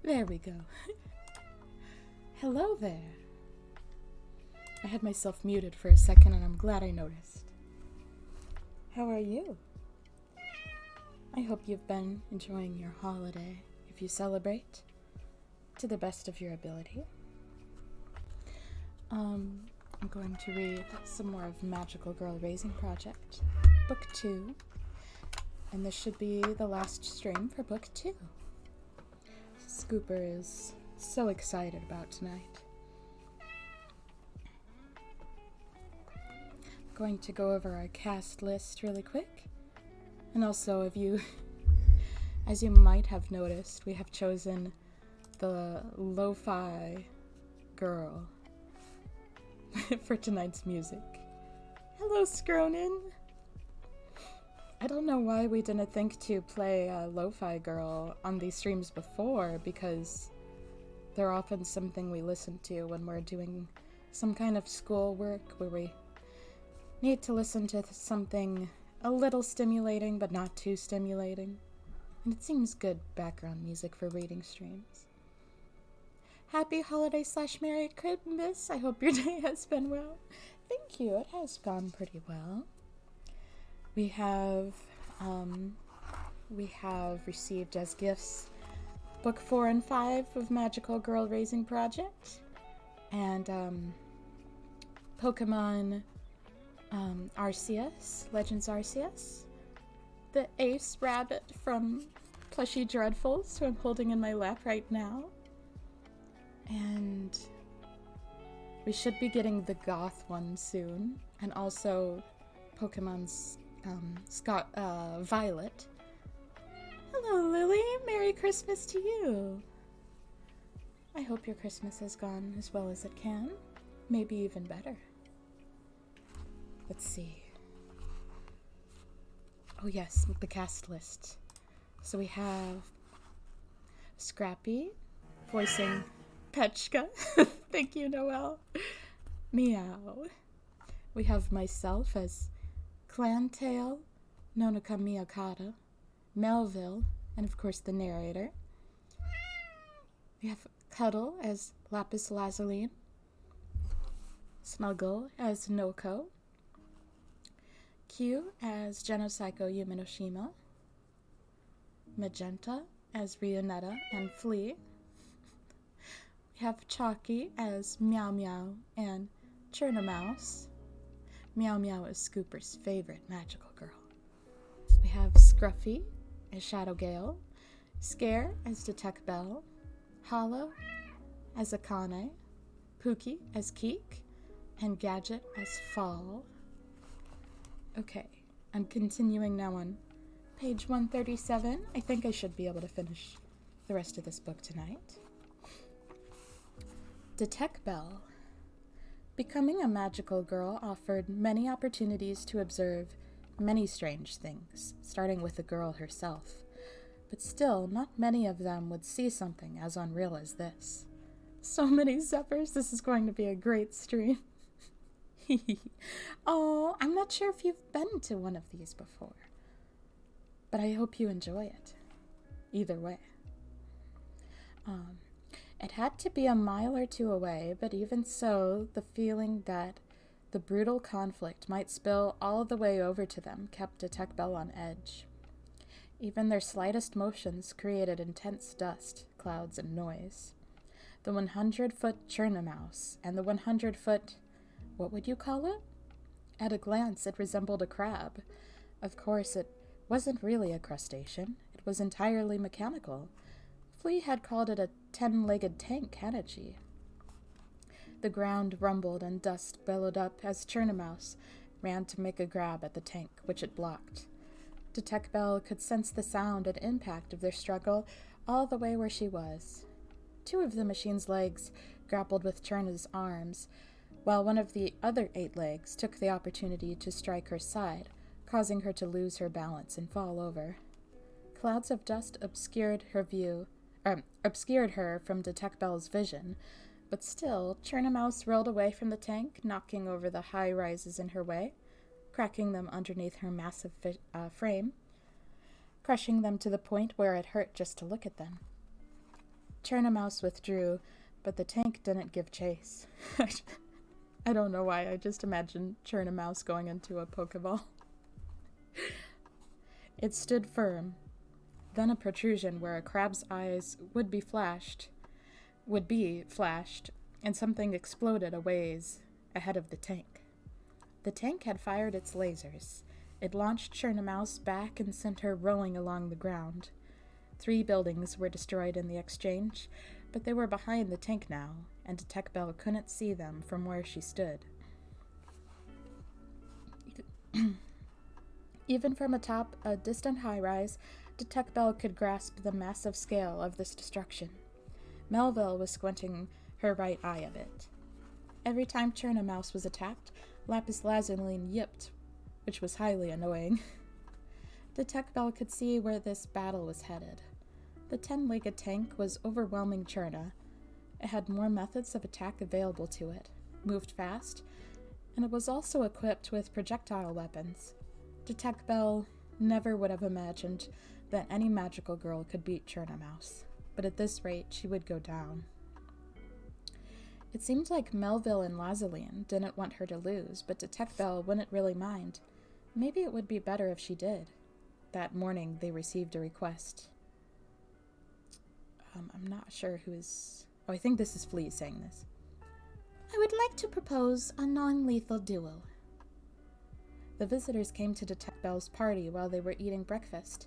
There we go. Hello there. I had myself muted for a second and I'm glad I noticed. How are you? I hope you've been enjoying your holiday, if you celebrate, to the best of your ability. I'm going to read some more of Magical Girl Raising Project, Book 2, and this should be the last stream for Book 2. Scooper is so excited about tonight. I'm going to go over our cast list really quick, and also as you might have noticed, we have chosen the lo-fi girl for tonight's music. Hello, Scronin! I don't know why we didn't think to play a lo-fi girl on these streams before, because they're often something we listen to when we're doing some kind of school work where we need to listen to something a little stimulating but not too stimulating. And it seems good background music for reading streams. Happy holiday / Merry Christmas. I hope your day has been well. Thank you. It has gone pretty well. We have received as gifts Book 4 and 5 of Magical Girl Raising Project, and Pokemon Arceus, Legends Arceus, the Ace Rabbit from Plushy Dreadfuls, who I'm holding in my lap right now, and we should be getting the Goth one soon, and also Pokemon's Violet. Hello, Lily. Merry Christmas to you. I hope your Christmas has gone as well as it can. Maybe even better. Let's see. Oh yes, the cast list. So we have Scrappy voicing Petchka. Thank you, Noelle. Meow. We have myself as Clantail, Nonaka Miyakata, Melville, and of course the narrator. We have Cuddle as Lapis Lazuli, Snuggle as Noko, Q as Genopsycho Yumenoshima, Magenta as Ryonetta and Flea. We have Chalky as Meow Meow and Churnamouse. Meow Meow is Scooper's favorite magical girl. We have Scruffy as Shadowgale, Scare as Detect Bell, Hollow as Akane, Pookie as Keek, and Gadget as Fall. Okay, I'm continuing now on page 137. I think I should be able to finish the rest of this book tonight. Detect Bell. Becoming a magical girl offered many opportunities to observe many strange things, starting with the girl herself. But still, not many of them would see something as unreal as this. So many Zephyrs, this is going to be a great stream. Oh, I'm not sure if you've been to one of these before, but I hope you enjoy it. Either way. It had to be a mile or two away, but even so, the feeling that the brutal conflict might spill all the way over to them kept Detect Bell on edge. Even their slightest motions created intense dust, clouds, and noise. The 100-foot Churnamouse and the 100-foot... what would you call it? At a glance, it resembled a crab. Of course, it wasn't really a crustacean. It was entirely mechanical. Flea had called it a 10-legged tank, hadn't she? The ground rumbled and dust billowed up as Churnamouse ran to make a grab at the tank, which it blocked. Detect Bell could sense the sound and impact of their struggle all the way where she was. Two of the machine's legs grappled with Churna's arms, while one of the other 8 legs took the opportunity to strike her side, causing her to lose her balance and fall over. Clouds of dust obscured her from Detect Bell's vision, but still, Churnamouse rolled away from the tank, knocking over the high rises in her way, cracking them underneath her massive frame, crushing them to the point where it hurt just to look at them. Mouse withdrew, but the tank didn't give chase. I don't know why, I just imagined Mouse going into a Pokeball. It stood firm. Then a protrusion where a crab's eyes would be flashed, and something exploded a ways ahead of the tank. The tank had fired its lasers. It launched Mouse back and sent her rolling along the ground. 3 buildings were destroyed in the exchange, but they were behind the tank now, and Detect Bell couldn't see them from where she stood. Even from atop a distant high-rise, Detect Bell could grasp the massive scale of this destruction. Melville was squinting her right eye a bit. Every time Mouse was attacked, Lapis Lazuli yipped, which was highly annoying. Detect Bell could see where this battle was headed. The 10-legged tank was overwhelming Cherna. It had more methods of attack available to it, moved fast, and it was also equipped with projectile weapons. Detect Bell never would have imagined that any magical girl could beat Cherna Mouse, but at this rate she would go down. It seemed like Melville and Lazaline didn't want her to lose, but Detect Bell wouldn't really mind. Maybe it would be better if she did. That morning they received a request. I'm not sure who is... Oh, I think this is Flea saying this. I would like to propose a non-lethal duel. The visitors came to Detect Bell's party while they were eating breakfast.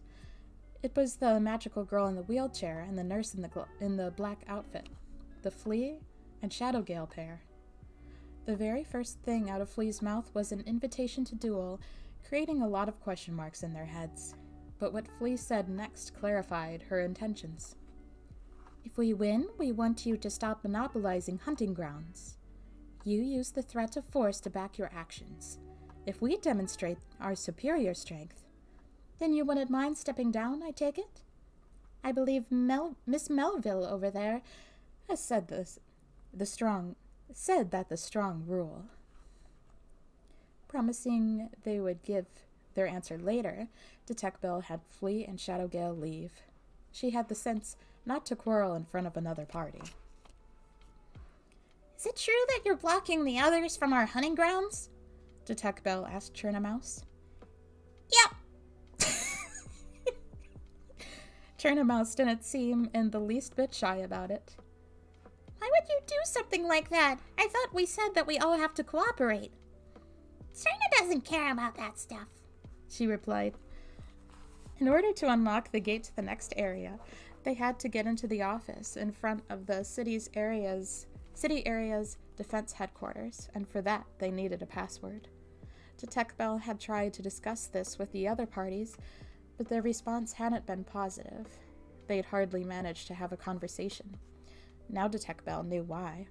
It was the magical girl in the wheelchair and the nurse in the black outfit, the Flea and Shadowgale pair. The very first thing out of Flea's mouth was an invitation to duel, creating a lot of question marks in their heads. But what Flea said next clarified her intentions. If we win, we want you to stop monopolizing hunting grounds. You use the threat of force to back your actions. If we demonstrate our superior strength, then you wouldn't mind stepping down, I take it? I believe Miss Melville over there has said that the strong rule. Promising they would give their answer later, Detect Bell had Flea and Shadowgale leave. She had the sense not to quarrel in front of another party. Is it true that you're blocking the others from our hunting grounds? Detect Bell asked Cherna Mouse. Yep. Cherna Mouse didn't seem in the least bit shy about it. Why would you do something like that? I thought we said that we all have to cooperate. Cherna doesn't care about that stuff, she replied. In order to unlock the gate to the next area, they had to get into the office in front of the city area's defense headquarters, and for that they needed a password. Detect Bell had tried to discuss this with the other parties, but their response hadn't been positive. They'd hardly managed to have a conversation. Now Detect Bell knew why.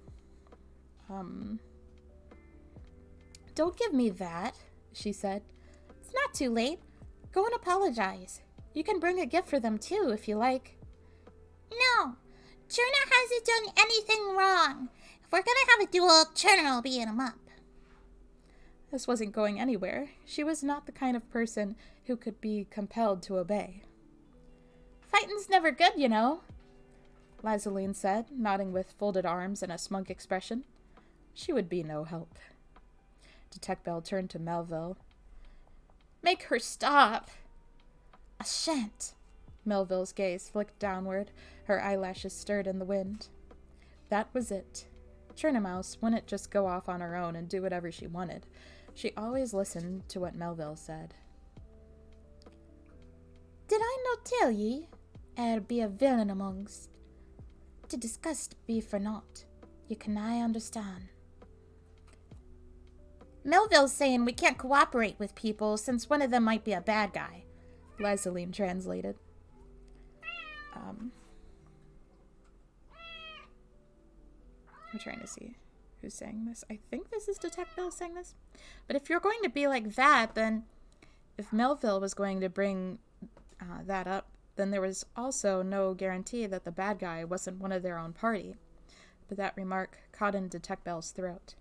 Don't give me that, she said. It's not too late. Go and apologize. You can bring a gift for them too, if you like. No, Cherna hasn't done anything wrong. If we're gonna have a duel, Cherna will beat him up. This wasn't going anywhere. She was not the kind of person who could be compelled to obey. Fighting's never good, you know, Lazaline said, nodding with folded arms and a smug expression. She would be no help. Detect Bell turned to Melville. Make her stop. I shan't. Melville's gaze flicked downward, her eyelashes stirred in the wind. That was it. Cherna Mouse wouldn't just go off on her own and do whatever she wanted. She always listened to what Melville said. Did I not tell ye? Be a villain amongst. To disgust be for naught. You can I understand. Melville's saying we can't cooperate with people since one of them might be a bad guy, Lazaline translated. I'm trying to see who's saying this. I think this is Detect Bell saying this. But if you're going to be like that, then if Melville was going to bring that up, then there was also no guarantee that the bad guy wasn't one of their own party. But that remark caught in Detect Bell's throat.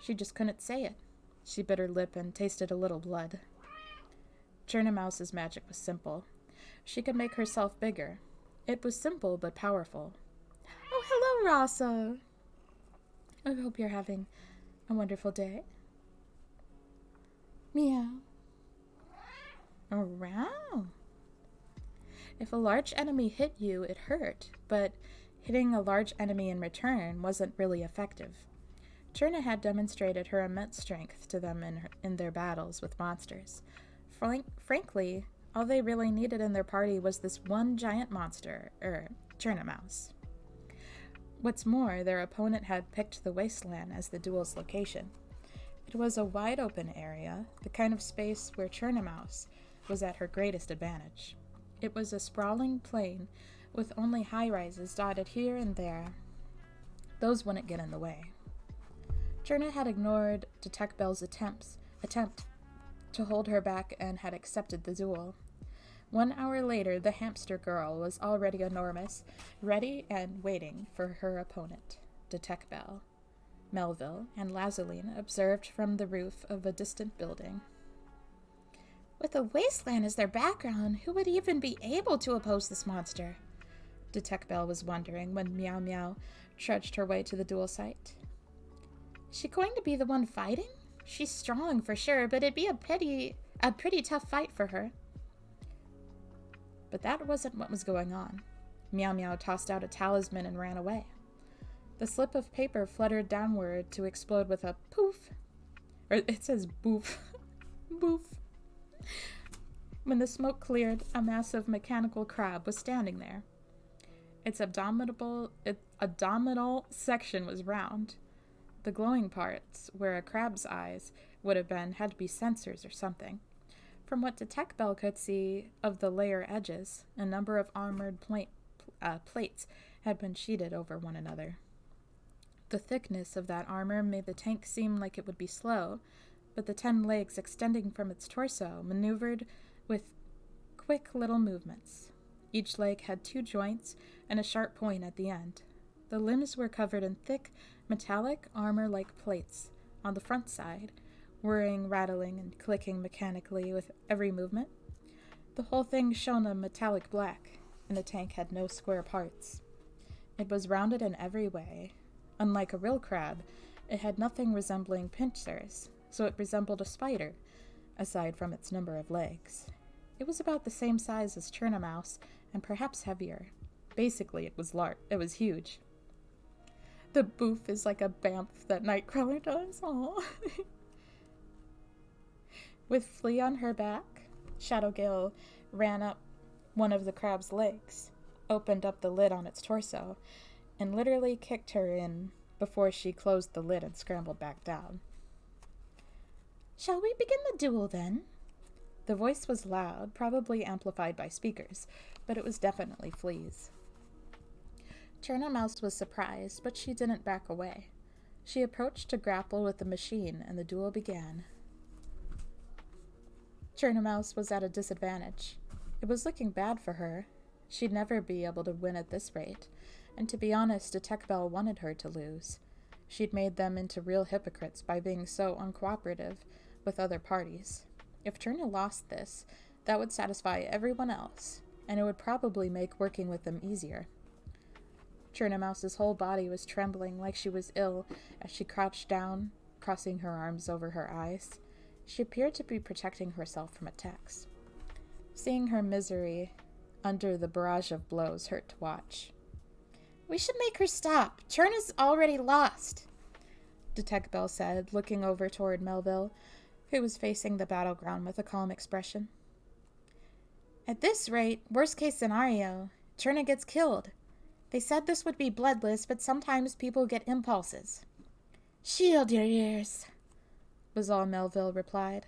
She just couldn't say it. She bit her lip and tasted a little blood. Cherna Mouse's magic was simple. She could make herself bigger. It was simple but powerful. Rasa. I hope you're having a wonderful day. Meow. Around. If a large enemy hit you, it hurt, but hitting a large enemy in return wasn't really effective. Cherna had demonstrated her immense strength to them in their battles with monsters. Frankly, all they really needed in their party was this one giant monster, Cherna Mouse. What's more, their opponent had picked the wasteland as the duel's location. It was a wide open area, the kind of space where Cherna Mouse was at her greatest advantage. It was a sprawling plain with only high-rises dotted here and there. Those wouldn't get in the way. Cherna had ignored Detect Bell's attempt to hold her back and had accepted the duel. 1 hour later, the hamster girl was already enormous, ready and waiting for her opponent, Detect Bell. Melville and Lazaline observed from the roof of a distant building. With a wasteland as their background, who would even be able to oppose this monster? Detect Bell was wondering when Meow Meow trudged her way to the duel site. Is she going to be the one fighting? She's strong for sure, but it'd be a pretty tough fight for her. But that wasn't what was going on. Meow Meow tossed out a talisman and ran away. The slip of paper fluttered downward to explode with a poof. Or it says boof. Boof. When the smoke cleared, a massive mechanical crab was standing there. Its abdominal section was round. The glowing parts, where a crab's eyes would have been, had to be sensors or something. From what Detect Bell could see of the layer edges, a number of armored plates had been sheeted over one another. The thickness of that armor made the tank seem like it would be slow, but the 10 legs extending from its torso maneuvered with quick little movements. Each leg had 2 joints and a sharp point at the end. The limbs were covered in thick, metallic, armor-like plates on the front side, whirring, rattling, and clicking mechanically with every movement. The whole thing shone a metallic black, and the tank had no square parts. It was rounded in every way. Unlike a real crab, it had nothing resembling pincers, so it resembled a spider, aside from its number of legs. It was about the same size as Cherna Mouse, and perhaps heavier. Basically, it was huge. The boof is like a bamf that Nightcrawler does. Aww. With Flea on her back, Shadowgale ran up one of the crab's legs, opened up the lid on its torso, and literally kicked her in before she closed the lid and scrambled back down. Shall we begin the duel, then? The voice was loud, probably amplified by speakers, but it was definitely Flea's. Cherna Mouse was surprised, but she didn't back away. She approached to grapple with the machine, and the duel began. Cherna Mouse was at a disadvantage. It was looking bad for her. She'd never be able to win at this rate, and to be honest, Detect Bell wanted her to lose. She'd made them into real hypocrites by being so uncooperative with other parties. If Cherna lost this, that would satisfy everyone else, and it would probably make working with them easier. Cherna Mouse's whole body was trembling like she was ill as she crouched down, crossing her arms over her eyes. She appeared to be protecting herself from attacks. Seeing her misery under the barrage of blows hurt to watch. We should make her stop. Cherna's already lost, Detect Bell said, looking over toward Melville, who was facing the battleground with a calm expression. At this rate, worst case scenario, Cherna gets killed. They said this would be bloodless, but sometimes people get impulses. Shield your ears, was all Melville replied.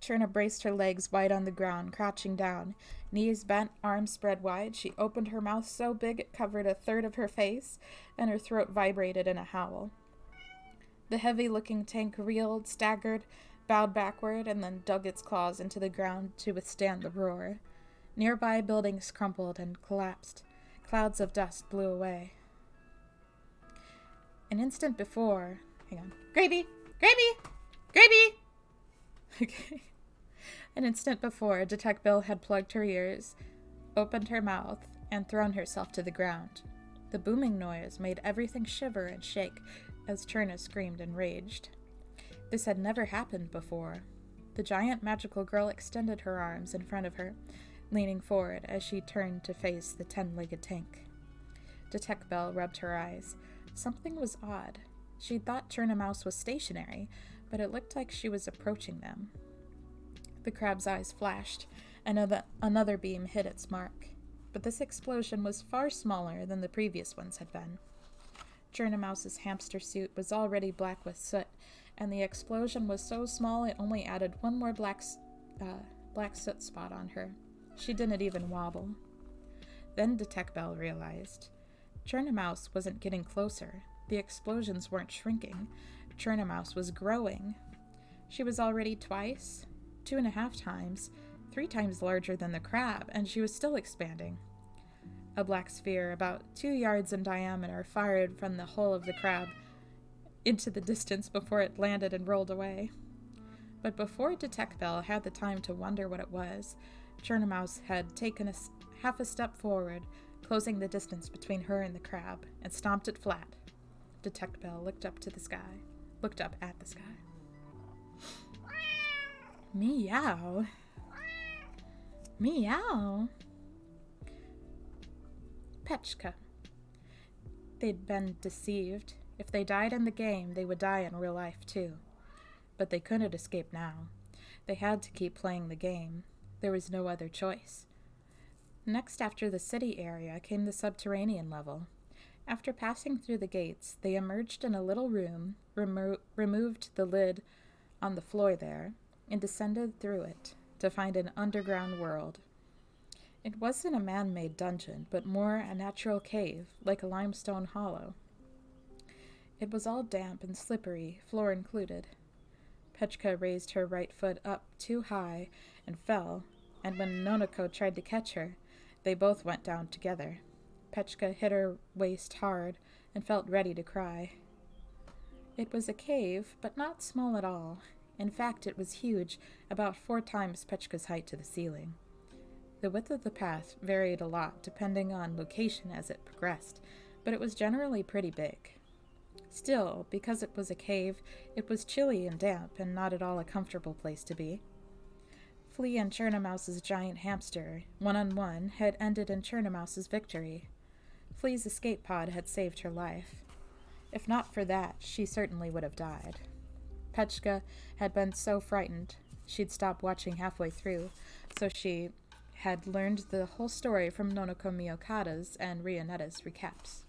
Cherna braced her legs wide on the ground, crouching down. Knees bent, arms spread wide, she opened her mouth so big it covered a third of her face, and her throat vibrated in a howl. The heavy-looking tank reeled, staggered, bowed backward, and then dug its claws into the ground to withstand the roar. Nearby buildings crumpled and collapsed. Clouds of dust blew away. An instant before... Hang on. Gravy! Gravy! Gravy! Okay. An instant before, Detect Bell had plugged her ears, opened her mouth, and thrown herself to the ground. The booming noise made everything shiver and shake as Cherna screamed and raged. This had never happened before. The giant magical girl extended her arms in front of her, leaning forward as she turned to face the 10-legged tank. Detect Bell rubbed her eyes. Something was odd. She'd thought Cherna Mouse was stationary, but it looked like she was approaching them. The crab's eyes flashed, and another beam hit its mark. But this explosion was far smaller than the previous ones had been. Cherna Mouse's hamster suit was already black with soot, and the explosion was so small it only added one more black soot spot on her. She didn't even wobble. Then Detect Bell realized. Cherna Mouse wasn't getting closer. The explosions weren't shrinking. Cherna Mouse was growing. She was already twice, 2.5 times, 3 times larger than the crab, and she was still expanding. A black sphere about 2 yards in diameter fired from the hull of the crab into the distance before it landed and rolled away. But before Detect Bell had the time to wonder what it was, Cherna Mouse had taken half a step forward, closing the distance between her and the crab, and stomped it flat. Detect Bell looked up at the sky. Meow. Meow. Petchka. They'd been deceived. If they died in the game, they would die in real life too. But they couldn't escape now. They had to keep playing the game. There was no other choice. Next after the city area came the subterranean level. After passing through the gates, they emerged in a little room, removed the lid on the floor there, and descended through it to find an underground world. It wasn't a man-made dungeon, but more a natural cave, like a limestone hollow. It was all damp and slippery, floor included. Petchka raised her right foot up too high and fell, and when Nonoko tried to catch her, they both went down together. Petchka hit her waist hard and felt ready to cry. It was a cave, but not small at all. In fact, it was huge, about 4 times Petchka's height to the ceiling. The width of the path varied a lot depending on location as it progressed, but it was generally pretty big. Still, because it was a cave, it was chilly and damp and not at all a comfortable place to be. Flea and Cherna Mouse's giant hamster, 1-on-1, had ended in Cherna Mouse's victory. Flea's escape pod had saved her life. If not for that, she certainly would have died. Petchka had been so frightened she'd stopped watching halfway through, so she had learned the whole story from Nonoko Miyokata's and Rionetta's recaps.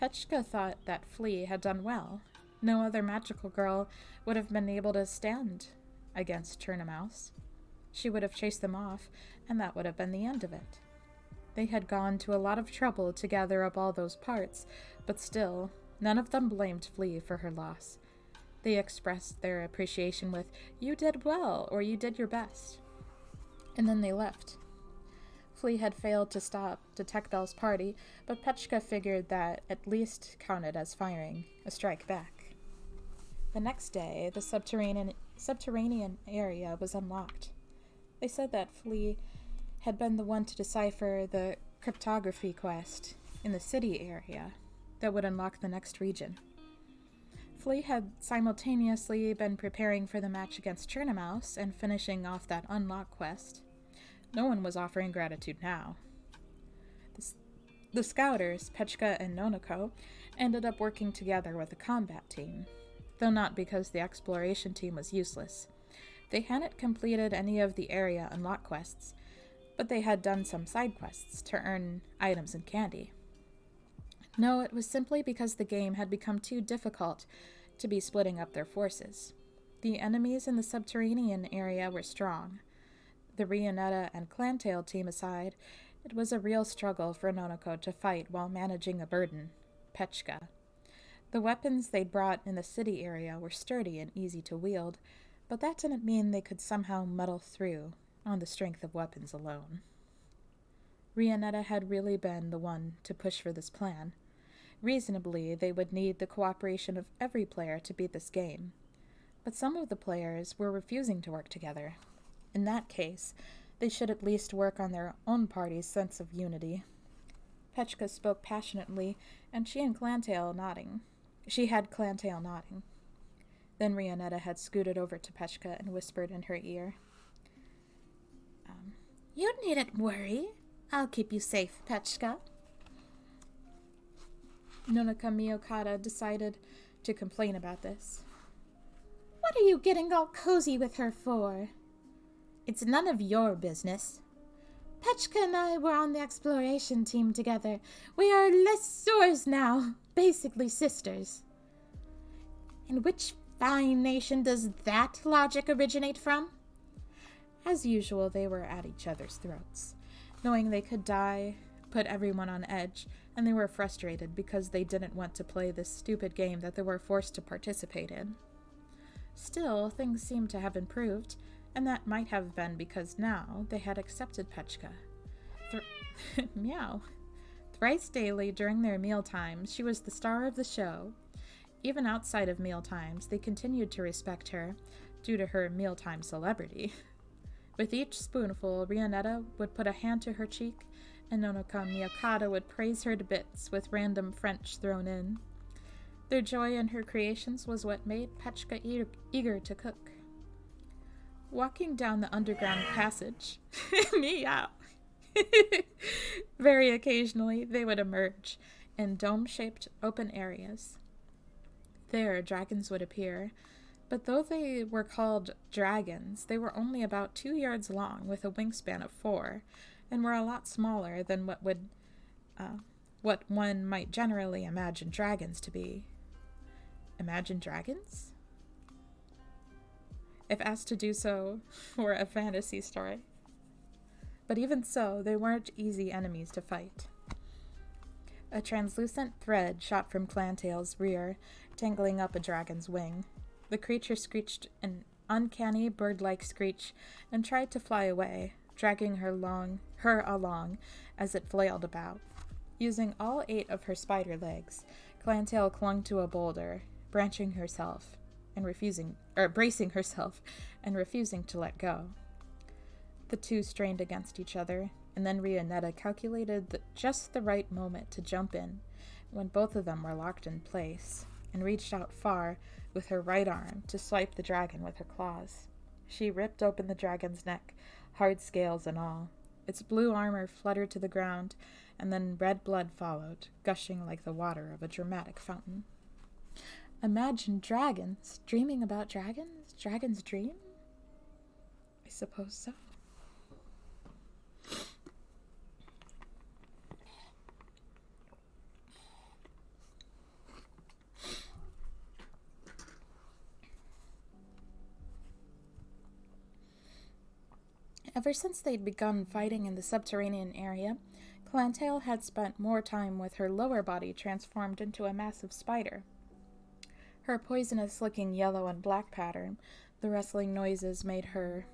Petchka thought that Flea had done well. No other magical girl would have been able to stand against Cherna Mouse. She would have chased them off, and that would have been the end of it. They had gone to a lot of trouble to gather up all those parts, but still, none of them blamed Flea for her loss. They expressed their appreciation with, "You did well," or "You did your best." And then they left. Flea had failed to stop Detect Bell's party, but Petchka figured that at least counted as firing a strike back. The next day, the subterranean area was unlocked. They said that Flea had been the one to decipher the cryptography quest in the city area that would unlock the next region. Flea had simultaneously been preparing for the match against Cherna Mouse and finishing off that unlock quest. No one was offering gratitude now. The scouters, Petchka and Nonoko, ended up working together with the combat team, though not because the exploration team was useless. They hadn't completed any of the area unlock quests, but they had done some side quests to earn items and candy. No, it was simply because the game had become too difficult to be splitting up their forces. The enemies in the subterranean area were strong. The Rionetta and Clantail team aside, it was a real struggle for Nonoko to fight while managing a burden, Petchka. The weapons they'd brought in the city area were sturdy and easy to wield, but that didn't mean they could somehow muddle through on the strength of weapons alone. Rionetta had really been the one to push for this plan. Reasonably, they would need the cooperation of every player to beat this game, but some of the players were refusing to work together. In that case, they should at least work on their own party's sense of unity. Petchka spoke passionately, and she had Clantail nodding. Then Rionetta had scooted over to Petchka and whispered in her ear. You needn't worry. I'll keep you safe, Petchka. Nonaka Miyokata decided to complain about this. What are you getting all cozy with her for? It's none of your business. Petchka and I were on the exploration team together. We are lessors now, basically sisters. And which fine nation does that logic originate from? As usual, they were at each other's throats, knowing they could die, put everyone on edge, and they were frustrated because they didn't want to play this stupid game that they were forced to participate in. Still, things seemed to have improved, and that might have been because now they had accepted Petchka. Meow. Thrice daily during their mealtimes, she was the star of the show. Even outside of mealtimes, they continued to respect her, due to her mealtime celebrity. With each spoonful, Rionetta would put a hand to her cheek, and Nonaka Miyokata would praise her to bits with random French thrown in. Their joy in her creations was what made Petchka eager to cook. Walking down the underground passage, meow. Very occasionally, they would emerge in dome-shaped open areas. There, dragons would appear, but though they were called dragons, they were only about 2 yards long with a wingspan of 4, and were a lot smaller than what one might generally imagine dragons to be. Imagine dragons? If asked to do so for a fantasy story. But even so, they weren't easy enemies to fight. A translucent thread shot from Clantail's rear, tangling up a dragon's wing. The creature screeched an uncanny bird-like screech and tried to fly away, dragging her along as it flailed about. Using all 8 of her spider legs, Clantail clung to a boulder, bracing herself and refusing to let go. The two strained against each other, and then Rionetta calculated just the right moment to jump in, when both of them were locked in place, and reached out far with her right arm to swipe the dragon with her claws. She ripped open the dragon's neck, hard scales and all. Its blue armor fluttered to the ground, and then red blood followed, gushing like the water of a dramatic fountain. Imagine dragons dreaming about dragons? Dragons dream? I suppose so. Ever since they'd begun fighting in the subterranean area, Clantail had spent more time with her lower body transformed into a massive spider. Her poisonous-looking yellow and black pattern, the rustling noises her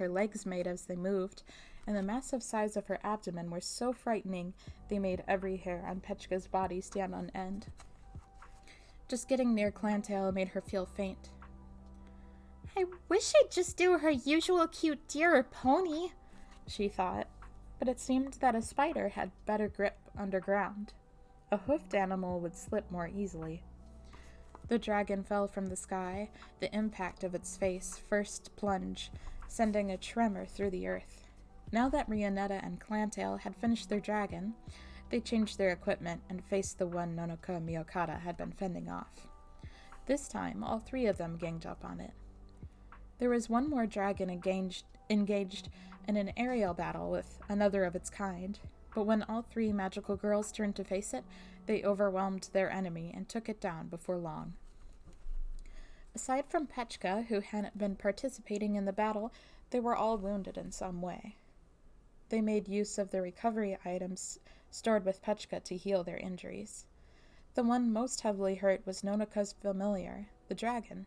legs made as they moved, and the massive size of her abdomen were so frightening they made every hair on Petchka's body stand on end. Just getting near Clantail made her feel faint. I wish I'd just do her usual cute deer or pony, she thought, but it seemed that a spider had better grip underground. A hoofed animal would slip more easily. The dragon fell from the sky, the impact of its face first plunge, sending a tremor through the earth. Now that Rionetta and Clantail had finished their dragon, they changed their equipment and faced the one Nonaka Miyokata had been fending off. This time, all 3 of them ganged up on it. There was one more dragon engaged in an aerial battle with another of its kind, but when all 3 magical girls turned to face it, they overwhelmed their enemy and took it down before long. Aside from Petchka, who hadn't been participating in the battle, they were all wounded in some way. They made use of the recovery items stored with Petchka to heal their injuries. The one most heavily hurt was Nonaka's familiar, the dragon.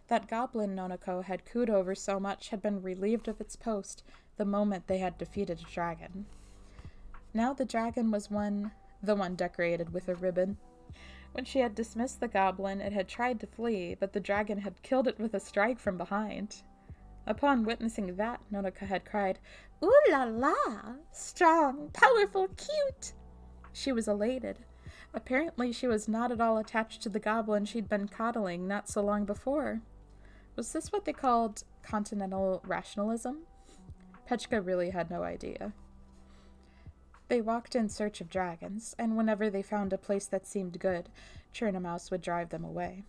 That goblin Nonako had cooed over so much had been relieved of its post the moment they had defeated a dragon. Now the dragon was the one decorated with a ribbon. When she had dismissed the goblin, it had tried to flee, but the dragon had killed it with a strike from behind. Upon witnessing that, Nonaka had cried, Ooh la la! Strong, powerful, cute! She was elated. Apparently, she was not at all attached to the goblin she'd been coddling not so long before. Was this what they called continental rationalism? Petchka really had no idea. They walked in search of dragons, and whenever they found a place that seemed good, Churnamouse would drive them away.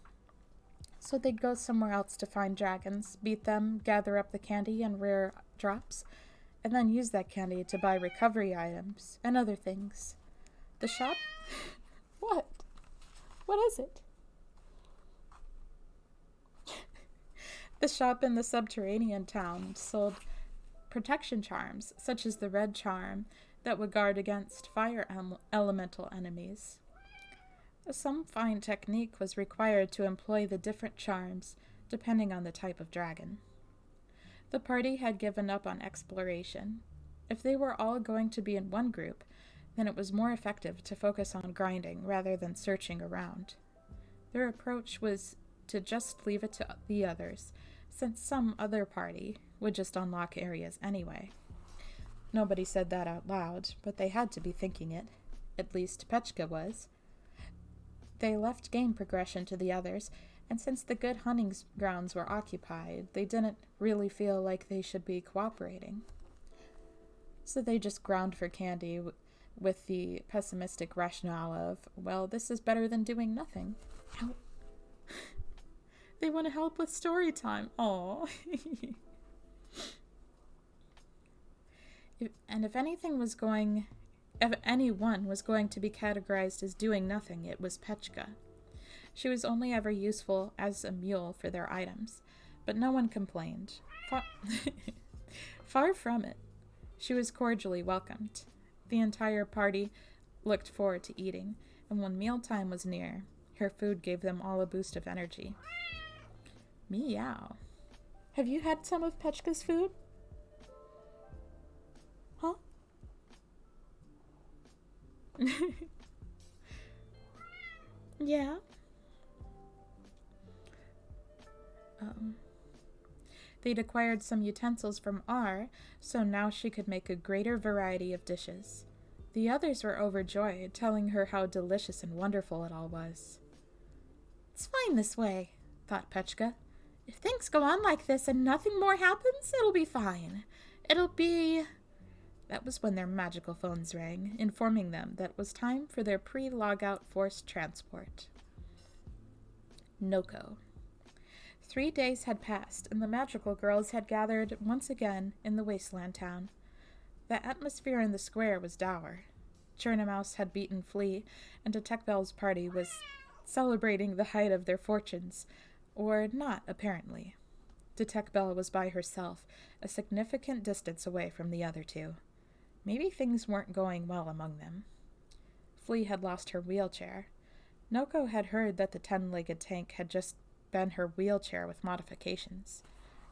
So they'd go somewhere else to find dragons, beat them, gather up the candy and rare drops, and then use that candy to buy recovery items and other things. The shop? What? What is it? The shop in the subterranean town sold protection charms, such as the red charm that would guard against fire elemental enemies. Some fine technique was required to employ the different charms, depending on the type of dragon. The party had given up on exploration. If they were all going to be in one group, then it was more effective to focus on grinding rather than searching around. Their approach was to just leave it to the others, since some other party would just unlock areas anyway. Nobody said that out loud, but they had to be thinking it. At least Petchka was. They left game progression to the others, and since the good hunting grounds were occupied, they didn't really feel like they should be cooperating. So they just ground for candy with the pessimistic rationale of, well, this is better than doing nothing. Ow. They want to help with story time. Aww. If anyone was going to be categorized as doing nothing, it was Petchka. She was only ever useful as a mule for their items, but no one complained. Far from it. She was cordially welcomed. The entire party looked forward to eating, and when mealtime was near, her food gave them all a boost of energy. Meow. Have you had some of Petchka's food? Huh? Yeah. They'd acquired some utensils from R, so now she could make a greater variety of dishes. The others were overjoyed, telling her how delicious and wonderful it all was. It's fine this way, thought Petchka. If things go on like this and nothing more happens, it'll be fine. It'll be... That was when their magical phones rang, informing them that it was time for their pre-logout forced transport. Noko. 3 days had passed, and the magical girls had gathered once again in the wasteland town. The atmosphere in the square was dour. Churnamouse had beaten Flea, and Detect Bell's party was celebrating the height of their fortunes, or not, apparently. Detect Bell was by herself, a significant distance away from the other two. Maybe things weren't going well among them. Flea had lost her wheelchair. Noko had heard that the 10-legged tank had just been her wheelchair with modifications,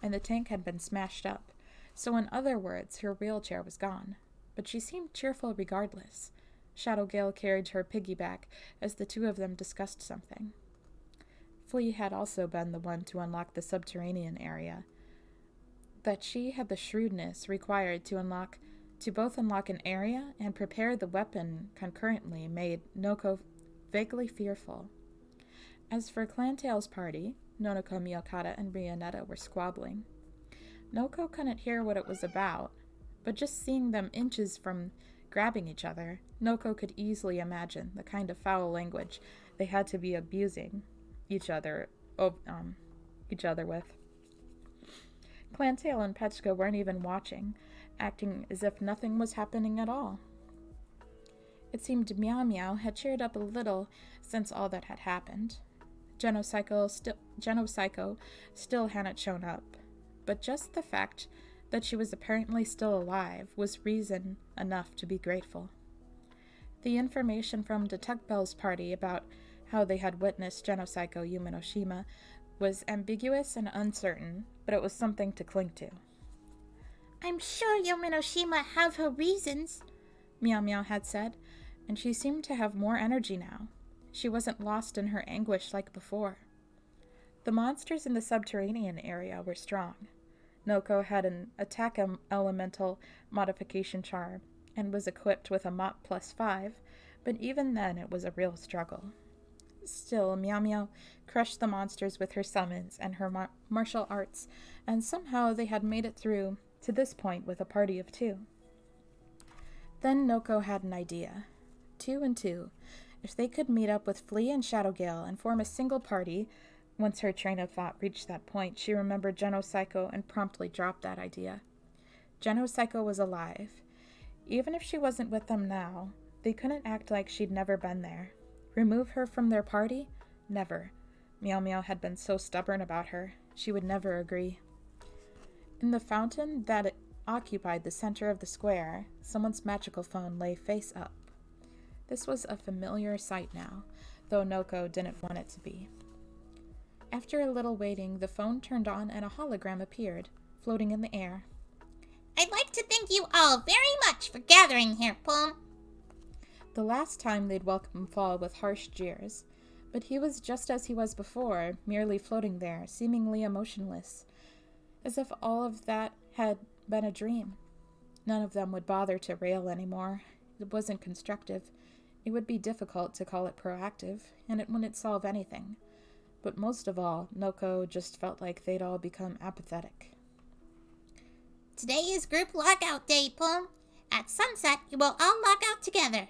and the tank had been smashed up, so in other words, her wheelchair was gone. But she seemed cheerful regardless. Shadowgale carried her piggyback as the two of them discussed something. Flea had also been the one to unlock the subterranean area. That she had the shrewdness required to both unlock an area and prepare the weapon concurrently made Noko vaguely fearful. As for Clantail's party, Nonoko, Miyokata, and Rionetta were squabbling. Noko couldn't hear what it was about, but just seeing them inches from grabbing each other, Noko could easily imagine the kind of foul language they had to be abusing each other with. Clantail and Petchka weren't even watching, acting as if nothing was happening at all. It seemed Meow Meow had cheered up a little since all that had happened. Genopsycho still hadn't shown up, but just the fact that she was apparently still alive was reason enough to be grateful. The information from Detect Bell's party about how they had witnessed Genopsycho Yumenoshima was ambiguous and uncertain, but it was something to cling to. I'm sure Yumenoshima have her reasons, Meow Meow had said, and she seemed to have more energy now. She wasn't lost in her anguish like before. The monsters in the subterranean area were strong. Noko had an attack elemental modification charm and was equipped with a mop +5, but even then it was a real struggle. Still, Meow Meow crushed the monsters with her summons and her martial arts, and somehow they had made it through to this point with a party of 2. Then Noko had an idea. 2 and 2. If they could meet up with Flea and Shadowgale and form a single party, once her train of thought reached that point, she remembered Genopsycho and promptly dropped that idea. Genopsycho was alive. Even if she wasn't with them now, they couldn't act like she'd never been there. Remove her from their party? Never. Meow Meow had been so stubborn about her. She would never agree. In the fountain that occupied the center of the square, someone's magical phone lay face up. This was a familiar sight now, though Noko didn't want it to be. After a little waiting, the phone turned on and a hologram appeared, floating in the air. I'd like to thank you all very much for gathering here, Plum. The last time they'd welcomed Fall with harsh jeers, but he was just as he was before, merely floating there, seemingly emotionless, as if all of that had been a dream. None of them would bother to rail anymore. It wasn't constructive. It would be difficult to call it proactive, and it wouldn't solve anything. But most of all, Noko just felt like they'd all become apathetic. Today is group logout day, Plum. At sunset, you will all log out together.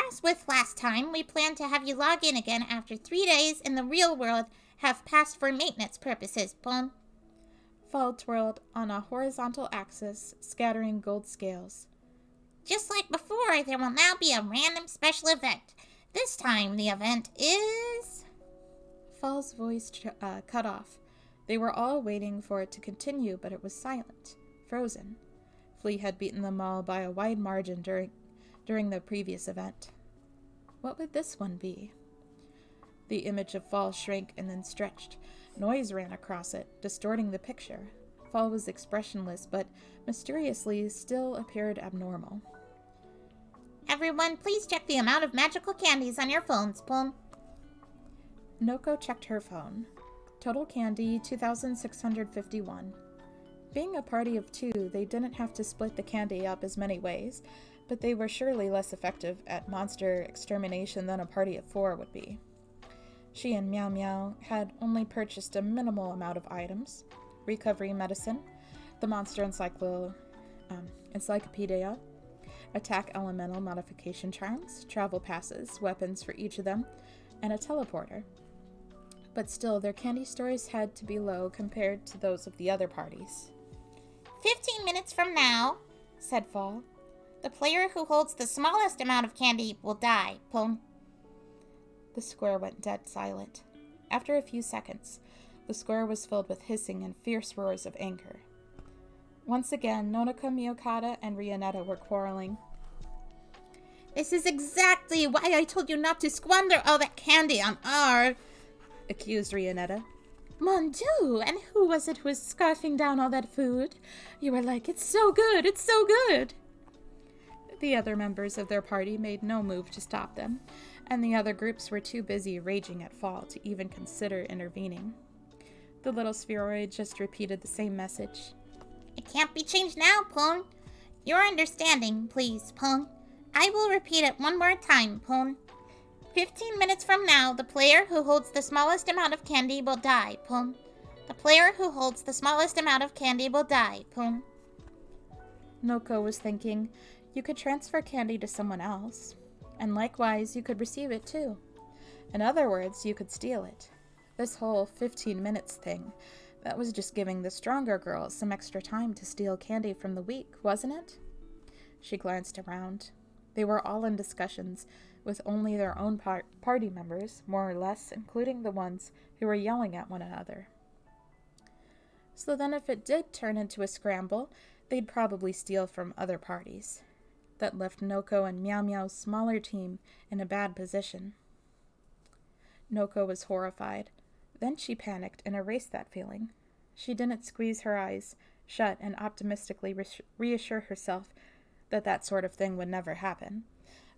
As with last time, we plan to have you log in again after 3 days in the real world have passed for maintenance purposes, Plum. Fall twirled on a horizontal axis, scattering gold scales. Just like before, there will now be a random special event. This time, the event is... Fall's voice cut off. They were all waiting for it to continue, but it was silent, frozen. Flea had beaten them all by a wide margin during the previous event. What would this one be? The image of Fall shrank and then stretched. Noise ran across it, distorting the picture. Fall was expressionless, but mysteriously still appeared abnormal. Everyone, please check the amount of magical candies on your phones, Plum. Noko checked her phone. Total candy, 2,651. Being a party of 2, they didn't have to split the candy up as many ways, but they were surely less effective at monster extermination than a party of 4 would be. She and Meow Meow had only purchased a minimal amount of items: recovery medicine, the monster encyclopedia, attack elemental modification charms, travel passes, weapons for each of them, and a teleporter. But still, their candy stores had to be low compared to those of the other parties. 15 minutes from now, said Fall, the player who holds the smallest amount of candy will die, Plum. The square went dead silent. After a few seconds, the square was filled with hissing and fierce roars of anger. Once again, Nonaka, Miyokata, and Rionetta were quarreling. This is exactly why I told you not to squander all that candy on our... accused Rionetta. Mon Dieu, and who was it who was scarfing down all that food? You were like, it's so good, it's so good. The other members of their party made no move to stop them, and the other groups were too busy raging at Fall to even consider intervening. The little spheroid just repeated the same message. It can't be changed now, Plum. Your understanding, please, Plum. I will repeat it one more time, Plum. 15 minutes from now, the player who holds the smallest amount of candy will die, Plum. The player who holds the smallest amount of candy will die, Plum. Noko was thinking, you could transfer candy to someone else, and likewise you could receive it too. In other words, you could steal it. This whole 15 minutes thing, that was just giving the stronger girls some extra time to steal candy from the weak, wasn't it? She glanced around. They were all in discussions, with only their own party members, more or less, including the ones who were yelling at one another. So then if it did turn into a scramble, they'd probably steal from other parties. That left Noko and Meow Meow's smaller team in a bad position. Noko was horrified. Then she panicked and erased that feeling. She didn't squeeze her eyes shut and optimistically reassure herself that that sort of thing would never happen.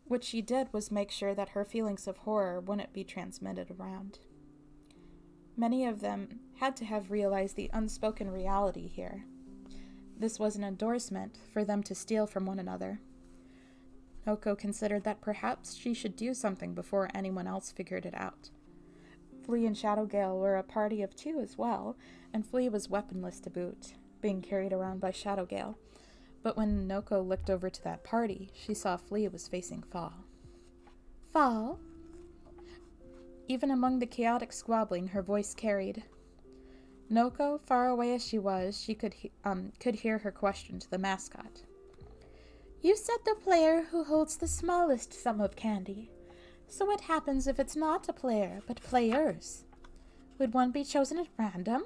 What she did was make sure that her feelings of horror wouldn't be transmitted around. Many of them had to have realized the unspoken reality here. This was an endorsement for them to steal from one another. Noko considered that perhaps she should do something before anyone else figured it out. Flea and Shadowgale were a party of two as well, and Flea was weaponless to boot, being carried around by Shadowgale. But when Noko looked over to that party, she saw Flea was facing Fall. Fall? Even among the chaotic squabbling, her voice carried. Noko, far away as she was, she could hear her question to the mascot. You said the player who holds the smallest sum of candy. So what happens if it's not a player, but players? Would one be chosen at random?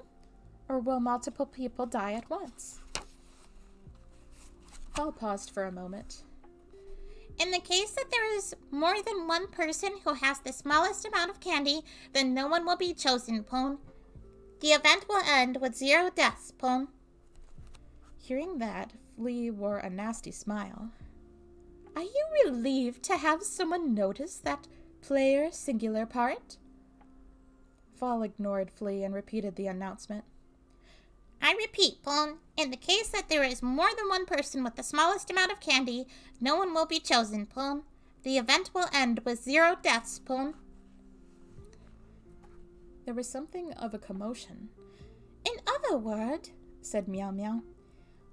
Or will multiple people die at once? Fall paused for a moment. In the case that there is more than one person who has the smallest amount of candy, then no one will be chosen, Pone. The event will end with 0 deaths, Pone. Hearing that, Flea wore a nasty smile. Are you relieved to have someone notice that player singular part? Fall ignored Flea and repeated the announcement. I repeat, Pone, in the case that there is more than one person with the smallest amount of candy, no one will be chosen, Pone. The event will end with 0 deaths, Pone. There was something of a commotion. In other words, said Meow Meow,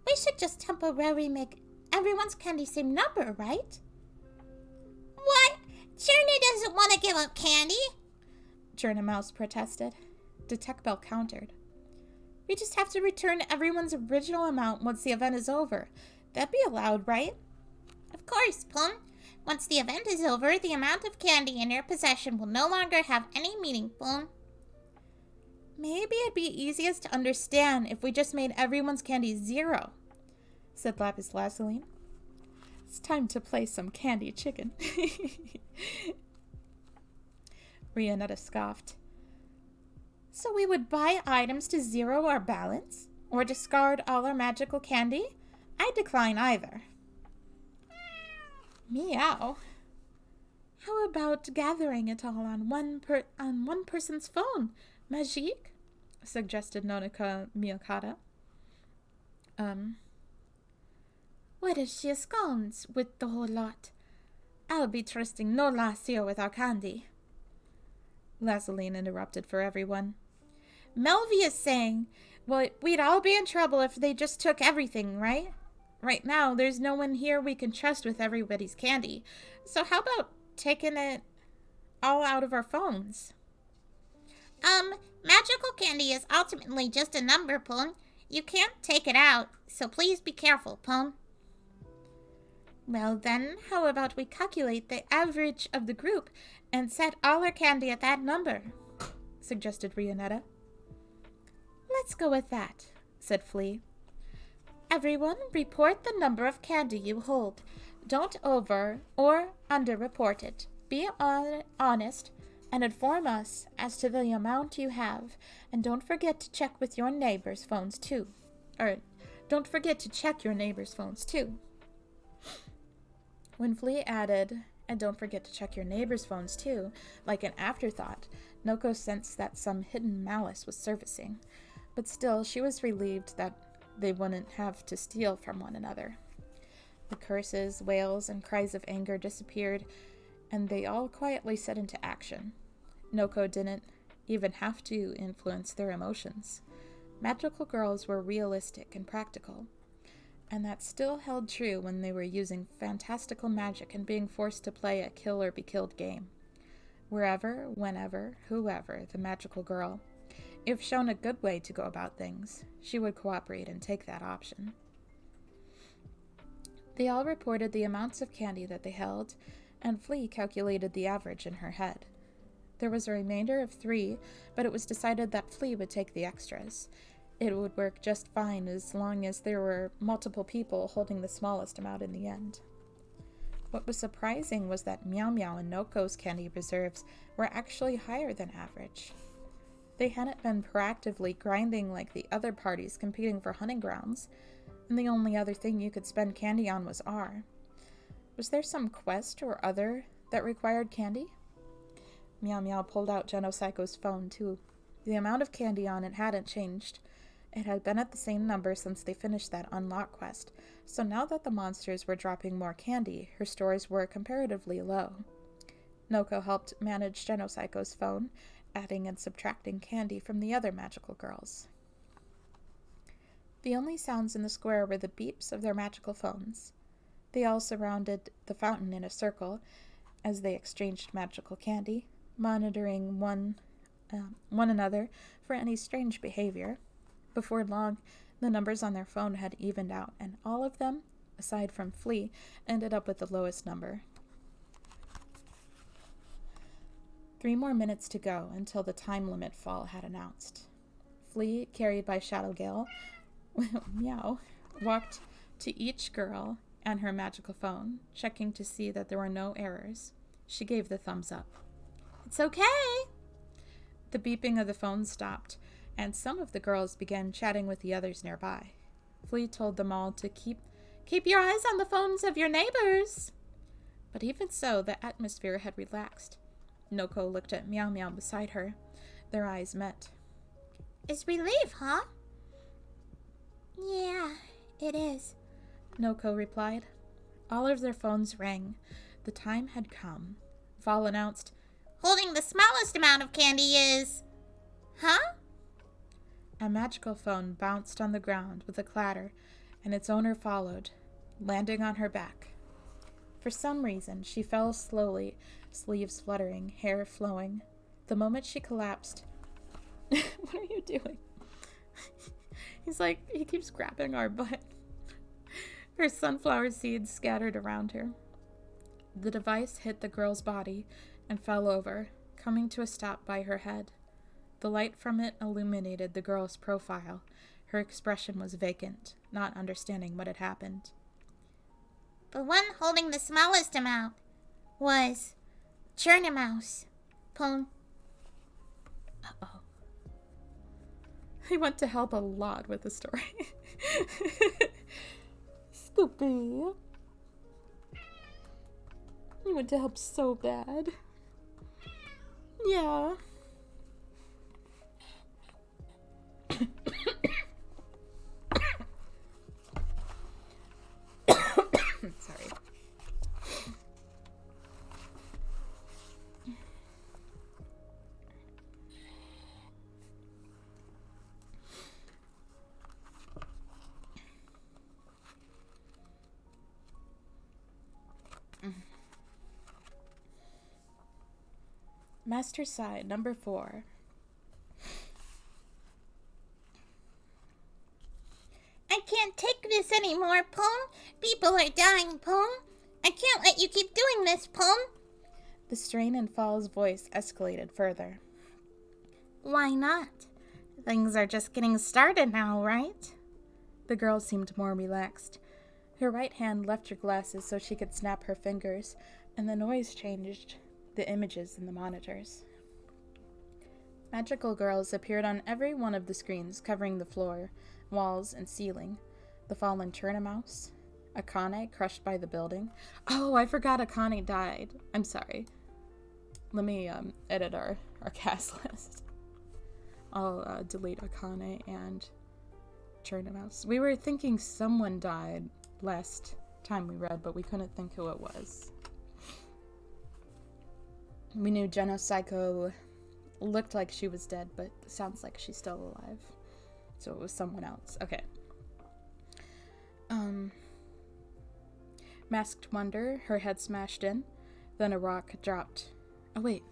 we should just temporarily make everyone's candy same number, right? What? Journey doesn't want to give up candy. Journey Mouse protested. Detect Bell countered. We just have to return everyone's original amount once the event is over. That'd be allowed, right? Of course, Plum. Once the event is over, the amount of candy in your possession will no longer have any meaning, Plum. Maybe it'd be easiest to understand if we just made everyone's candy 0, said Lapis Lazuli. It's time to play some candy chicken. Rionetta scoffed. So we would buy items to 0 our balance? Or discard all our magical candy? I decline either. Meow. How about gathering it all on one person's phone? Magique? Suggested Nonika Miyokata. What if she scones with the whole lot? I'll be trusting no Lassie with our candy. Lazaline interrupted for everyone. Melvy is saying, well, we'd all be in trouble if they just took everything, right? Right now, there's no one here we can trust with everybody's candy. So how about taking it all out of our phones? Magical candy is ultimately just a number, Plum. You can't take it out, so please be careful, Plum. Well then, how about we calculate the average of the group and set all our candy at that number? Suggested Rionetta. Let's go with that, said Flea. Everyone, report the number of candy you hold. Don't over or under-report it. Be honest and inform us as to the amount you have. And don't forget to check with your neighbors' phones too. Don't forget to check your neighbors' phones too. When Flea added, and don't forget to check your neighbors' phones too, like an afterthought, Noko sensed that some hidden malice was surfacing. But still, she was relieved that they wouldn't have to steal from one another. The curses, wails, and cries of anger disappeared, and they all quietly set into action. Noko didn't even have to influence their emotions. Magical girls were realistic and practical, and that still held true when they were using fantastical magic and being forced to play a kill-or-be-killed game. Wherever, whenever, whoever the magical girl, if shown a good way to go about things, she would cooperate and take that option. They all reported the amounts of candy that they held, and Flea calculated the average in her head. There was a remainder of 3, but it was decided that Flea would take the extras. It would work just fine as long as there were multiple people holding the smallest amount in the end. What was surprising was that Meow Meow and Noko's candy reserves were actually higher than average. They hadn't been proactively grinding like the other parties competing for hunting grounds, and the only other thing you could spend candy on was R. Was there some quest or other that required candy? Meow Meow pulled out Genopsycho's phone too. The amount of candy on it hadn't changed. It had been at the same number since they finished that unlock quest, so now that the monsters were dropping more candy, her stores were comparatively low. Noko helped manage Genopsycho's phone, adding and subtracting candy from the other magical girls. The only sounds in the square were the beeps of their magical phones. They all surrounded the fountain in a circle as they exchanged magical candy, monitoring one another for any strange behavior. Before long, the numbers on their phone had evened out, and all of them, aside from Flea, ended up with the lowest number. 3 more minutes to go until the time limit fall had announced. Flea, carried by Shadowgale, Meow, walked to each girl and her magical phone, checking to see that there were no errors. She gave the thumbs up. It's okay. The beeping of the phone stopped, and some of the girls began chatting with the others nearby. Flea told them all to keep your eyes on the phones of your neighbors. But even so, the atmosphere had relaxed. Noko looked at Meow Meow beside her. Their eyes met. It's relief, huh? Yeah, it is, Noko replied. All of their phones rang. The time had come. Val announced, Holding the smallest amount of candy is... Huh? A magical phone bounced on the ground with a clatter, and its owner followed, landing on her back. For some reason, she fell slowly, sleeves fluttering, hair flowing. The moment she collapsed... What are you doing? He keeps grabbing our butt. Her sunflower seeds scattered around her. The device hit the girl's body and fell over, coming to a stop by her head. The light from it illuminated the girl's profile. Her expression was vacant, not understanding what had happened. The one holding the smallest amount was Churnamouse. Poon. Uh-oh. I want to help a lot with the story. Scoopy. I want to help so bad. Yeah. Sorry. Master Side, number 4. I can't take this anymore, Poon. People are dying, Poon. I can't let you keep doing this, Poon. The strain in Fall's voice escalated further. Why not? Things are just getting started now, right? The girl seemed more relaxed. Her right hand left her glasses so she could snap her fingers, and the noise changed the images in the monitors. Magical girls appeared on every one of the screens, covering the floor, walls, and ceiling. The fallen Churnamouse, Akane crushed by the building. Oh, I forgot Akane died. I'm sorry. Let me edit our cast list. I'll delete Akane and Churnamouse. We were thinking someone died last time we read, but we couldn't think who it was. We knew Genopsycho looked like she was dead, but sounds like she's still alive. So it was someone else. Okay. Masked Wonder, her head smashed in. Then a rock dropped. Oh, wait.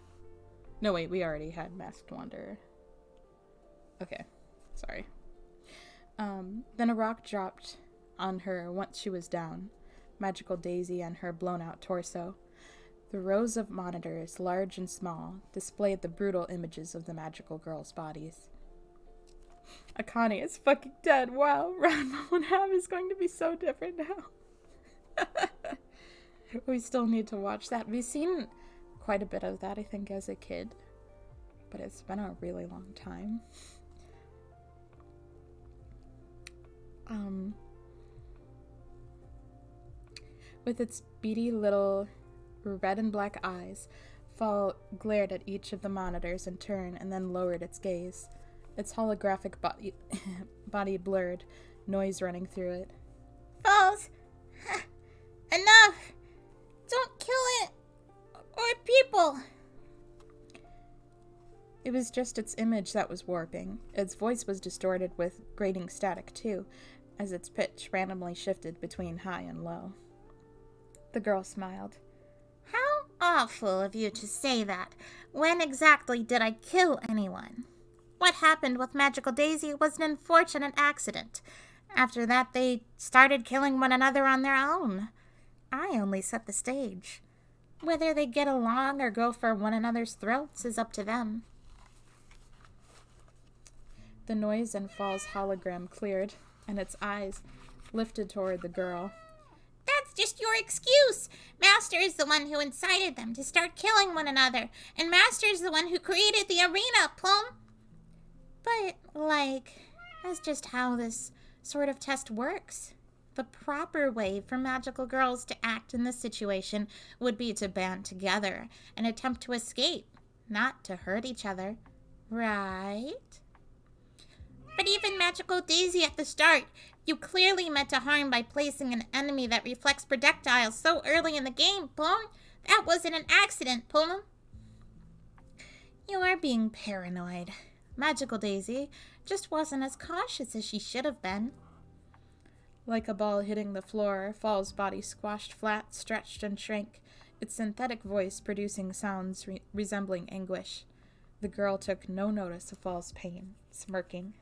No, wait, we already had Masked Wonder. Okay. Sorry. Then a rock dropped on her once she was down. Magical Daisy and her blown-out torso. The rows of monitors, large and small, displayed the brutal images of the magical girls' bodies. Akane is fucking dead. Wow, round 1.5 is going to be so different now. We still need to watch that. We've seen quite a bit of that, I think, as a kid. But it's been a really long time. With its beady little red and black eyes, Fall glared at each of the monitors in turn and then lowered its gaze. Its holographic body blurred, noise running through it. Falls! Enough! Don't kill it! Or people! It was just its image that was warping. Its voice was distorted with grating static, too, as its pitch randomly shifted between high and low. The girl smiled. How awful of you to say that. When exactly did I kill anyone? What happened with Magical Daisy was an unfortunate accident. After that, they started killing one another on their own. I only set the stage. Whether they get along or go for one another's throats is up to them. The noise in Fall's hologram cleared, and its eyes lifted toward the girl. That's just your excuse. Master is the one who incited them to start killing one another, and Master is the one who created the arena, Plum. But, that's just how this sort of test works. The proper way for magical girls to act in this situation would be to band together and attempt to escape, not to hurt each other. Right? But even Magical Daisy at the start, you clearly meant to harm by placing an enemy that reflects projectiles so early in the game, Plum. That wasn't an accident, Plum. You are being paranoid. Magical Daisy just wasn't as cautious as she should have been. Like a ball hitting the floor, Fall's body squashed flat, stretched, and shrank, its synthetic voice producing sounds resembling anguish. The girl took no notice of Fall's pain, smirking.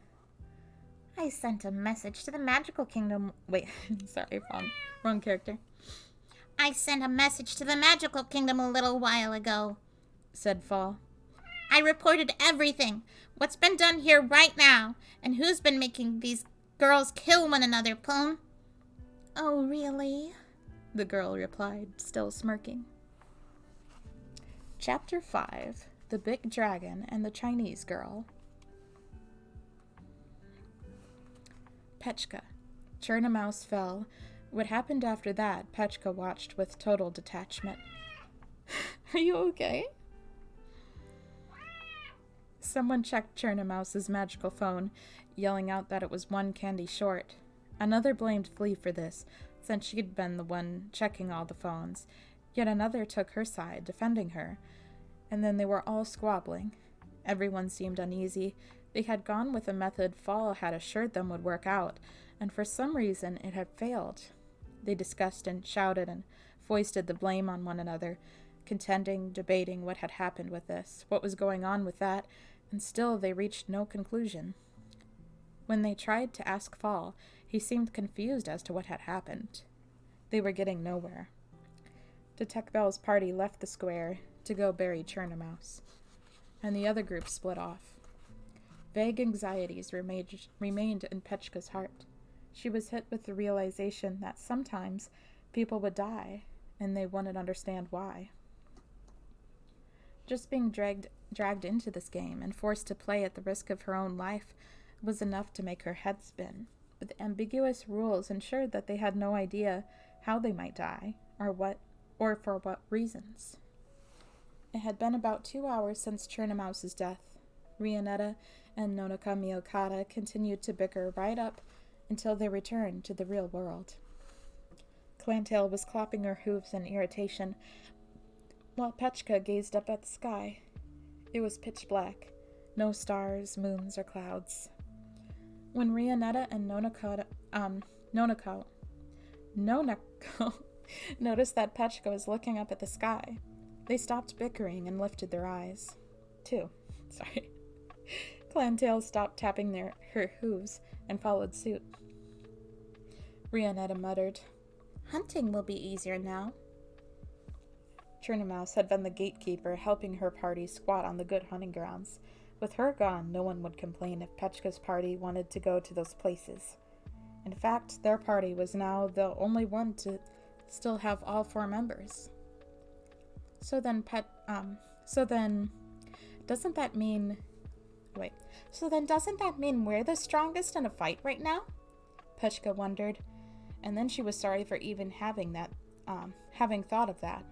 I sent a message to the Magical Kingdom. Wait, sorry, wrong character. I sent a message to the Magical Kingdom a little while ago, said Fall. I reported everything, what's been done here right now, and who's been making these girls kill one another, Plum. Oh, really? The girl replied, still smirking. Chapter 5, The Big Dragon and the Chinese Girl. Petchka. Churn a Mouse fell. What happened after that, Petchka watched with total detachment. Are you okay? Someone checked Churn a Mouse's magical phone, yelling out that it was one candy short. Another blamed Flea for this, since she'd been the one checking all the phones. Yet another took her side, defending her. And then they were all squabbling. Everyone seemed uneasy. They had gone with a method Fall had assured them would work out, and for some reason it had failed. They discussed and shouted and foisted the blame on one another, contending, debating what had happened with this, what was going on with that, and still they reached no conclusion. When they tried to ask Fall, he seemed confused as to what had happened. They were getting nowhere. Detect Bell's party left the square to go bury Churn a Mouse, and the other group split off. Vague anxieties remained in Petchka's heart. She was hit with the realization that sometimes people would die, and they wouldn't understand why. Just being dragged into this game and forced to play at the risk of her own life was enough to make her head spin, but the ambiguous rules ensured that they had no idea how they might die, or for what reasons. It had been about 2 hours since Churn a Mouse's death. Rionetta and Nonaka Miyokata continued to bicker right up until they returned to the real world. Clantail was clapping her hooves in irritation, while Petchka gazed up at the sky. It was pitch black, no stars, moons, or clouds. When Rionetta and Nonako noticed that Petchka was looking up at the sky, they stopped bickering and lifted their eyes. Clantail stopped tapping her hooves and followed suit. Rionetta muttered, "Hunting will be easier now." Churn a Mouse had been the gatekeeper, helping her party squat on the good hunting grounds. With her gone, no one would complain if Petchka's party wanted to go to those places. In fact, their party was now the only one to still have all 4 members. So then doesn't that mean we're the strongest in a fight right now? Petchka wondered, and then she was sorry for even having thought of that.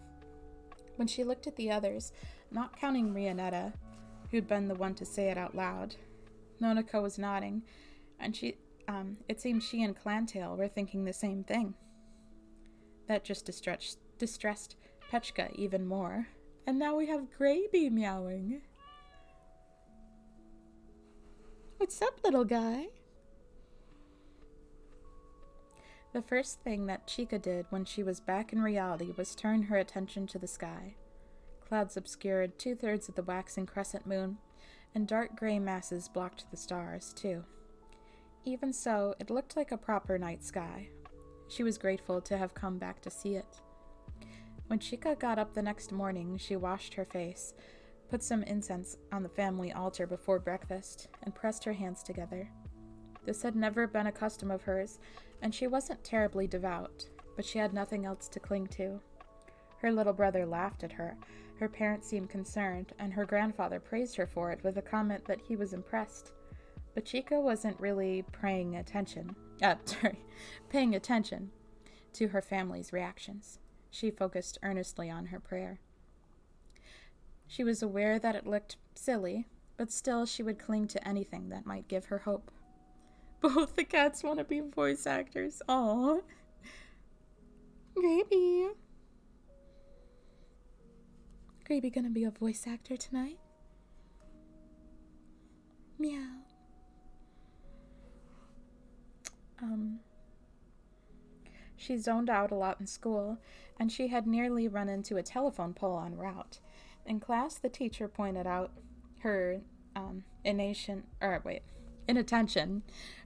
When she looked at the others, not counting Rianetta, who'd been the one to say it out loud, Nonica was nodding, and it seemed she and Clantail were thinking the same thing. That just distressed Petchka even more. And now we have Graby meowing. What's up, little guy? The first thing that Chica did when she was back in reality was turn her attention to the sky. Clouds obscured 2/3 of the waxing crescent moon, and dark gray masses blocked the stars, too. Even so, it looked like a proper night sky. She was grateful to have come back to see it. When Chica got up the next morning, she washed her face, put some incense on the family altar before breakfast, and pressed her hands together. This had never been a custom of hers, and she wasn't terribly devout, but she had nothing else to cling to. Her little brother laughed at her, her parents seemed concerned, and her grandfather praised her for it with a comment that he was impressed. But Chica wasn't really paying attention to her family's reactions. She focused earnestly on her prayer. She was aware that it looked silly, but still she would cling to anything that might give her hope. Both the cats want to be voice actors. Aww. Graby. Graby gonna be a voice actor tonight? Meow. She zoned out a lot in school, and she had nearly run into a telephone pole en route. In class, the teacher pointed out her inattention,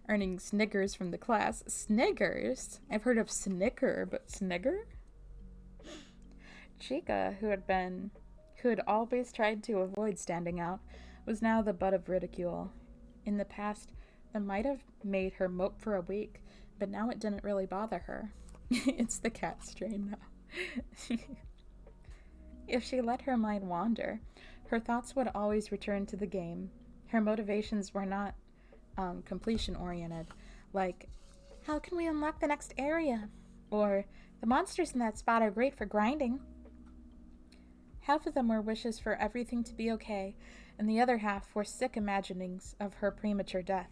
earning sniggers from the class. Sniggers? I've heard of snicker, but snigger? Chica, who had always tried to avoid standing out, was now the butt of ridicule. In the past, that might have made her mope for a week, but now it didn't really bother her. It's the cat strain now. If she let her mind wander, her thoughts would always return to the game. Her motivations were not completion-oriented, like, how can we unlock the next area? Or, the monsters in that spot are great for grinding. Half of them were wishes for everything to be okay, and the other half were sick imaginings of her premature death.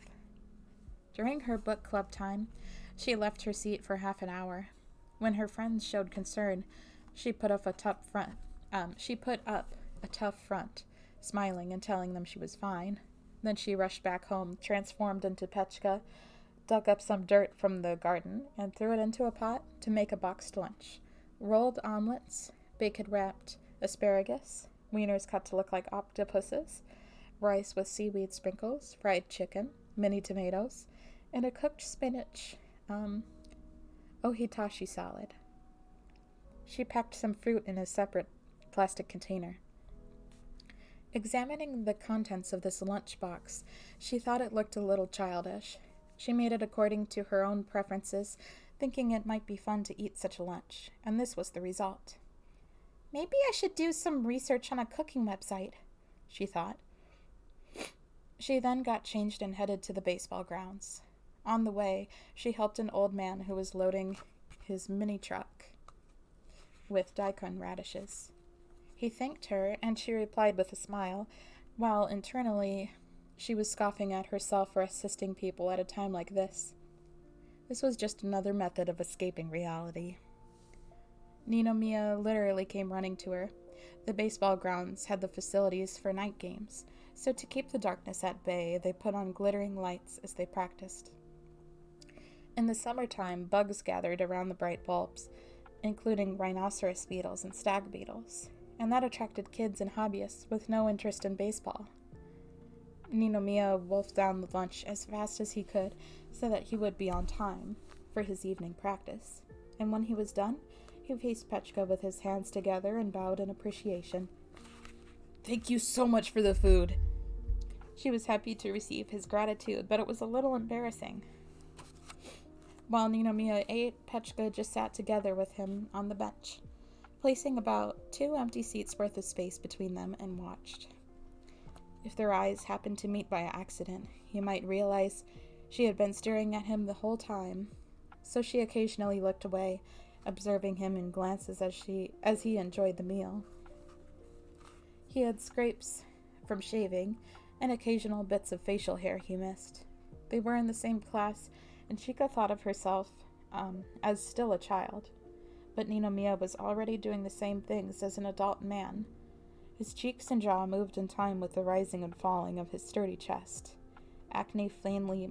During her book club time, she left her seat for half an hour. When her friends showed concern, she put up a tough front, smiling and telling them she was fine. Then she rushed back home, transformed into Petchka, dug up some dirt from the garden, and threw it into a pot to make a boxed lunch. Rolled omelets, bacon-wrapped asparagus, wieners cut to look like octopuses, rice with seaweed sprinkles, fried chicken, mini tomatoes, and a cooked spinach, ohitashi salad. She packed some fruit in a separate plastic container. Examining the contents of this lunchbox, she thought it looked a little childish. She made it according to her own preferences, thinking it might be fun to eat such a lunch, and this was the result. Maybe I should do some research on a cooking website, she thought. She then got changed and headed to the baseball grounds. On the way, she helped an old man who was loading his mini truck with daikon radishes. He thanked her, and she replied with a smile, while internally she was scoffing at herself for assisting people at a time like this. This was just another method of escaping reality. Ninomiya literally came running to her. The baseball grounds had the facilities for night games, so to keep the darkness at bay, they put on glittering lights as they practiced. In the summertime, bugs gathered around the bright bulbs, including rhinoceros beetles and stag beetles, and that attracted kids and hobbyists with no interest in baseball. Ninomiya wolfed down the lunch as fast as he could so that he would be on time for his evening practice, and when he was done, he faced Petchka with his hands together and bowed in appreciation. Thank you so much for the food. She was happy to receive his gratitude, but it was a little embarrassing. While Ninomiya ate, Petchka just sat together with him on the bench, placing about 2 empty seats worth of space between them, and watched. If their eyes happened to meet by accident, he might realize she had been staring at him the whole time, so she occasionally looked away, observing him in glances as he enjoyed the meal. He had scrapes from shaving and occasional bits of facial hair he missed. They were in the same class, and Chica thought of herself as still a child. But Ninomiya was already doing the same things as an adult man. His cheeks and jaw moved in time with the rising and falling of his sturdy chest. Acne plainly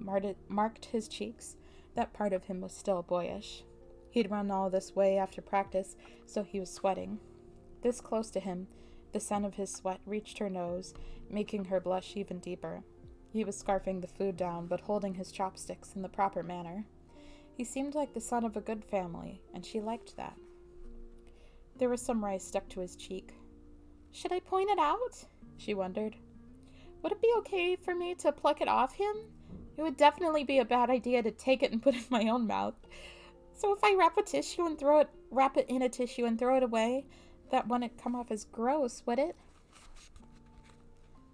marked his cheeks. That part of him was still boyish. He'd run all this way after practice, so he was sweating. This close to him, the scent of his sweat reached her nose, making her blush even deeper. He was scarfing the food down, but holding his chopsticks in the proper manner. He seemed like the son of a good family, and she liked that. There was some rice stuck to his cheek. "Should I point it out?" she wondered. "Would it be okay for me to pluck it off him? It would definitely be a bad idea to take it and put it in my own mouth. So if I wrap it in a tissue and throw it away, that wouldn't come off as gross, would it?"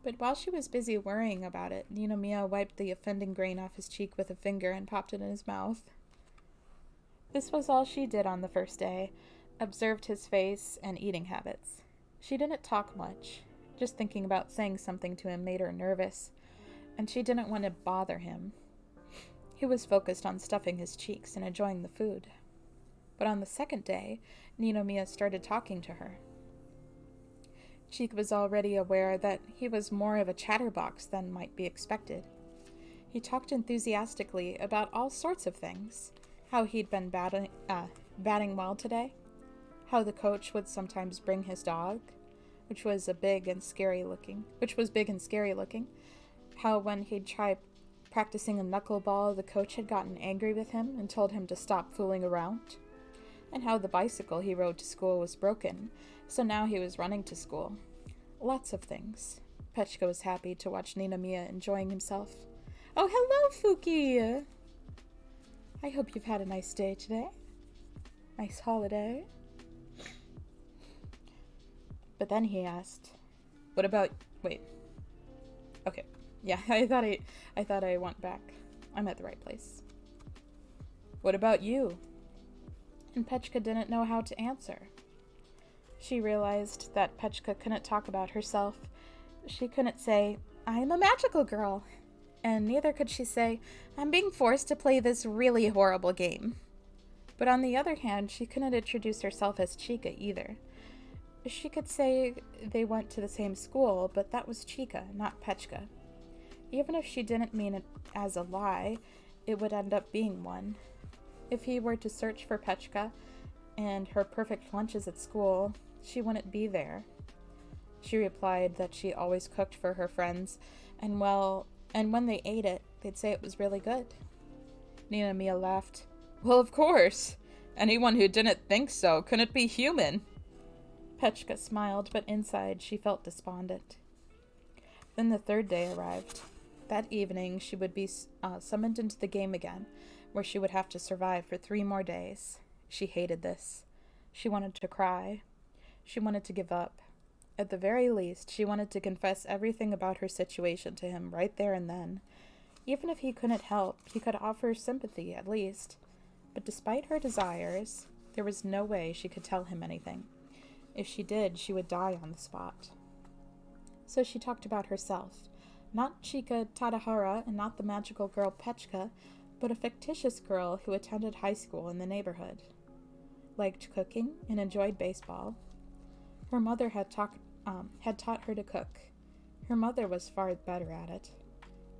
But while she was busy worrying about it, Ninomiya wiped the offending grain off his cheek with a finger and popped it in his mouth. This was all she did on the first day, observed his face and eating habits. She didn't talk much. Just thinking about saying something to him made her nervous, and she didn't want to bother him. He was focused on stuffing his cheeks and enjoying the food. But on the second day, Ninomiya started talking to her. Chica was already aware that he was more of a chatterbox than might be expected. He talked enthusiastically about all sorts of things. How he'd been batting well today. How the coach would sometimes bring his dog, which was big and scary looking. How when he'd tried practicing a knuckleball, the coach had gotten angry with him and told him to stop fooling around. And how the bicycle he rode to school was broken, so now he was running to school. Lots of things. Pechka was happy to watch Ninomiya enjoying himself. "Oh, hello, Fuki! I hope you've had a nice day today. Nice holiday." But then he asked, "What about... Wait. Okay. Yeah, I thought I went back. I'm at the right place. What about you?" And Pechka didn't know how to answer. She realized that Pechka couldn't talk about herself. She couldn't say, "I'm a magical girl." And neither could she say, "I'm being forced to play this really horrible game." But on the other hand, she couldn't introduce herself as Chica either. She could say they went to the same school, but that was Chica, not Pechka. Even if she didn't mean it as a lie, it would end up being one. If he were to search for Pechka and her perfect lunches at school, she wouldn't be there. She replied that she always cooked for her friends, and when they ate it, they'd say it was really good. Ninomiya laughed. "Well, of course. Anyone who didn't think so couldn't be human." Pechka smiled, but inside she felt despondent. Then the third day arrived. That evening she would be summoned into the game again, where she would have to survive for 3 more days. She hated this. She wanted to cry. She wanted to give up. At the very least, she wanted to confess everything about her situation to him right there and then. Even if he couldn't help, he could offer sympathy at least. But despite her desires, there was no way she could tell him anything. If she did, she would die on the spot. So she talked about herself. Not Chica Tadahara and not the magical girl Pechka, but a fictitious girl who attended high school in the neighborhood. Liked cooking and enjoyed baseball. Her mother had taught her to cook. Her mother was far better at it.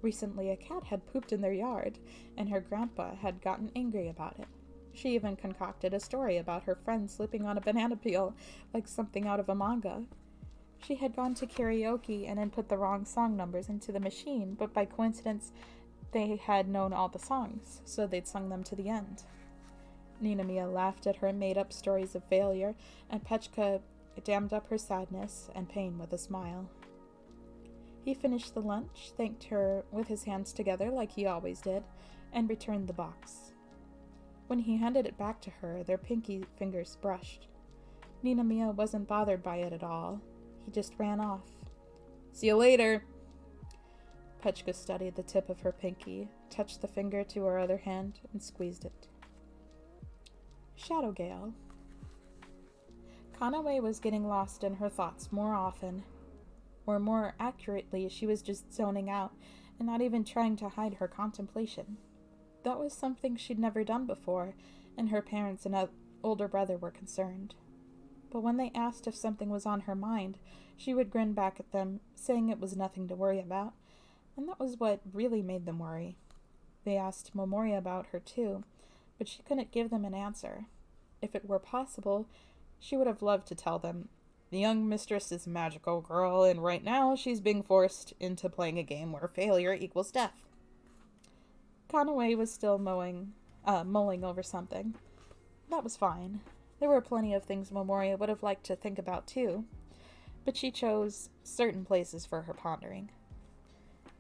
Recently, a cat had pooped in their yard, and her grandpa had gotten angry about it. She even concocted a story about her friend slipping on a banana peel, like something out of a manga. She had gone to karaoke and input the wrong song numbers into the machine, but by coincidence, they had known all the songs, so they'd sung them to the end. Ninomiya laughed at her made-up stories of failure, and Pechka dammed up her sadness and pain with a smile. He finished the lunch, thanked her with his hands together like he always did, and returned the box. When he handed it back to her, their pinky fingers brushed. Ninomiya wasn't bothered by it at all. He just ran off. "See you later." Pechka studied the tip of her pinky, touched the finger to her other hand, and squeezed it. Shadow Gale. Kanaway was getting lost in her thoughts more often. or more accurately, she was just zoning out and not even trying to hide her contemplation. That was something she'd never done before, and her parents and older brother were concerned. But when they asked if something was on her mind, she would grin back at them, saying it was nothing to worry about, and that was what really made them worry. They asked Momoria about her too, but she couldn't give them an answer. If it were possible, she would have loved to tell them, "The young mistress is a magical girl, and right now she's being forced into playing a game where failure equals death." Conaway was still mulling over something. That was fine. There were plenty of things Momoria would have liked to think about too, but she chose certain places for her pondering.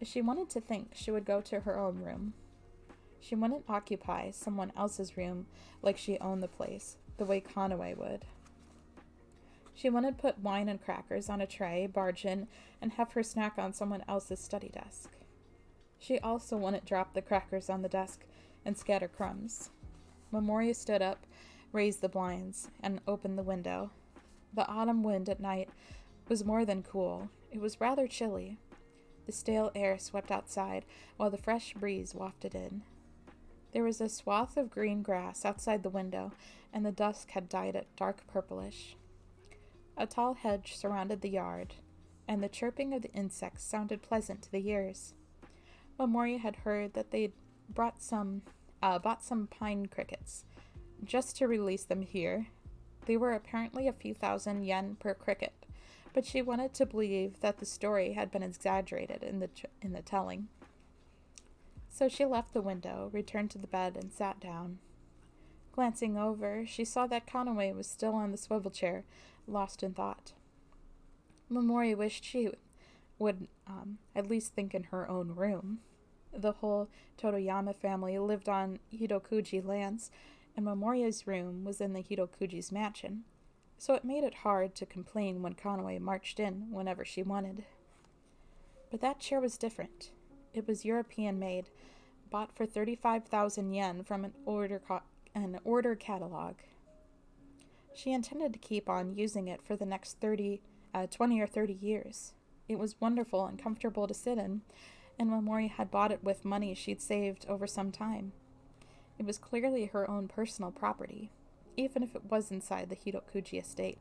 If she wanted to think, she would go to her own room. She wouldn't occupy someone else's room like she owned the place, the way Conaway would. She wouldn't put wine and crackers on a tray, barge in, and have her snack on someone else's study desk. She also wouldn't drop the crackers on the desk and scatter crumbs. Momoria stood up, raised the blinds, and opened the window. The autumn wind at night was more than cool. It was rather chilly. The stale air swept outside, while the fresh breeze wafted in. There was a swath of green grass outside the window, and the dusk had dyed it dark purplish. A tall hedge surrounded the yard, and the chirping of the insects sounded pleasant to the ears. Momoria had heard that they'd bought some pine crickets, just to release them here. They were apparently a few thousand yen per cricket, but she wanted to believe that the story had been exaggerated in the telling. So she left the window, returned to the bed, and sat down. Glancing over, she saw that Conaway was still on the swivel chair, lost in thought. Momoria wished she would at least think in her own room. The whole Totoyama family lived on Hidokuji lands, and Momoria's room was in the Hidokuji's mansion, so it made it hard to complain when Conaway marched in whenever she wanted. But that chair was different. It was European-made, bought for 35,000 yen from an order catalog. She intended to keep on using it for the next 20 or 30 years. It was wonderful and comfortable to sit in, and Momoria had bought it with money she'd saved over some time. It was clearly her own personal property. Even if it was inside the Hidokuji estate,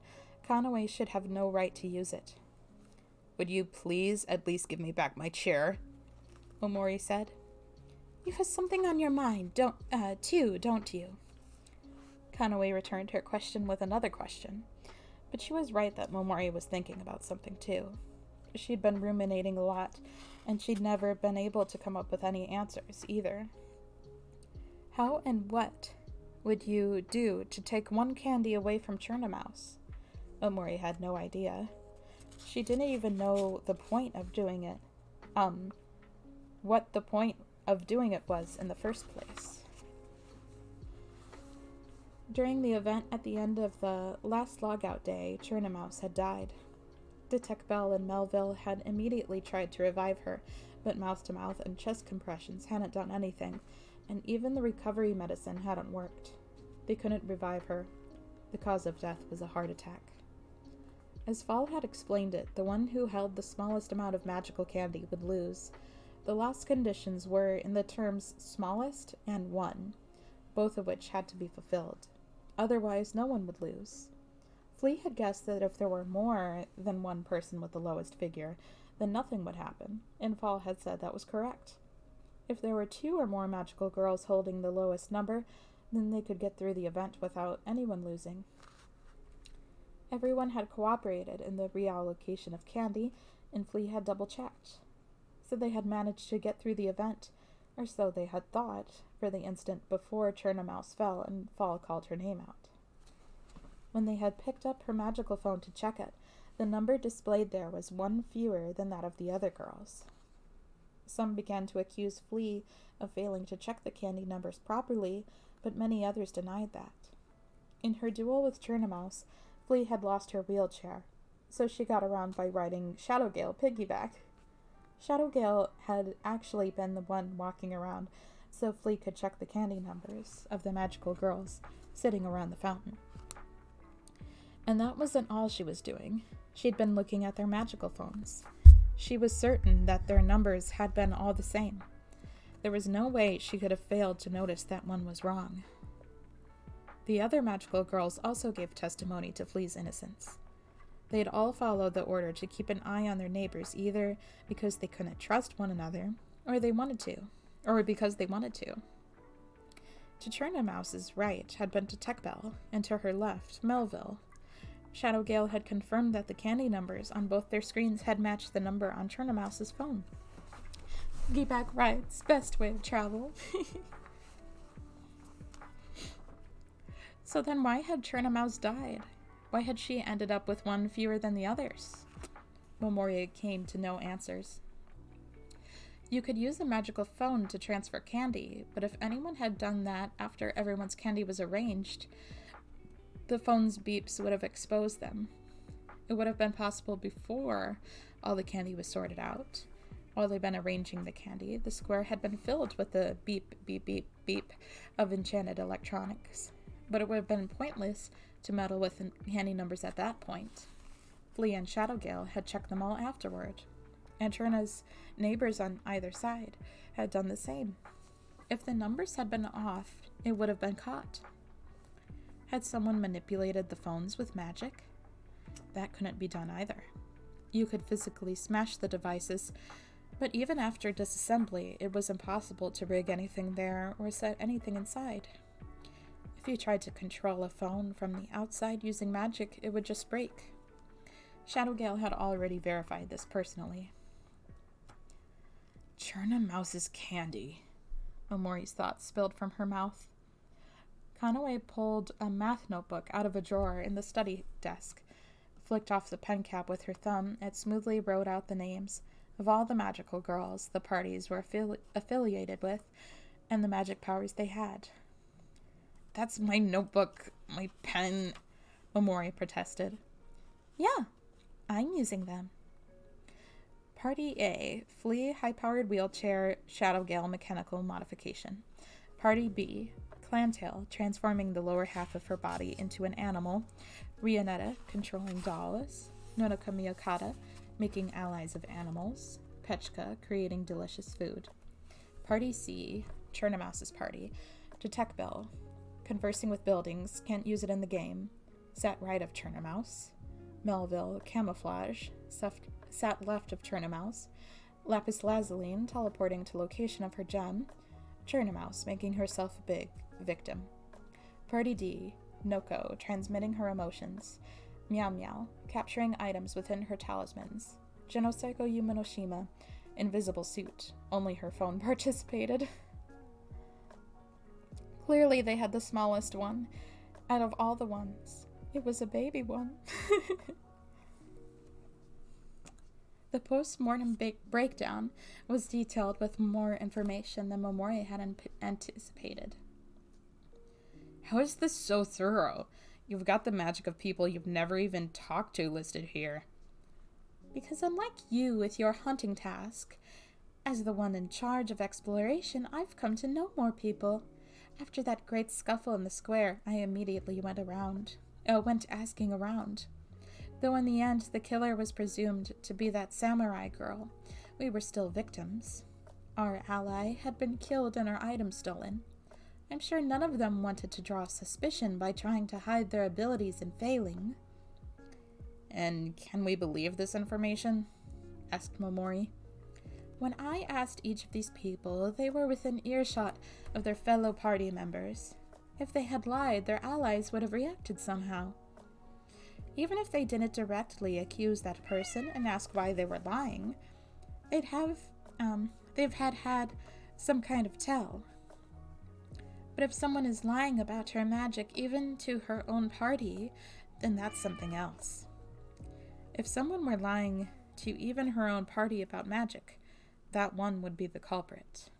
Conaway should have no right to use it. "Would you please at least give me back my chair?" Momori said. "You have something on your mind, don't you?" Conaway returned her question with another question, but she was right that Momori was thinking about something too. She'd been ruminating a lot, and she'd never been able to come up with any answers either. How and what would you do to take one candy away from Chernamouse? Momori had no idea. She didn't even know the point of doing it. What the point of doing it was in the first place. During the event at the end of the last logout day, Chernamouse had died. Detective Bell and Melville had immediately tried to revive her, but mouth-to-mouth and chest compressions hadn't done anything, and even the recovery medicine hadn't worked. They couldn't revive her. The cause of death was a heart attack. As Fall had explained it, the one who held the smallest amount of magical candy would lose. The lost conditions were in the terms smallest and one, both of which had to be fulfilled. Otherwise, no one would lose. Flea had guessed that if there were more than one person with the lowest figure, then nothing would happen, and Fall had said that was correct. If there were 2 or more magical girls holding the lowest number, then they could get through the event without anyone losing. Everyone had cooperated in the reallocation of candy, and Flea had double-checked. So they had managed to get through the event, or so they had thought, for the instant before Chernamouse fell and Fall called her name out. When they had picked up her magical phone to check it, the number displayed there was 1 fewer than that of the other girls. Some began to accuse Flea of failing to check the candy numbers properly, but many others denied that. In her duel with Chernamouse, Flea had lost her wheelchair, so she got around by riding Shadowgale piggyback. Shadowgale had actually been the one walking around, so Flea could check the candy numbers of the magical girls sitting around the fountain. And that wasn't all she was doing. She'd been looking at their magical phones. She was certain that their numbers had been all the same. There was no way she could have failed to notice that one was wrong. The other magical girls also gave testimony to Flea's innocence. They had all followed the order to keep an eye on their neighbors, either because they couldn't trust one another, or because they wanted to. To Churnamouse's right had been Detectbell, and to her left, Melville. Shadowgale had confirmed that the candy numbers on both their screens had matched the number on Churnamouse's phone. Piggyback rides, best way to travel. So then why had Churnamouse died? Why had she ended up with one fewer than the others? Memoria came to no answers. You could use a magical phone to transfer candy, but if anyone had done that after everyone's candy was arranged, the phone's beeps would have exposed them. It would have been possible before all the candy was sorted out. While they'd been arranging the candy, the square had been filled with the beep, beep, beep, beep of enchanted electronics. But it would have been pointless to meddle with the candy numbers at that point. Flea and Shadowgale had checked them all afterward, and Churna's neighbors on either side had done the same. If the numbers had been off, it would have been caught. Had someone manipulated the phones with magic? That couldn't be done either. You could physically smash the devices, but even after disassembly, it was impossible to rig anything there or set anything inside. If you tried to control a phone from the outside using magic, it would just break. Shadowgale had already verified this personally. Churnamouse's candy, Omori's thoughts spilled from her mouth. Conaway pulled a math notebook out of a drawer in the study desk, flicked off the pen cap with her thumb, and smoothly wrote out the names of all the magical girls the parties were affiliated with and the magic powers they had. That's my notebook, my pen, Omori protested. Yeah, I'm using them. Party A, Flea high-powered wheelchair, Shadowgale mechanical modification. Party B, Clantail transforming the lower half of her body into an animal. Rionetta controlling dolls. Nonoka Miyakata making allies of animals. Petchka creating delicious food. Party C, Churnamouse's party. Detectbell conversing with buildings, can't use it in the game. Sat right of Churnamouse. Melville camouflage, sat left of Churnamouse. Lapis Lazuli teleporting to location of her gem. Churnamouse making herself a big victim. Party D, Noko transmitting her emotions. Meow Meow capturing items within her talismans. Genoseiko Yumenoshima, invisible suit. Only her phone participated. Clearly they had the smallest one. Out of all the ones, it was a baby one. The post-mortem breakdown was detailed with more information than Memoria had anticipated. How is this so thorough? You've got the magic of people you've never even talked to listed here. Because unlike you with your hunting task, as the one in charge of exploration, I've come to know more people. After that great scuffle in the square, I immediately went asking around. Though in the end, the killer was presumed to be that samurai girl, we were still victims. Our ally had been killed and our items stolen. I'm sure none of them wanted to draw suspicion by trying to hide their abilities and failing. And can we believe this information? Asked Momori. When I asked each of these people, they were within earshot of their fellow party members. If they had lied, their allies would have reacted somehow. Even if they didn't directly accuse that person and ask why they were lying, they've had some kind of tell. But if someone is lying about her magic, even to her own party, then that's something else. If someone were lying to even her own party about magic, that one would be the culprit.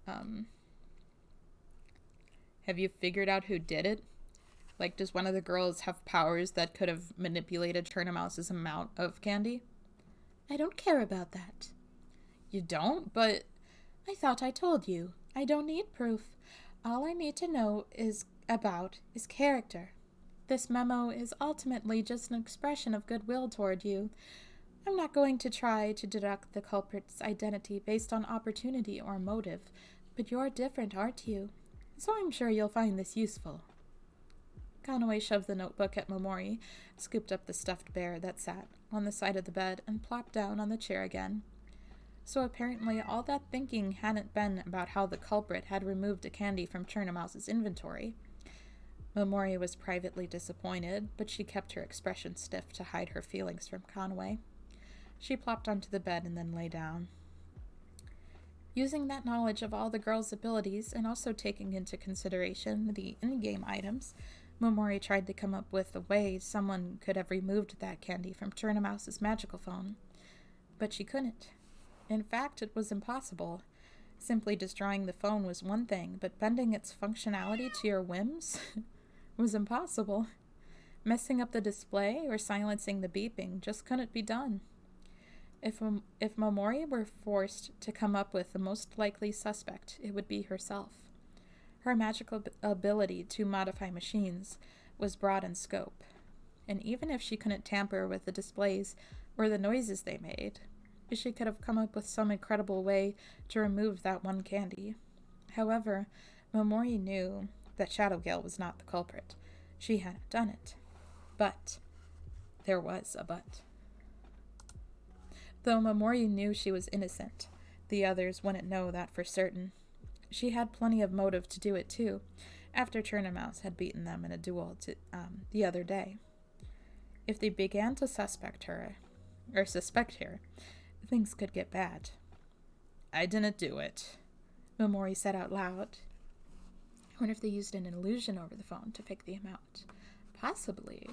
Have you figured out who did it? Like, does one of the girls have powers that could have manipulated Churnamouse's amount of candy? I don't care about that. You don't? But I thought I told you. I don't need proof. All I need to know is character. This memo is ultimately just an expression of goodwill toward you. I'm not going to try to deduct the culprit's identity based on opportunity or motive, but you're different, aren't you? So I'm sure you'll find this useful. Conway shoved the notebook at Momori, scooped up the stuffed bear that sat on the side of the bed, and plopped down on the chair again. So apparently all that thinking hadn't been about how the culprit had removed a candy from Churnamouse's inventory. Momori was privately disappointed, but she kept her expression stiff to hide her feelings from Conway. She plopped onto the bed and then lay down. Using that knowledge of all the girl's abilities and also taking into consideration the in-game items, Momori tried to come up with a way someone could have removed that candy from Churnamouse's magical phone. But she couldn't. In fact, it was impossible. Simply destroying the phone was one thing, but bending its functionality to your whims was impossible. Messing up the display or silencing the beeping just couldn't be done. If Momori were forced to come up with the most likely suspect, it would be herself. Her magical ability to modify machines was broad in scope, and even if she couldn't tamper with the displays or the noises they made, she could have come up with some incredible way to remove that one candy. However, Momori knew that Shadowgale was not the culprit. She hadn't done it. But there was a but. Though Momori knew she was innocent, the others wouldn't know that for certain. She had plenty of motive to do it too, after Churnamouse had beaten them in a duel the other day. If they began to suspect her, things could get bad. I didn't do it, Momori said out loud. I wonder if they used an illusion over the phone to fake the amount. Possibly.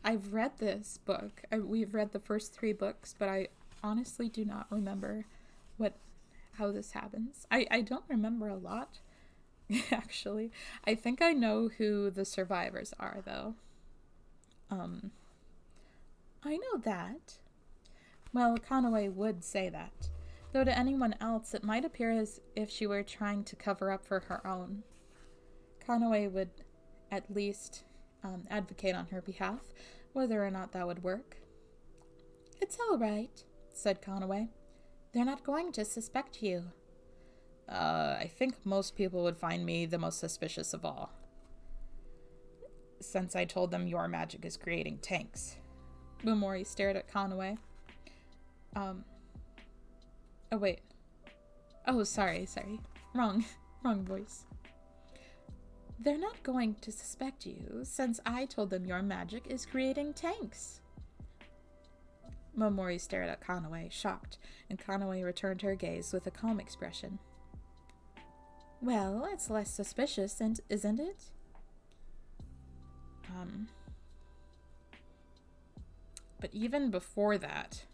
I've read this book. We've read the first 3 books, but I honestly do not remember how this happens. I don't remember a lot, actually. I think I know who the survivors are, though. I know that. Well, Conway would say that, though to anyone else it might appear as if she were trying to cover up for her own. Conway would at least advocate on her behalf, whether or not that would work. It's all right, said Conway. They're not going to suspect you. I think most people would find me the most suspicious of all, since I told them your magic is creating tanks. Momori stared at Conway. Oh, wait. Oh, sorry. Wrong voice. They're not going to suspect you, since I told them your magic is creating tanks. Momori stared at Conway, shocked, and Conway returned her gaze with a calm expression. Well, it's less suspicious, isn't it? But even before that,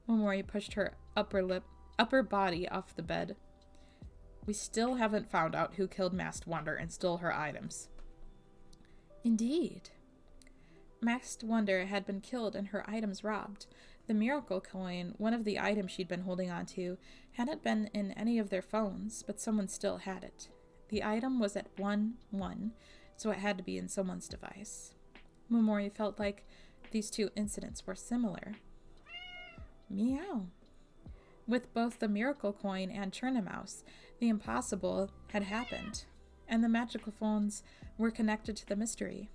Momori pushed her upper body off the bed. We still haven't found out who killed Masked Wonder and stole her items. Indeed. Masked Wonder had been killed and her items robbed. The miracle coin, one of the items she'd been holding on to, hadn't been in any of their phones, but someone still had it. The item was at 1-1, so it had to be in someone's device. Momori felt like these 2 incidents were similar. Meow. With both the miracle coin and Churnamouse, the impossible had happened, and the magical phones were connected to the mystery.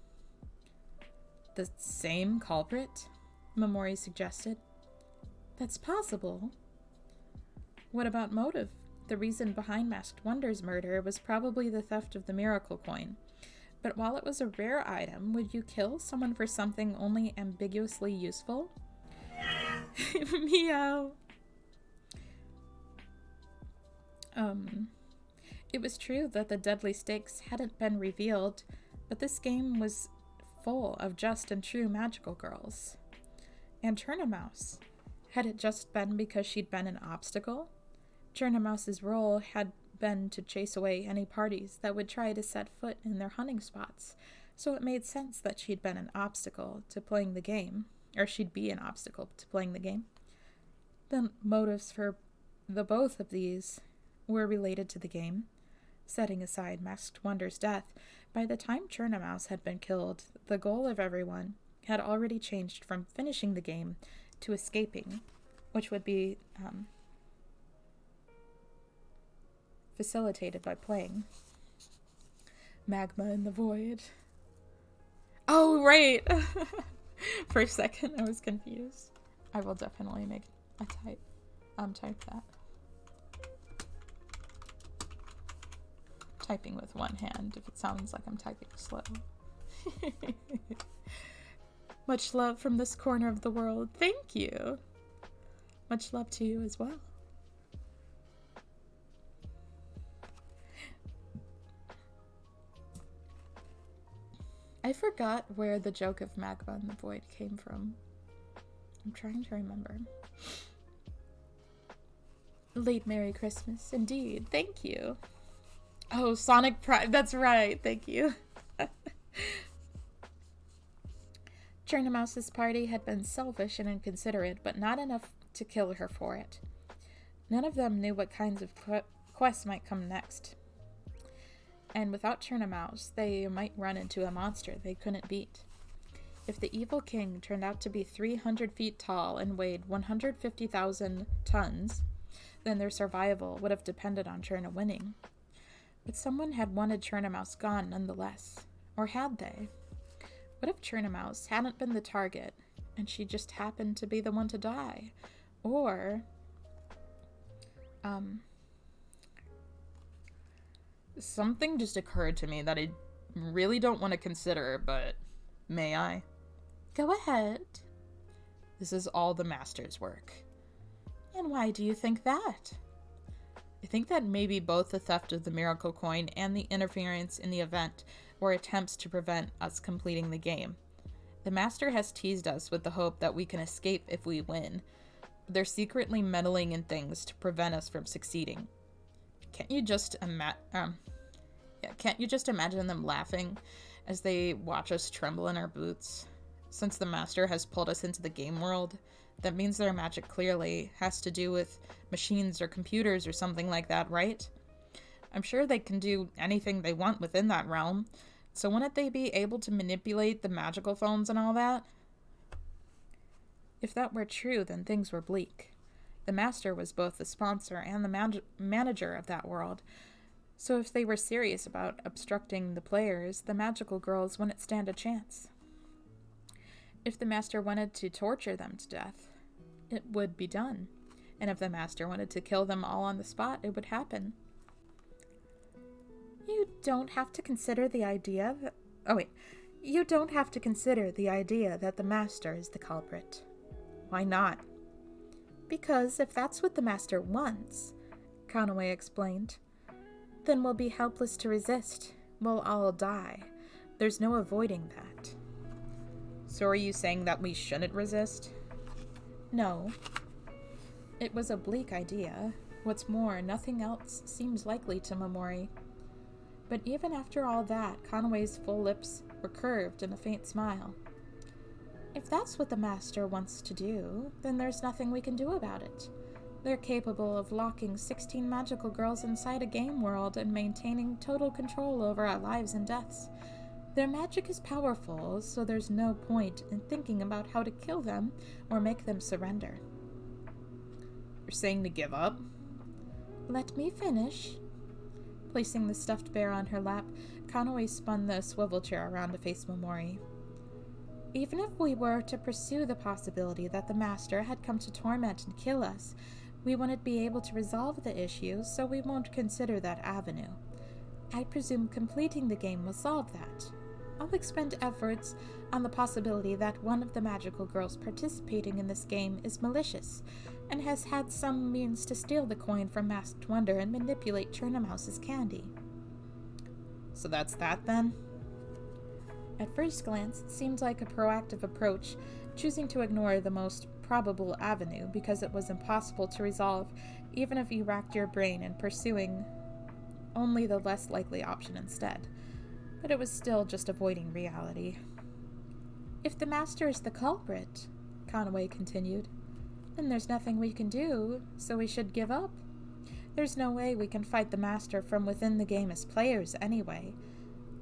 The same culprit? Momori suggested. That's possible. What about motive? The reason behind Masked Wonder's murder was probably the theft of the miracle coin. But while it was a rare item, would you kill someone for something only ambiguously useful? Meow. It was true that the deadly stakes hadn't been revealed, but this game was full of just and true magical girls. And Churnamouse. Had it just been because she'd been an obstacle? Churnamouse's role had been to chase away any parties that would try to set foot in their hunting spots, so it made sense that she'd been an obstacle to playing the game, or she'd be an obstacle to playing the game. The motives for the both of these were related to the game. Setting aside Masked Wonder's death, by the time Churnamouse had been killed, the goal of everyone had already changed from finishing the game to escaping, which would be facilitated by playing Magma in the Void. Oh, right! For a second, I was confused. I will definitely make a type that. Typing with one hand if it sounds like I'm typing slow. Much love from this corner of the world. Thank you. Much love to you as well. I forgot where the joke of Magma in the Void came from. I'm trying to remember. Late Merry Christmas, indeed. Thank you. Oh, Sonic Prime. That's right. Thank you. Churnamouse's party had been selfish and inconsiderate, but not enough to kill her for it. None of them knew what kinds of quests might come next. And without Churnamouse, they might run into a monster they couldn't beat. If the evil king turned out to be 300 feet tall and weighed 150,000 tons, then their survival would have depended on Churna winning. But someone had wanted Churnamouse gone nonetheless. Or had they? What if Churnamouse hadn't been the target, and she just happened to be the one to die? Or, something just occurred to me that I really don't want to consider, but may I? Go ahead. This is all the Master's work. And why do you think that? I think that maybe both the theft of the Miracle Coin and the interference in the event were attempts to prevent us completing the game. The Master has teased us with the hope that we can escape if we win. They're secretly meddling in things to prevent us from succeeding. Can't you just imagine them laughing as they watch us tremble in our boots? Since the Master has pulled us into the game world, that means their magic clearly has to do with machines or computers or something like that, right? I'm sure they can do anything they want within that realm, so wouldn't they be able to manipulate the magical phones and all that? If that were true, then things were bleak. The Master was both the sponsor and the manager of that world, so if they were serious about obstructing the players, the magical girls wouldn't stand a chance. If the Master wanted to torture them to death, it would be done. And if the Master wanted to kill them all on the spot, it would happen. You don't have to consider the idea that... You don't have to consider the idea that the Master is the culprit. Why not? Because if that's what the Master wants, Conaway explained, then we'll be helpless to resist. We'll all die. There's no avoiding that. So are you saying that we shouldn't resist? No. It was a bleak idea. What's more, nothing else seems likely to Momori. But even after all that, Conaway's full lips were curved in a faint smile. If that's what the Master wants to do, then there's nothing we can do about it. They're capable of locking 16 magical girls inside a game world and maintaining total control over our lives and deaths. Their magic is powerful, so there's no point in thinking about how to kill them or make them surrender. You're saying to give up? Let me finish. Placing the stuffed bear on her lap, Conaway spun the swivel chair around to face Momori. Even if we were to pursue the possibility that the Master had come to torment and kill us, we wouldn't be able to resolve the issue, so we won't consider that avenue. I presume completing the game will solve that. I'll expend efforts on the possibility that one of the magical girls participating in this game is malicious and has had some means to steal the coin from Masked Wonder and manipulate Churnamouse's candy. So that's that then? At first glance, it seemed like a proactive approach, choosing to ignore the most probable avenue because it was impossible to resolve, even if you racked your brain in pursuing only the less likely option instead. But it was still just avoiding reality. If the Master is the culprit, Conaway continued, then there's nothing we can do, so we should give up. There's no way we can fight the Master from within the game as players anyway.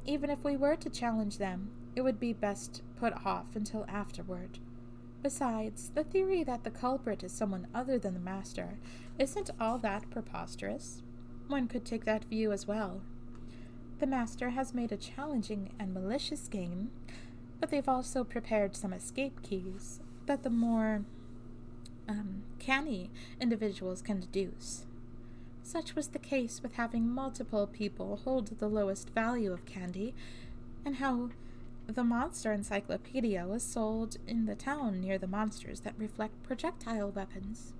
Even if we were to challenge them, it would be best put off until afterward. Besides, the theory that the culprit is someone other than the master isn't all that preposterous. One could take that view as well. The master has made a challenging and malicious game, but they've also prepared some escape keys that the more canny individuals can deduce. Such was the case with having multiple people hold the lowest value of candy, and how the monster encyclopedia was sold in the town near the monsters that reflect projectile weapons.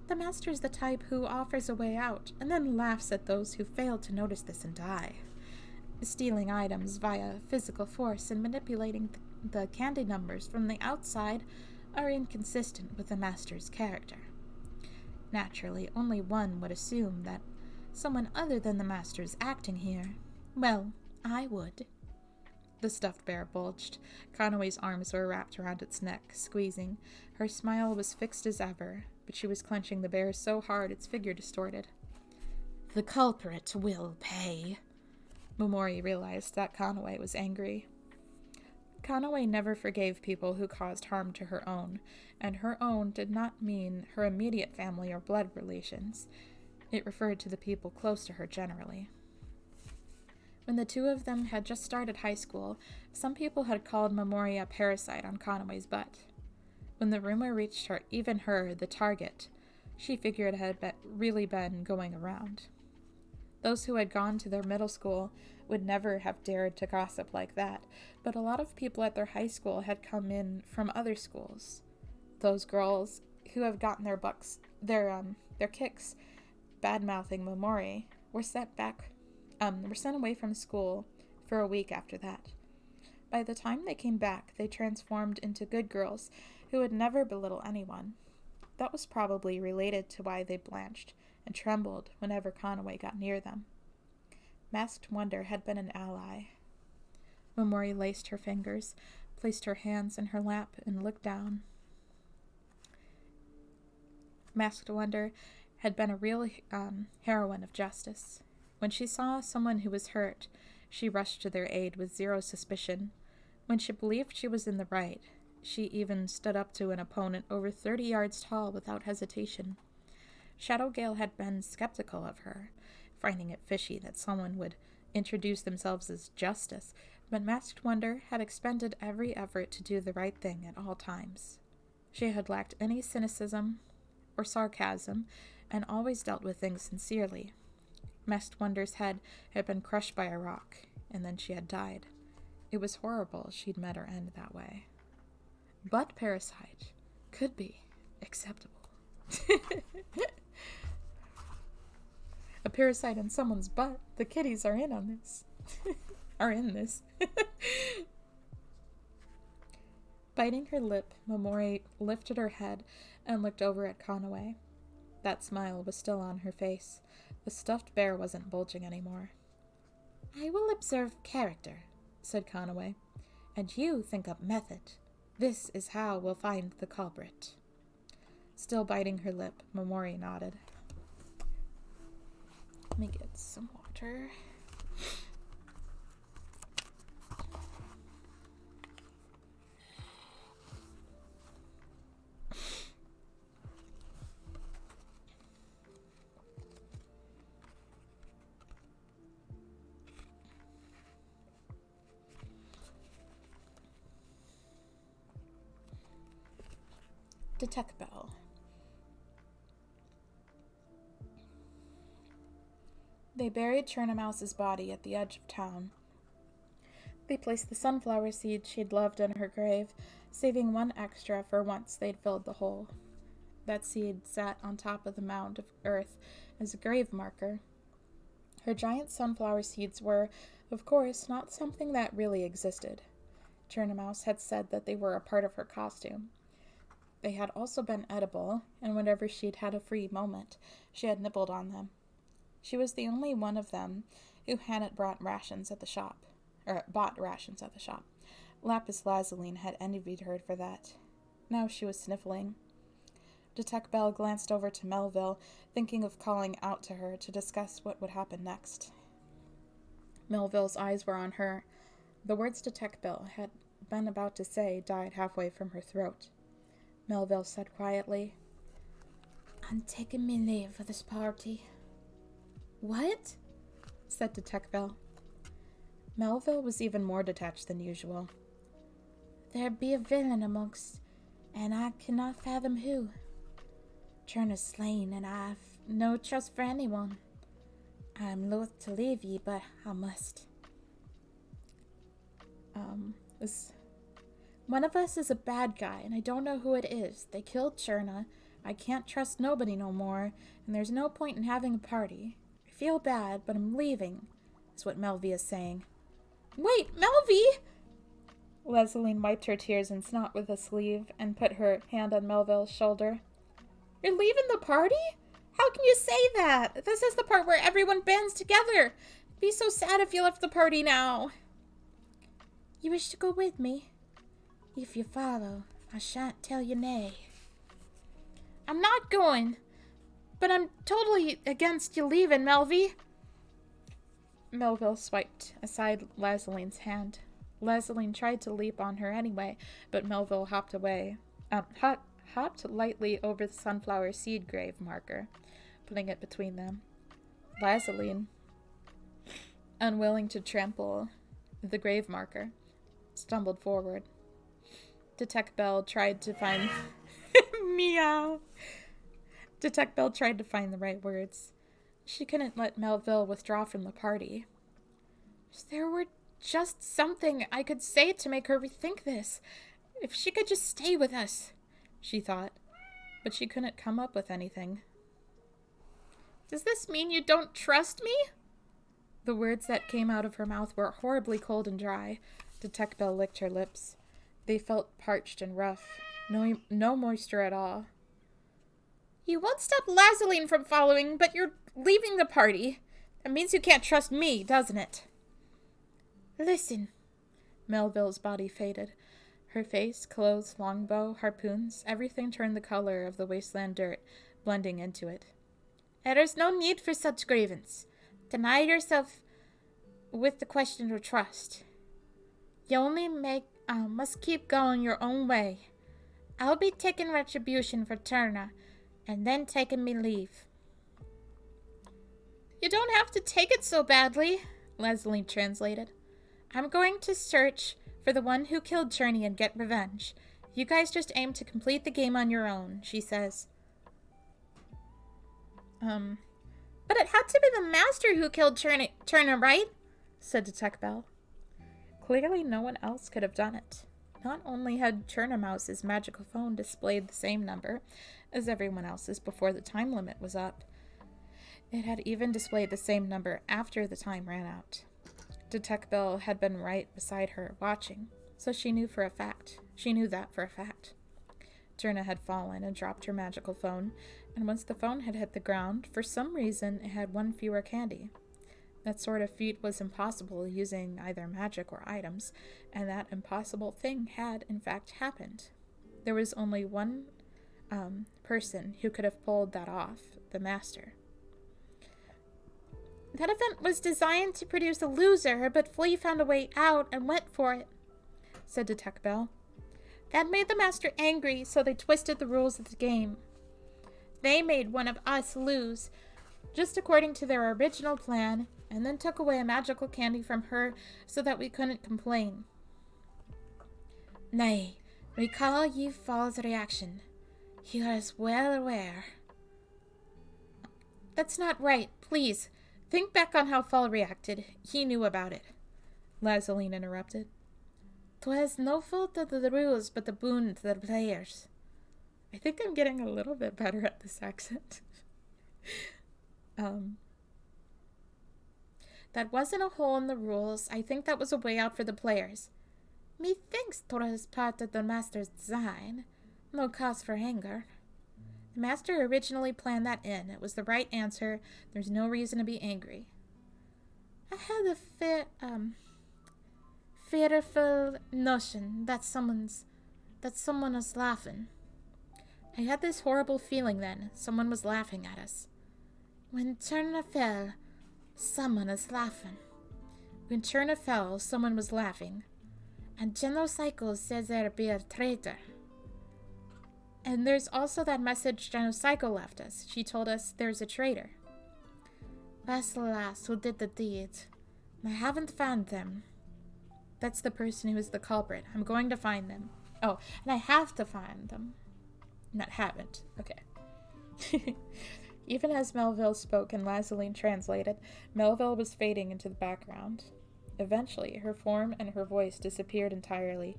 The master's the type who offers a way out and then laughs at those who fail to notice this and die. Stealing items via physical force and manipulating the candy numbers from the outside are inconsistent with the master's character. Naturally, only one would assume that someone other than the master is acting here. Well, I would. The stuffed bear bulged. Conway's arms were wrapped around its neck, squeezing. Her smile was fixed as ever, but she was clenching the bear so hard its figure distorted. The culprit will pay. Momori realized that Conway was angry. Conway never forgave people who caused harm to her own, and her own did not mean her immediate family or blood relations. It referred to the people close to her generally. When the two of them had just started high school, some people had called Momori a parasite on Conway's butt. When the rumor reached her, even her, the target, she figured it had really been going around. Those who had gone to their middle school would never have dared to gossip like that, but a lot of people at their high school had come in from other schools. Those girls who have gotten their kicks bad-mouthing Momori were sent away from school for a week after that. By the time they came back, they transformed into good girls who would never belittle anyone. That was probably related to why they blanched and trembled whenever Conway got near them. Masked Wonder had been an ally. Momori laced her fingers, placed her hands in her lap, and looked down. Masked Wonder had been a real heroine of justice. When she saw someone who was hurt, she rushed to their aid with zero suspicion. When she believed she was in the right, she even stood up to an opponent over 30 yards tall without hesitation. Shadowgale had been skeptical of her, finding it fishy that someone would introduce themselves as justice, but Masked Wonder had expended every effort to do the right thing at all times. She had lacked any cynicism or sarcasm, and always dealt with things sincerely. Masked Wonder's head had been crushed by a rock, and then she had died. It was horrible she'd met her end that way. But parasite could be acceptable. A parasite in someone's butt. The kitties are in on this. Are in this. Biting her lip, Momori lifted her head and looked over at Conway. That smile was still on her face. The stuffed bear wasn't bulging anymore. I will observe character, said Conway, and you think up method. This is how we'll find the culprit. Still biting her lip, Momori nodded. Let me get some water. Detect Bell. They buried Churnamouse's body at the edge of town. They placed the sunflower seed she'd loved in her grave, saving one extra for once they'd filled the hole. That seed sat on top of the mound of earth as a grave marker. Her giant sunflower seeds were, of course, not something that really existed. Churnamouse had said that they were a part of her costume. They had also been edible, and whenever she'd had a free moment, she had nibbled on them. She was the only one of them who hadn't bought rations at the shop. Lapis Lazuli had envied her for that. Now she was sniffling. Detect Bell glanced over to Melville, thinking of calling out to her to discuss what would happen next. Melville's eyes were on her. The words Detect Bell had had been about to say died halfway from her throat. Melville said quietly, "I'm taking me leave of this party." "What?" said Detective Bell. Melville was even more detached than usual. "There be a villain amongst, and I cannot fathom who. Turner's slain, and I've no trust for anyone. I'm loath to leave ye, but I must." One of us is a bad guy, and I don't know who it is. They killed Cherna. I can't trust nobody no more, and there's no point in having a party. I feel bad, but I'm leaving, is what Melvie is saying. Wait, Melvie! Leseline wiped her tears and snot with a sleeve and put her hand on Melville's shoulder. You're leaving the party? How can you say that? This is the part where everyone bands together. It'd be so sad if you left the party now. "You wish to go with me? If you follow, I shan't tell you nay." I'm not going, but I'm totally against you leaving, Melvie. Melville swiped aside Leseline's hand. Leseline tried to leap on her anyway, but Melville hopped lightly over the sunflower seed grave marker, putting it between them. Leseline, unwilling to trample the grave marker, stumbled forward. Detective Bell tried to find Meow. Detective Bell tried to find the right words. She couldn't let Melville withdraw from the party. If there were just something I could say to make her rethink this. If she could just stay with us, she thought. But she couldn't come up with anything. Does this mean you don't trust me? The words that came out of her mouth were horribly cold and dry. Detective Bell licked her lips. They felt parched and rough. No moisture at all. You won't stop Leseline from following, but you're leaving the party. That means you can't trust me, doesn't it? "Listen." Melville's body faded. Her face, clothes, longbow, harpoons, everything turned the color of the wasteland dirt, blending into it. "There's no need for such grievance. Deny yourself with the question of trust. You only must keep going your own way. I'll be taking retribution for Turner, and then taking me leave." You don't have to take it so badly, Leslie translated. I'm going to search for the one who killed Cherney and get revenge. You guys just aim to complete the game on your own, she says. But it had to be the master who killed Turner, right? Said Detective Bell. Clearly no one else could have done it. Not only had Turner Mouse's magical phone displayed the same number as everyone else's before the time limit was up, it had even displayed the same number after the time ran out. Detective Bell had been right beside her, watching, so she knew that for a fact. Turner had fallen and dropped her magical phone, and once the phone had hit the ground, for some reason it had one fewer candy. That sort of feat was impossible using either magic or items, and that impossible thing had, in fact, happened. There was only one person who could have pulled that off, the master. That event was designed to produce a loser, but Flea found a way out and went for it, said Detective Bell. That made the master angry, so they twisted the rules of the game. They made one of us lose, just according to their original plan, and then took away a magical candy from her so that we couldn't complain. Nay, recall ye Fall's reaction. He was well aware. That's not right, please. Think back on how Fall reacted. He knew about it. Lazaline interrupted. 'Twas no fault of the rules, but the boon to the players. I think I'm getting a little bit better at this accent. That wasn't a hole in the rules. I think that was a way out for the players. Methinks 'twas part of the master's design. No cause for anger. The master originally planned that in. It was the right answer. There's no reason to be angry. I had a fearful notion that someone was laughing. I had this horrible feeling then. Someone was laughing at us. When Turner fell, someone was laughing. When Turner fell, someone was laughing. And General Cycle says there'd be a traitor. And there's also that message General Cycle left us. She told us there's a traitor. That's the last who did the deed. I haven't found them. That's the person who is the culprit. I'm going to find them. Oh, and I have to find them. Not haven't. Okay. Even as Melville spoke and Lazaline translated, Melville was fading into the background. Eventually, her form and her voice disappeared entirely.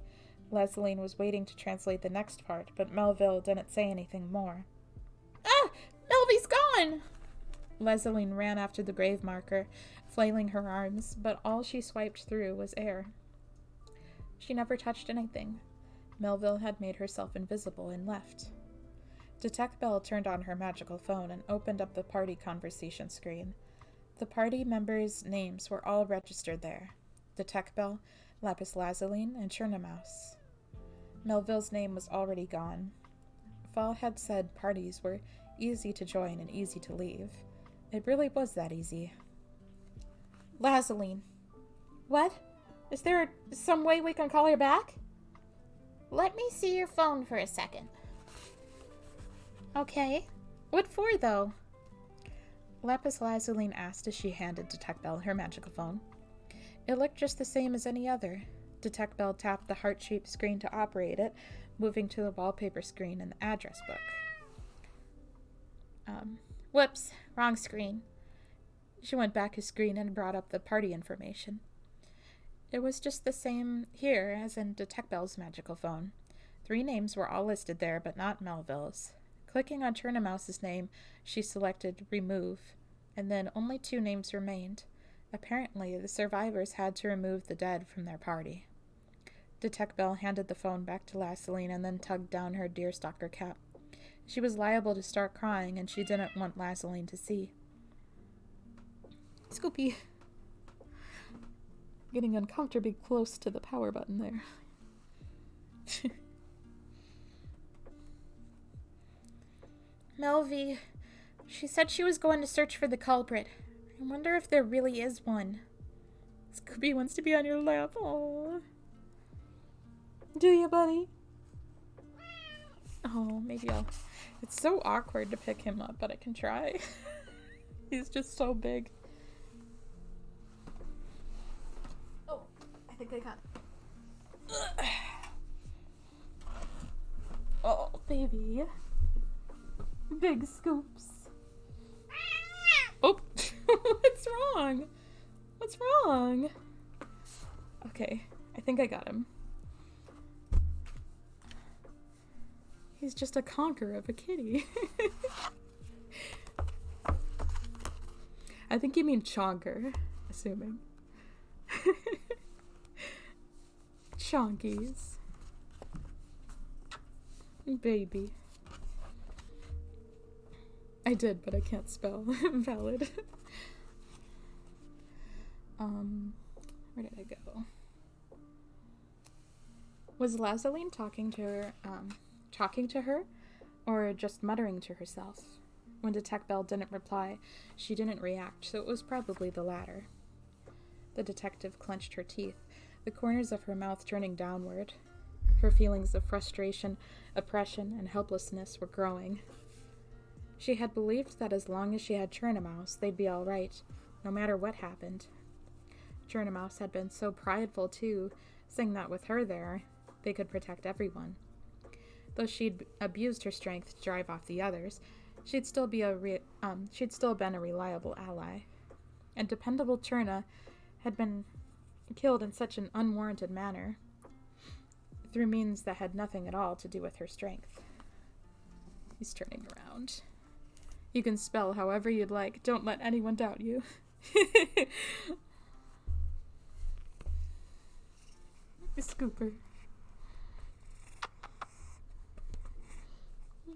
Lazaline was waiting to translate the next part, but Melville didn't say anything more. Ah! Melvy's gone! Lazaline ran after the grave marker, flailing her arms, but all she swiped through was air. She never touched anything. Melville had made herself invisible and left. Detect Bell turned on her magical phone and opened up the party conversation screen. The party members' names were all registered there. Detect Bell, Lapis Lazaline, and Churnamouse. Melville's name was already gone. Fall had said parties were easy to join and easy to leave. It really was that easy. Lazaline. What? Is there some way we can call her back? Let me see your phone for a second. Okay. What for, though? Lapis Lazaline asked as she handed Detect Bell her magical phone. It looked just the same as any other. Detect Bell tapped the heart-shaped screen to operate it, moving to the wallpaper screen and the address book. Whoops, wrong screen. She went back a screen and brought up the party information. It was just the same here as in Detect Bell's magical phone. 3 names were all listed there, but not Melville's. Clicking on Churnamouse's name, she selected Remove, and then only 2 names remained. Apparently, the survivors had to remove the dead from their party. Detect Bell handed the phone back to Lazaline and then tugged down her deerstalker cap. She was liable to start crying, and she didn't want Lazaline to see. Scoopy. Getting uncomfortably close to the power button there. Melvy. She said she was going to search for the culprit. I wonder if there really is one. Scoopy wants to be on your lap. Aww. Do you, buddy? Oh, maybe I'll... It's so awkward to pick him up, but I can try. He's just so big. Oh, I think I got it. Oh, baby. Big scoops. Oh, what's wrong? What's wrong? Okay, I think I got him. He's just a conqueror of a kitty. I think you mean chonker, assuming. Chonkies. Baby. I did, but I can't spell. Valid. Where did I go? Was Lazaline talking to her, or just muttering to herself? When Detect Bell didn't reply, she didn't react, so it was probably the latter. The detective clenched her teeth, the corners of her mouth turning downward. Her feelings of frustration, oppression, and helplessness were growing. She had believed that as long as she had Churnamouse, they'd be all right, no matter what happened. Churnamouse had been so prideful, too, saying that with her there, they could protect everyone. Though she'd abused her strength to drive off the others, she'd still been a reliable ally. And dependable Churna had been killed in such an unwarranted manner, through means that had nothing at all to do with her strength. He's turning around. You can spell however you'd like. Don't let anyone doubt you. Scooper.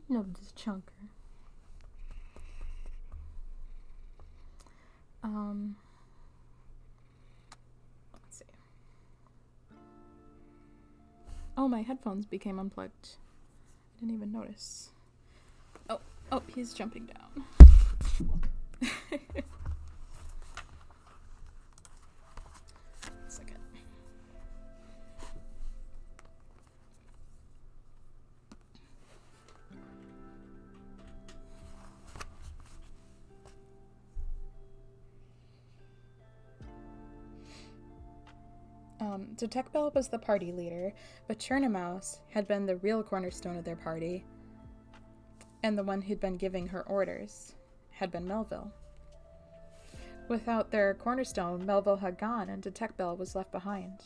No, this chunker. Let's see. Oh, my headphones became unplugged. I didn't even notice. Oh, he's jumping down. Second. Detect Bell was the party leader, but Churnamouse had been the real cornerstone of their party, and the one who'd been giving her orders had been Melville. Without their cornerstone, Melville had gone, and Detect Bell was left behind.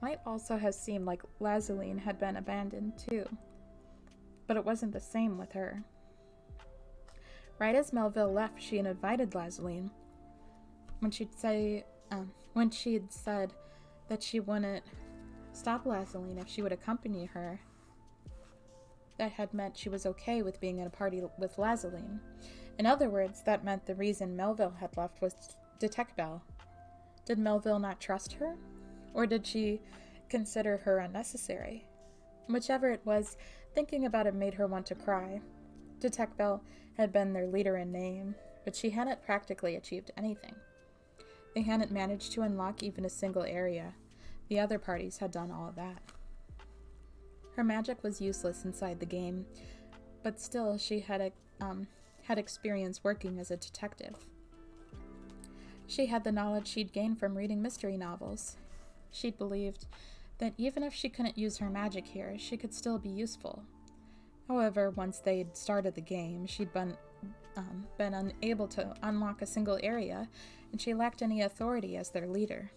Might also have seemed like Lazaline had been abandoned too, but it wasn't the same with her. Right as Melville left, she had invited Lazaline. When she'd said that she wouldn't stop Lazaline if she would accompany her, that had meant she was okay with being at a party with Lazaline. In other words, that meant the reason Melville had left was Detect Bell. Did Melville not trust her? Or did she consider her unnecessary? Whichever it was, thinking about it made her want to cry. Detect Bell had been their leader in name, but she hadn't practically achieved anything. They hadn't managed to unlock even a single area. The other parties had done all of that. Her magic was useless inside the game, but still she had experience working as a detective. She had the knowledge she'd gained from reading mystery novels. She believed that even if she couldn't use her magic here, she could still be useful. However, once they'd started the game, she'd been unable to unlock a single area, and she lacked any authority as their leader.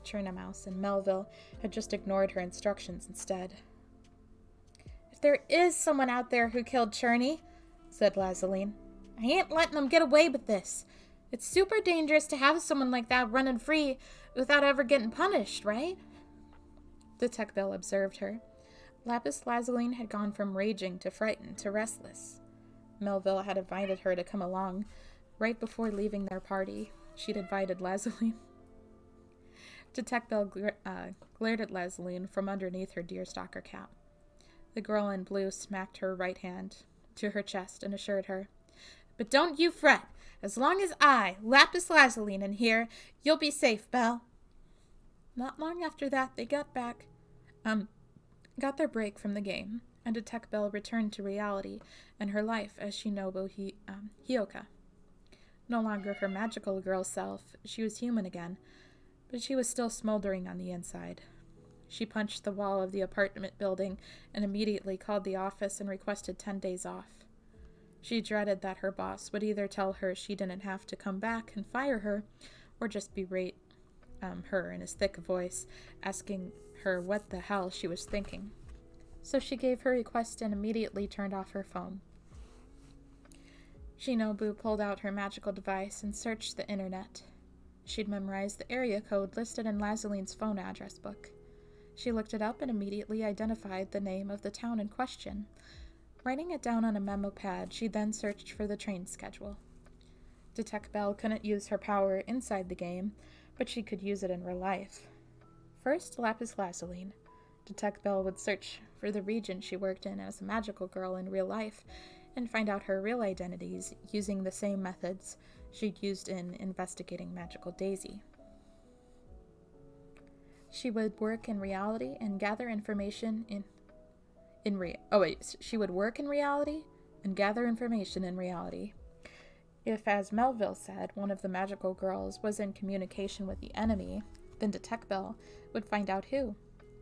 Churnamouse and Melville had just ignored her instructions instead. "If there is someone out there who killed Churney," said Lazaline, "I ain't letting them get away with this. It's super dangerous to have someone like that running free without ever getting punished, right?" Detect Bell observed her. Lapis Lazaline had gone from raging to frightened to restless. Melville had invited her to come along. Right before leaving their party, she'd invited Lazaline. Detect Bell glared at Lazaline from underneath her deerstalker cap. The girl in blue smacked her right hand to her chest and assured her, "But don't you fret. As long as I, Lapis Lazaline, in here, you'll be safe, Belle." Not long after that, they got their break from the game, and Detect Bell returned to reality and her life as Shinobu Hyoka. No longer her magical girl self, she was human again, but she was still smoldering on the inside. She punched the wall of the apartment building and immediately called the office and requested 10 days off. She dreaded that her boss would either tell her she didn't have to come back and fire her, or just berate her in his thick voice, asking her what the hell she was thinking. So she gave her request and immediately turned off her phone. Shinobu pulled out her magical device and searched the internet. She'd memorized the area code listed in Lazaline's phone address book. She looked it up and immediately identified the name of the town in question. Writing it down on a memo pad, she then searched for the train schedule. Detect Bell couldn't use her power inside the game, but she could use it in real life. First, Lapis Lazaline. Detect Bell would search for the region she worked in as a magical girl in real life and find out her real identities using the same methods she'd used in investigating Magical Daisy. She would work in reality and gather information she would work in reality and gather information in reality. If, as Melville said, one of the magical girls was in communication with the enemy, then Detect Bell would find out who.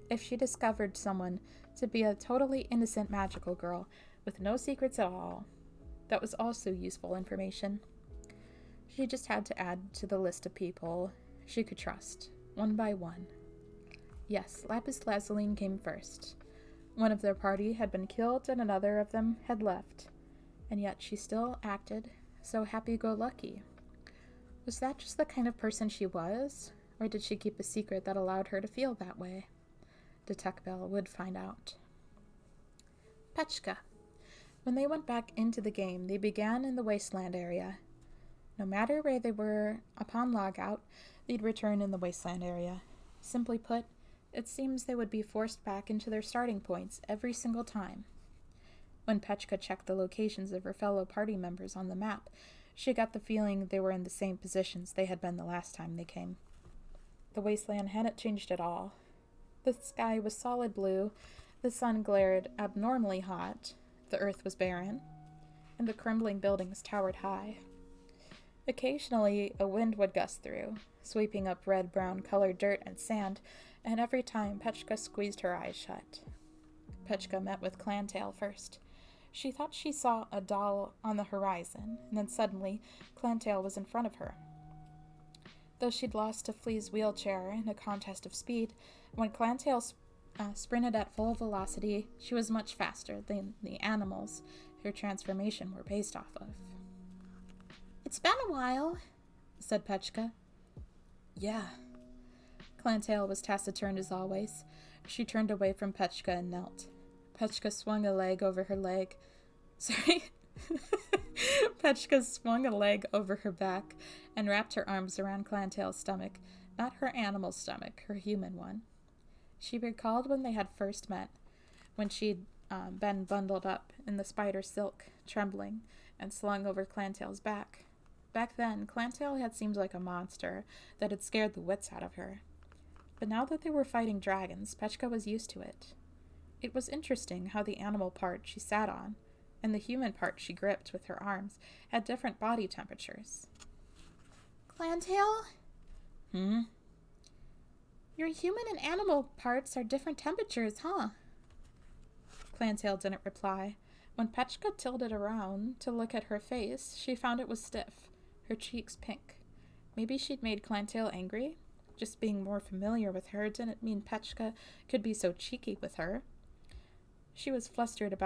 If she discovered someone to be a totally innocent magical girl with no secrets at all, that was also useful information. She just had to add to the list of people she could trust, one by one. Yes, Lapis Lazaline came first. One of their party had been killed and another of them had left, and yet she still acted so happy-go-lucky. Was that just the kind of person she was, or did she keep a secret that allowed her to feel that way? Detect Bell would find out. Petchka. When they went back into the game, they began in the wasteland area. No matter where they were upon logout, they'd return in the wasteland area. Simply put, it seems they would be forced back into their starting points every single time. When Petchka checked the locations of her fellow party members on the map, she got the feeling they were in the same positions they had been the last time they came. The wasteland hadn't changed at all. The sky was solid blue, the sun glared abnormally hot, the earth was barren, and the crumbling buildings towered high. Occasionally, a wind would gust through, sweeping up red-brown colored dirt and sand and every time Petchka squeezed her eyes shut. Petchka met with Clantail first. She thought she saw a doll on the horizon, and then suddenly Clantail was in front of her. Though she'd lost to Flea's wheelchair in a contest of speed, when Clantail sprinted at full velocity, she was much faster than the animals her transformation were based off of. "It's been a while," said Petchka. "Yeah." Clantail was taciturn as always. She turned away from Petchka and knelt. Petchka swung a leg over her leg. Petchka swung a leg over her back and wrapped her arms around Clantail's stomach, not her animal stomach, her human one. She recalled when they had first met, when she'd been bundled up in the spider silk, trembling, and slung over Clantail's back. Back then, Clantail had seemed like a monster that had scared the wits out of her. But now that they were fighting dragons, Petchka was used to it. It was interesting how the animal part she sat on and the human part she gripped with her arms had different body temperatures. "Clantail? Hmm? Your human and animal parts are different temperatures, huh?" Clantail didn't reply. When Petchka tilted around to look at her face, she found it was stiff, her cheeks pink. Maybe she'd made Clantail angry? Just being more familiar with her didn't mean Petchka could be so cheeky with her. She was flustered and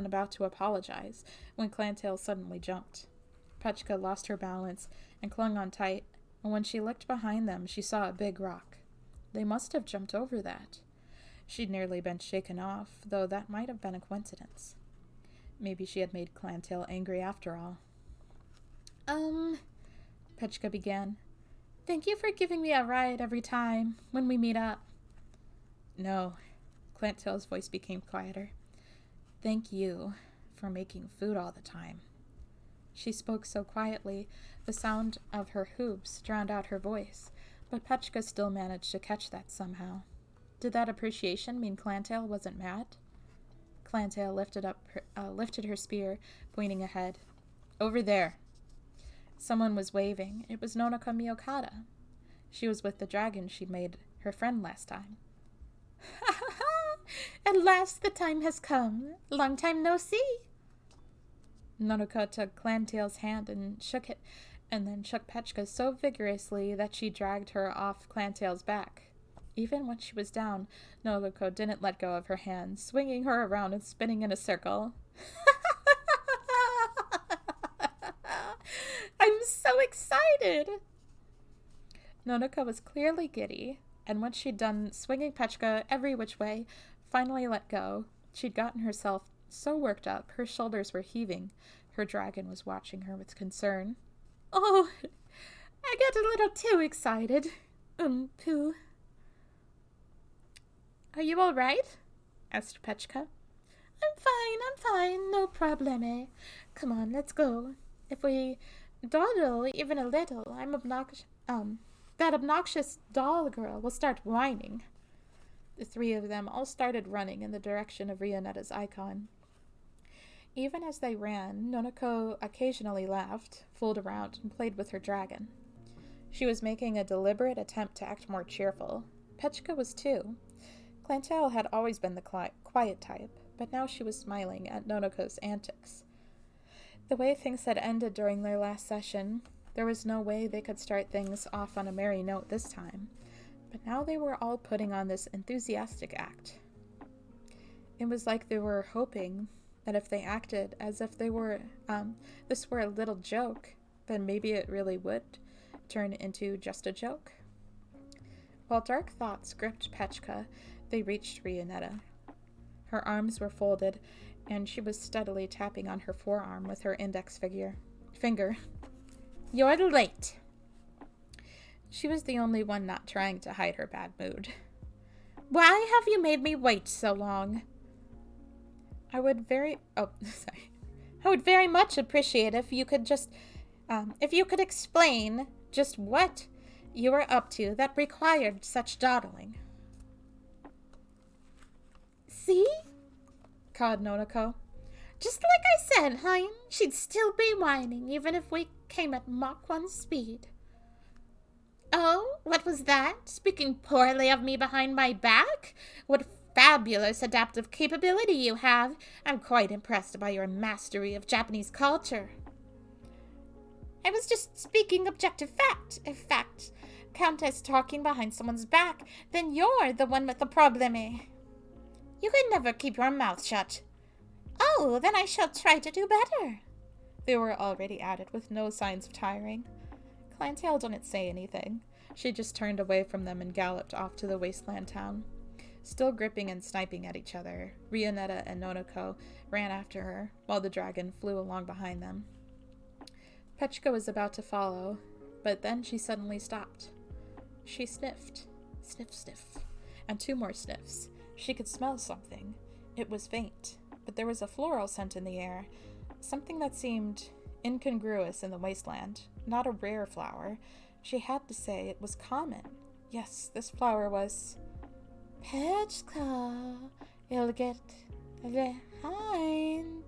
about to apologize when Clantail suddenly jumped. Petchka lost her balance and clung on tight, and when she looked behind them, she saw a big rock. They must have jumped over that. She'd nearly been shaken off, though that might have been a coincidence. Maybe she had made Clantail angry after all. Petchka began. "Thank you for giving me a ride every time when we meet up." No. Clantail's voice became quieter. "Thank you for making food all the time." She spoke so quietly, the sound of her hooves drowned out her voice, but Petchka still managed to catch that somehow. Did that appreciation mean Clantail wasn't mad? Clantail lifted her spear, pointing ahead. "Over there." Someone was waving. It was Nonaka Miyokata. She was with the dragon she'd made her friend last time. "Ha ha ha! At last the time has come. Long time no see." Nonaka took Clantail's hand and shook it, and then shook Petchka so vigorously that she dragged her off Clantail's back. Even when she was down, Nonaka didn't let go of her hand, swinging her around and spinning in a circle. "I'm so excited!" Nonaka was clearly giddy, and when she'd done swinging Petchka every which way, finally let go. She'd gotten herself so worked up, her shoulders were heaving. Her dragon was watching her with concern. "Oh, I got a little too excited. Pooh." "Are you all right?" asked Petchka. I'm fine, no probleme. Come on, let's go. If we dawdle even a little, that obnoxious doll girl will start whining." The three of them all started running in the direction of Rionetta's icon. Even as they ran, Nonoko occasionally laughed, fooled around, and played with her dragon. She was making a deliberate attempt to act more cheerful. Petchka was too. Clantail had always been the quiet type, but now she was smiling at Nonoko's antics. The way things had ended during their last session, there was no way they could start things off on a merry note this time. But now they were all putting on this enthusiastic act. It was like they were hoping that if they acted as if this were a little joke, then maybe it really would turn into just a joke. While dark thoughts gripped Petchka, they reached Rionetta. Her arms were folded, and she was steadily tapping on her forearm with her index finger. "You're late." She was the only one not trying to hide her bad mood. "Why have you made me wait so long?" I would very much appreciate if you could explain just what you were up to that required such dawdling." "See?" cawed Nonoko. "Just like I said, hein? She'd still be whining even if we came at Mach 1 speed." Oh, what was that? Speaking poorly of me behind my back? What fabulous adaptive capability you have. I'm quite impressed by your mastery of Japanese culture. I was just speaking objective fact. If fact Countess talking behind someone's back, then you're the one with the problem, eh? You can never keep your mouth shut. Oh, then I shall try to do better. They were already at it with no signs of tiring. Clientele didn't say anything. She just turned away from them and galloped off to the wasteland town. Still gripping and sniping at each other, Rionetta and Nonoko ran after her, while the dragon flew along behind them. Petchka was about to follow, but then she suddenly stopped. She sniffed. Sniff, sniff. And 2 more sniffs. She could smell something. It was faint, but there was a floral scent in the air, something that seemed incongruous in the wasteland. Not a rare flower. She had to say it was common. Yes, this flower was... Petchka, you'll get behind.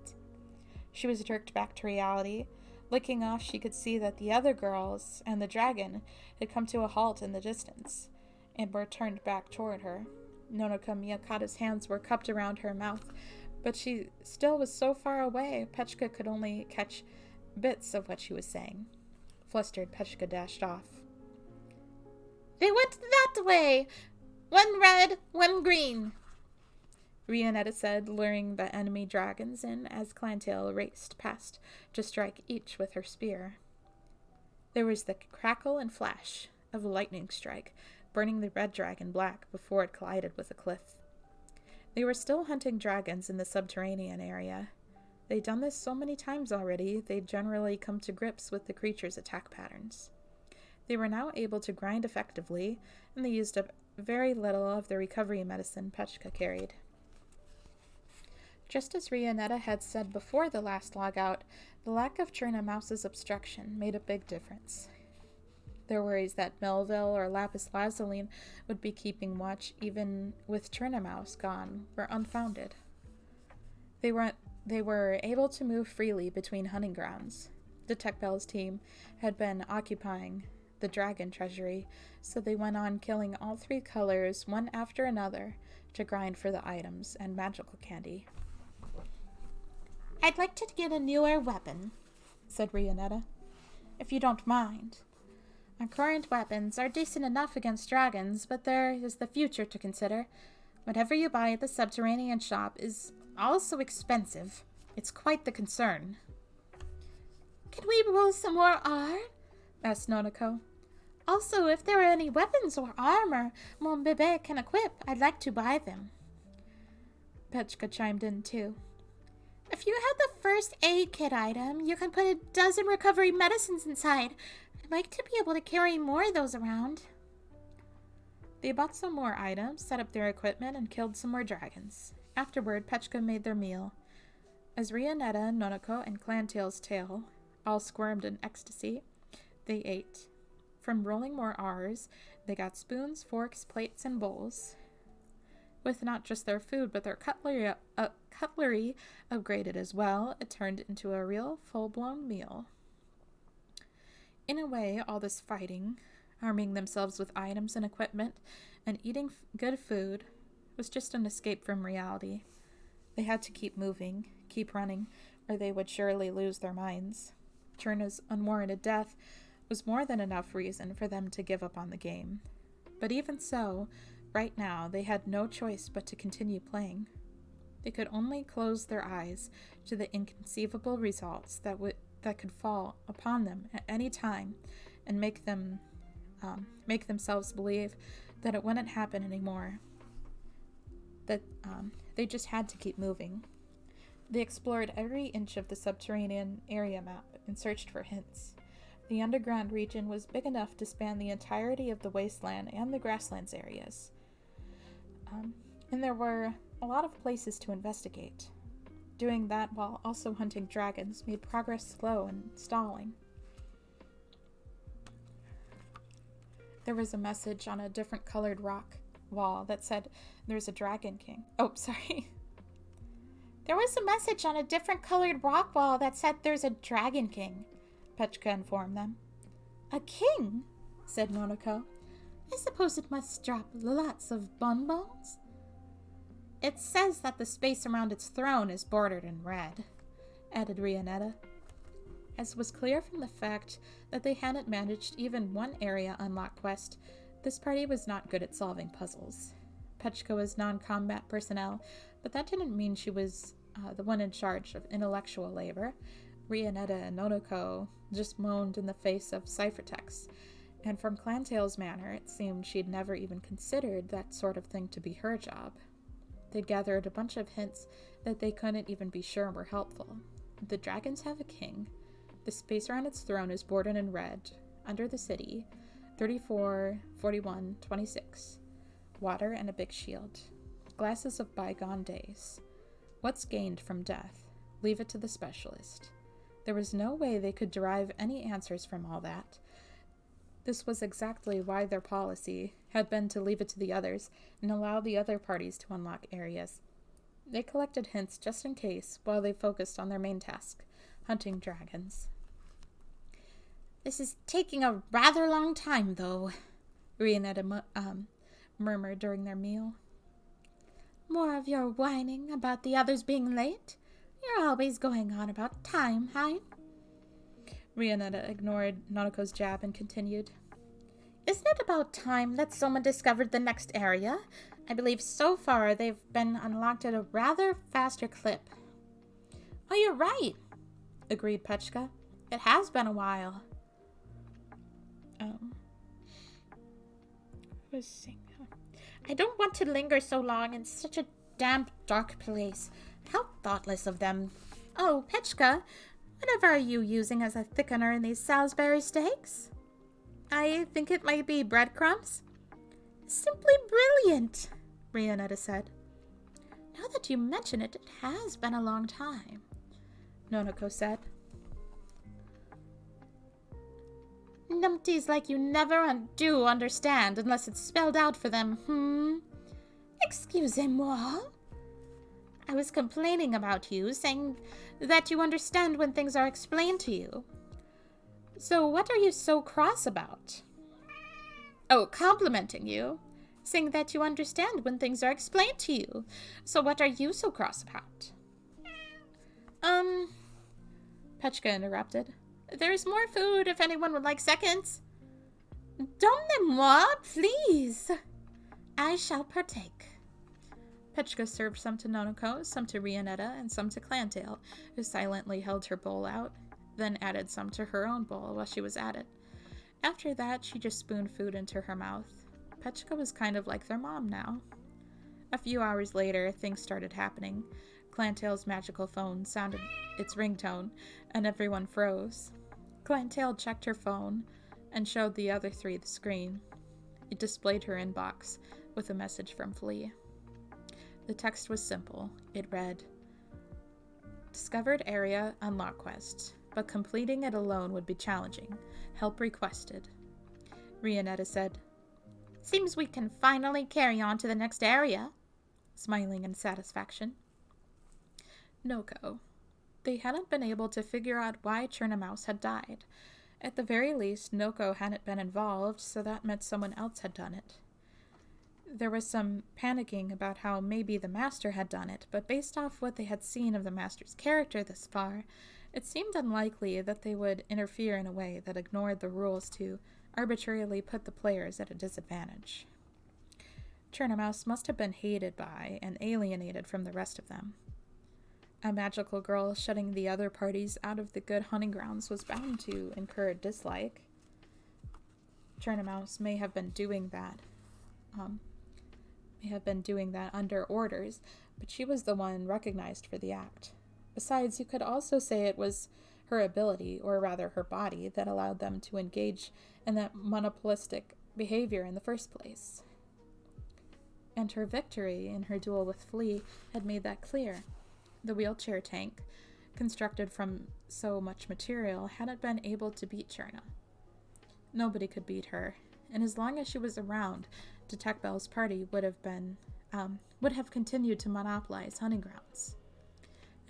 She was jerked back to reality. Looking off, she could see that the other girls and the dragon had come to a halt in the distance and were turned back toward her. Nonoko Miyakata's hands were cupped around her mouth, but she still was so far away, Petchka could only catch bits of what she was saying. Flustered, Petchka dashed off. They went that way! 1 red, 1 green. Rionetta said, luring the enemy dragons in as Clientele raced past to strike each with her spear. There was the crackle and flash of a lightning strike, burning the red dragon black before it collided with a cliff. They were still hunting dragons in the subterranean area. They'd done this so many times already, they'd generally come to grips with the creature's attack patterns. They were now able to grind effectively, and they used up very little of the recovery medicine Petchka carried. Just as Rionetta had said before the last logout, the lack of Trina Mouse's obstruction made a big difference. Their worries that Melville or Lapis Lazuli would be keeping watch even with Trina Mouse gone were unfounded. They were able to move freely between hunting grounds. Detect Bell's team had been occupying the dragon treasury, so they went on killing all 3 colors one after another to grind for the items and magical candy. I'd like to get a newer weapon, said Rionetta, if you don't mind. Our current weapons are decent enough against dragons, but there is the future to consider. Whatever you buy at the subterranean shop is also expensive. It's quite the concern. Can we roll some more art? asked Nonoko. Also, if there are any weapons or armor Mon Bébé can equip, I'd like to buy them. Petchka chimed in too. If you had the first aid kit item, you can put a dozen recovery medicines inside. I'd like to be able to carry more of those around. They bought some more items, set up their equipment, and killed some more dragons. Afterward, Petchka made their meal. As Rionetta, Nonoko, and Clientele's tail all squirmed in ecstasy, they ate. From rolling more R's, they got spoons, forks, plates, and bowls. With not just their food, but their cutlery upgraded as well, it turned into a real full-blown meal. In a way, all this fighting, arming themselves with items and equipment, and eating good food was just an escape from reality. They had to keep moving, keep running, or they would surely lose their minds. Trina's unwarranted death was more than enough reason for them to give up on the game. But even so, right now they had no choice but to continue playing. They could only close their eyes to the inconceivable results that could fall upon them at any time and make themselves believe that it wouldn't happen anymore. That they just had to keep moving. They explored every inch of the subterranean area map and searched for hints. The underground region was big enough to span the entirety of the wasteland and the grasslands areas. And there were a lot of places to investigate. Doing that while also hunting dragons made progress slow and stalling. There was a message on a different colored rock wall that said there's a dragon king. Oh, sorry. There was a message on a different colored rock wall that said there's a dragon king, Petchka informed them. A king? said Nonoko. I suppose it must drop lots of bonbons. It says that the space around its throne is bordered in red, added Rianetta. As was clear from the fact that they hadn't managed even one area on Lock Quest, this party was not good at solving puzzles. Petchka was non-combat personnel, but that didn't mean she was the one in charge of intellectual labor. Rianetta and Nonoko just moaned in the face of ciphertext, and from Clantail's manner, it seemed she'd never even considered that sort of thing to be her job. They'd gathered a bunch of hints that they couldn't even be sure were helpful. The dragons have a king. The space around its throne is bordered in red. Under the city, 34, 41, 26. Water and a big shield. Glasses of bygone days. What's gained from death? Leave it to the specialist. There was no way they could derive any answers from all that. This was exactly why their policy had been to leave it to the others and allow the other parties to unlock areas. They collected hints just in case while they focused on their main task, hunting dragons. This is taking a rather long time, though, Rianetta murmured during their meal. More of your whining about the others being late? You're always going on about time, Hein? Rianetta ignored Nonoko's jab and continued. Isn't it about time that someone discovered the next area? I believe so far they've been unlocked at a rather faster clip. Oh, you're right, agreed Petchka. It has been a while. I don't want to linger so long in such a damp, dark place. How thoughtless of them. Oh, Petchka, whatever are you using as a thickener in these Salisbury steaks? I think it might be breadcrumbs. Simply brilliant, Rianetta said. Now that you mention it, it has been a long time, Nonoko said. Numpties like you never do understand unless it's spelled out for them, Excusez-moi. I was complaining about you, saying that you understand when things are explained to you. So what are you so cross about? Oh, complimenting you, saying that you understand when things are explained to you. So what are you so cross about? Petchka interrupted. There's more food if anyone would like seconds. Donnez-moi, please. I shall partake. Petchka served some to Nonoko, some to Rianetta, and some to Clantail, who silently held her bowl out, then added some to her own bowl while she was at it. After that, she just spooned food into her mouth. Petchka was kind of like their mom now. A few hours later, things started happening. Clantail's magical phone sounded its ringtone, and everyone froze. Clantail checked her phone and showed the other three the screen. It displayed her inbox with a message from Flea. The text was simple. It read, Discovered area unlock quest, but completing it alone would be challenging. Help requested. Rianetta said, Seems we can finally carry on to the next area, smiling in satisfaction. Noko. They hadn't been able to figure out why Churnamouse had died. At the very least, Noko hadn't been involved, so that meant someone else had done it. There was some panicking about how maybe the Master had done it, but based off what they had seen of the Master's character thus far, it seemed unlikely that they would interfere in a way that ignored the rules to arbitrarily put the players at a disadvantage. Churnamouse must have been hated by and alienated from the rest of them. A magical girl shutting the other parties out of the good hunting grounds was bound to incur dislike. Churnamouse may have been doing that under orders, but she was the one recognized for the act. Besides, you could also say it was her ability, or rather her body, that allowed them to engage in that monopolistic behavior in the first place. And her victory in her duel with Flea had made that clear. The wheelchair tank, constructed from so much material, hadn't been able to beat Churna. Nobody could beat her, and as long as she was around, Detect Bell's party would have continued to monopolize hunting grounds.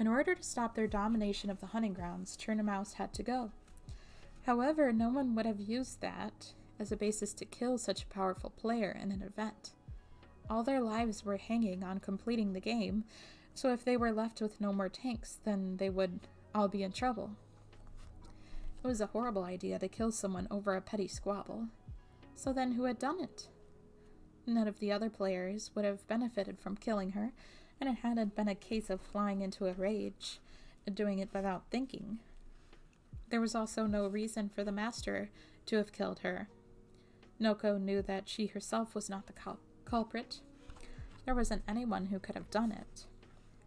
In order to stop their domination of the hunting grounds, Churnamouse had to go. However, no one would have used that as a basis to kill such a powerful player in an event. All their lives were hanging on completing the game, so if they were left with no more tanks, then they would all be in trouble. It was a horrible idea to kill someone over a petty squabble. So then who had done it? None of the other players would have benefited from killing her, and it hadn't been a case of flying into a rage and doing it without thinking. There was also no reason for the master to have killed her. Noko knew that she herself was not the culprit. There wasn't anyone who could have done it.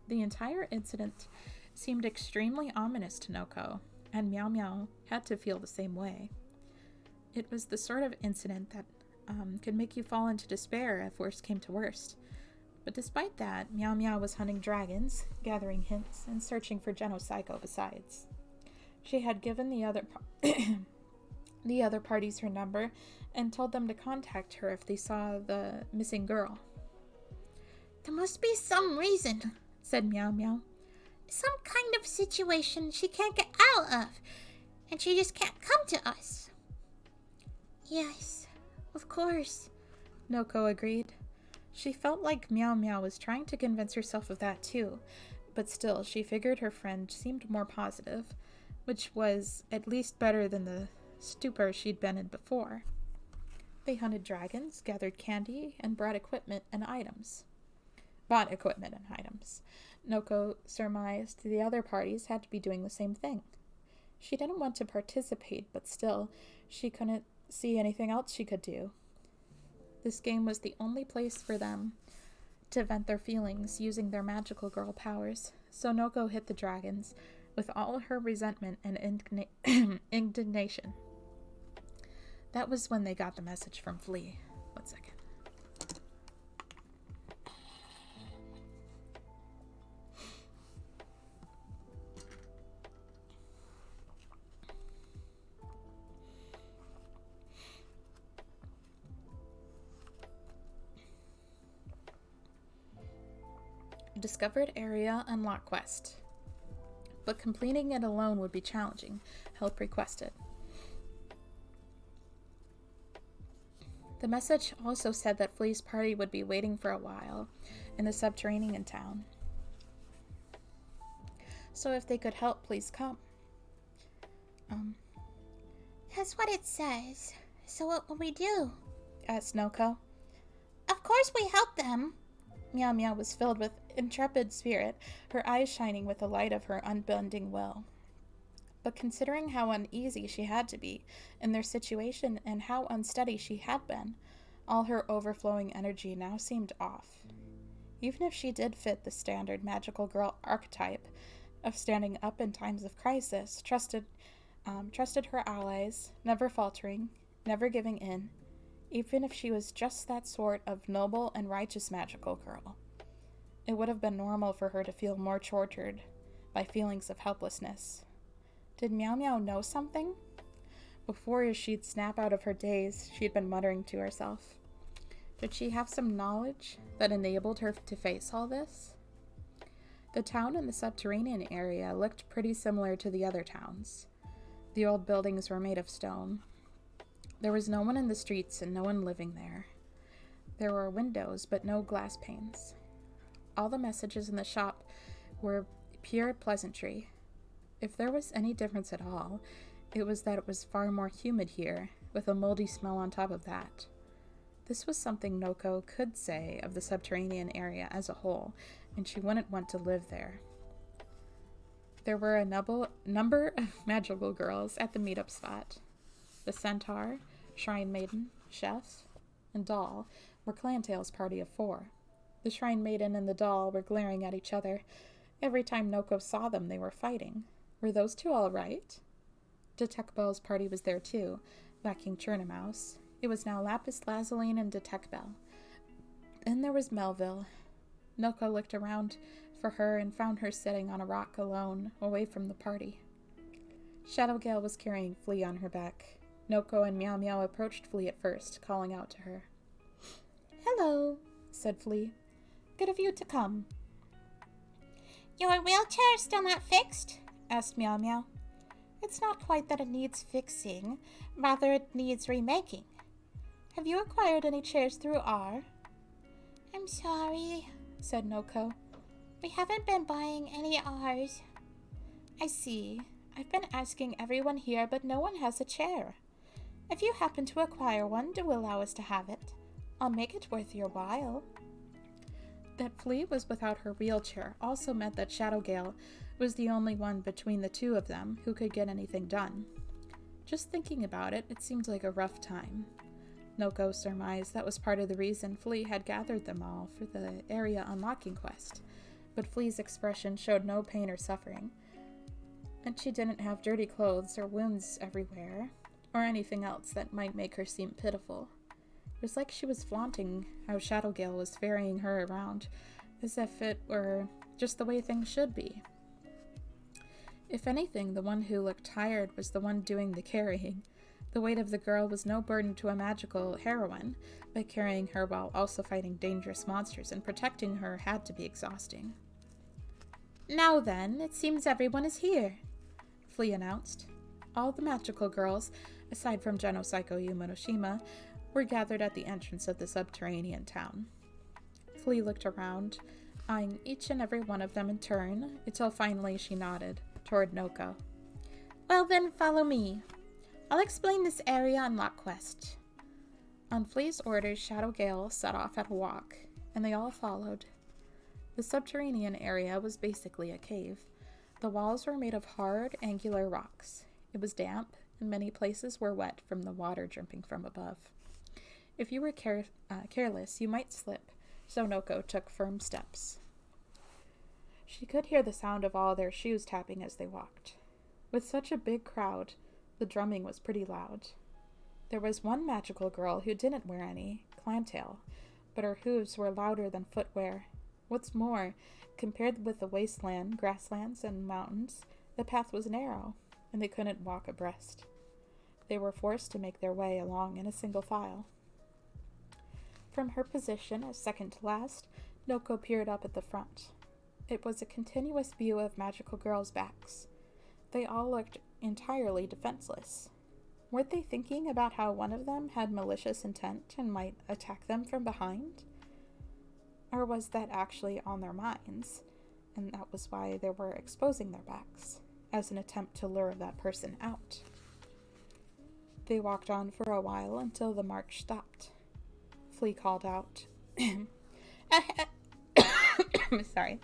The entire incident seemed extremely ominous to Noko, and Meow Meow had to feel the same way. It was the sort of incident that could make you fall into despair if worst came to worst. But despite that, Meow Meow was hunting dragons, gathering hints, and searching for Genopsycho besides. She had given the other parties her number and told them to contact her if they saw the missing girl. There must be some reason, said Meow Meow. Some kind of situation she can't get out of, and she just can't come to us. Yes, of course, Noko agreed. She felt like Meow Meow was trying to convince herself of that too, but still she figured her friend seemed more positive, which was at least better than the stupor she'd been in before. They hunted dragons, gathered candy, and bought equipment and items. Noko surmised the other parties had to be doing the same thing. She didn't want to participate, but still, she couldn't see anything else she could do. This game was the only place for them to vent their feelings using their magical girl powers, so Noko hit the dragons with all her resentment and indignation. That was when they got the message from Flea. 1 second. Discovered area unlock quest. But completing it alone would be challenging. Help requested. The message also said that Flea's party would be waiting for a while in the subterranean town. So if they could help, please come. That's what it says. So what will we do? Asked Noko. Of course we help them. Meow Meow was filled with intrepid spirit, her eyes shining with the light of her unbending will. But considering how uneasy she had to be in their situation and how unsteady she had been, all her overflowing energy now seemed off. Even if she did fit the standard magical girl archetype of standing up in times of crisis, trusted her allies, never faltering, never giving in, even if she was just that sort of noble and righteous magical girl, it would have been normal for her to feel more tortured by feelings of helplessness. Did Meow Meow know something? Before she'd snap out of her daze, she'd been muttering to herself. Did she have some knowledge that enabled her to face all this? The town in the subterranean area looked pretty similar to the other towns. The old buildings were made of stone. There was no one in the streets and no one living there. There were windows, but no glass panes. All the messages in the shop were pure pleasantry. If there was any difference at all, it was that it was far more humid here, with a moldy smell on top of that. This was something Noko could say of the subterranean area as a whole, and she wouldn't want to live there. There were a number of magical girls at the meetup spot. The centaur, shrine maiden, chef, and doll were Clantail's party of 4. The shrine maiden and the doll were glaring at each other. Every time Noko saw them, they were fighting. Were those two all right? Detect Bell's party was there too, lacking Churnamouse. It was now Lapis Lazuli and Detect Bell. Then there was Melville. Noko looked around for her and found her sitting on a rock alone, away from the party. Shadowgale was carrying Flea on her back. Noko and Meow Meow approached Flea at first, calling out to her. "Hello," said Flea. "Good of you to come." Your wheelchair still not fixed? Asked Meow Meow. It's not quite that it needs fixing. Rather, it needs remaking. Have you acquired any chairs through R? I'm sorry, said Noko. we haven't been buying any R's. I see. I've been asking everyone here, but no one has a chair. If you happen to acquire one, do allow us to have it. I'll make it worth your while. That Flea was without her wheelchair also meant that Shadowgale was the only one between the two of them who could get anything done. Just thinking about it, it seemed like a rough time. Noko surmised that was part of the reason Flea had gathered them all for the area unlocking quest, but Flea's expression showed no pain or suffering, and she didn't have dirty clothes or wounds everywhere, or anything else that might make her seem pitiful. It was like she was flaunting how Shadowgale was ferrying her around, as if it were just the way things should be. If anything, the one who looked tired was the one doing the carrying. The weight of the girl was no burden to a magical heroine, but carrying her while also fighting dangerous monsters and protecting her had to be exhausting. Now then, it seems everyone is here, Flea announced. All the magical girls, aside from Genosaiko Yumonoshima, were gathered at the entrance of the subterranean town. Flea looked around, eyeing each and every one of them in turn, until finally she nodded toward Noko. Well then, follow me. I'll explain this area unlock quest. On Flea's orders, Shadowgale set off at a walk, and they all followed. The subterranean area was basically a cave. The walls were made of hard, angular rocks. It was damp, and many places were wet from the water dripping from above. If you were careless, you might slip, so Noko took firm steps. She could hear the sound of all their shoes tapping as they walked. With such a big crowd, the drumming was pretty loud. There was one magical girl who didn't wear any, Clamtail, but her hooves were louder than footwear. What's more, compared with the wasteland, grasslands, and mountains, the path was narrow, and they couldn't walk abreast. They were forced to make their way along in a single file. From her position as second to last, Noko peered up at the front. It was a continuous view of magical girls' backs. They all looked entirely defenseless. Weren't they thinking about how one of them had malicious intent and might attack them from behind? Or was that actually on their minds, and that was why they were exposing their backs, as an attempt to lure that person out? They walked on for a while until the march stopped. Flea called out, Sorry.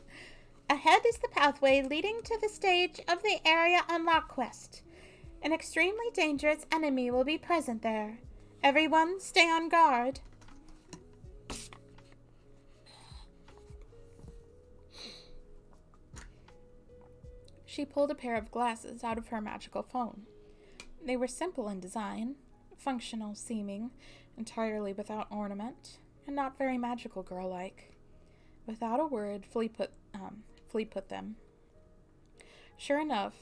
Ahead is the pathway leading to the stage of the area unlock quest. An extremely dangerous enemy will be present there. Everyone, stay on guard. She pulled a pair of glasses out of her magical phone. They were simple in design, functional seeming, entirely without ornament, and not very magical girl-like. Without a word, Flea put them. Sure enough,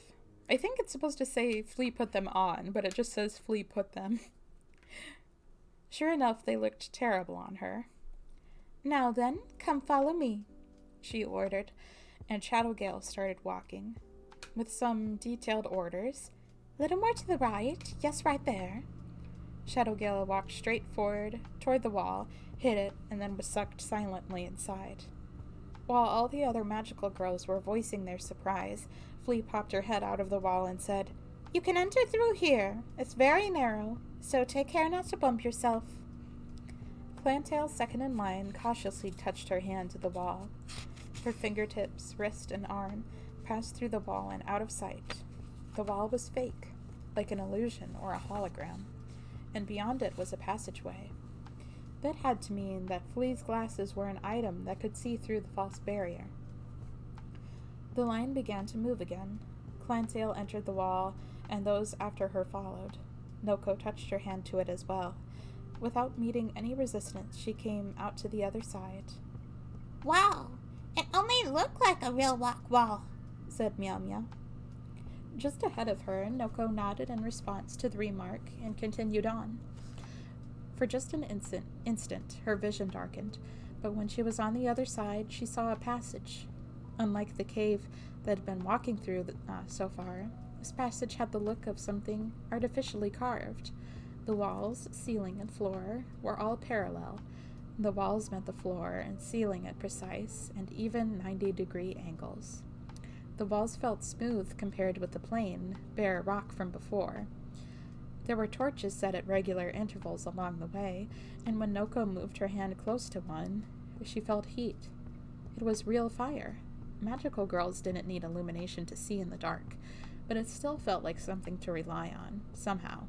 I think it's supposed to say Flea put them on, but it just says Flea put them. Sure enough, they looked terrible on her. Now then, come follow me, she ordered, and Shadowgale started walking. With some detailed orders. Little more to the right, yes, right there. Shadowgale walked straight forward toward the wall, hit it, and then was sucked silently inside. While all the other magical girls were voicing their surprise, Flea popped her head out of the wall and said, You can enter through here. It's very narrow, so take care not to bump yourself. Clamtail, second in line, cautiously touched her hand to the wall. Her fingertips, wrist, and arm passed through the wall and out of sight. The wall was fake, like an illusion or a hologram, and beyond it was a passageway. That had to mean that Flea's glasses were an item that could see through the false barrier. The line began to move again. Clamtail entered the wall, and those after her followed. Noko touched her hand to it as well. Without meeting any resistance, she came out to the other side. Wow, it only looked like a real rock wall, said Meow Meow. Just ahead of her, Noko nodded in response to the remark and continued on. For just an instant, her vision darkened, but when she was on the other side, she saw a passage. Unlike the cave that had been walking through so far, this passage had the look of something artificially carved. The walls, ceiling, and floor were all parallel. The walls met the floor and ceiling at precise and even 90-degree angles. The walls felt smooth compared with the plain, bare rock from before. There were torches set at regular intervals along the way, and when Noko moved her hand close to one, she felt heat. It was real fire. Magical girls didn't need illumination to see in the dark, but it still felt like something to rely on, somehow.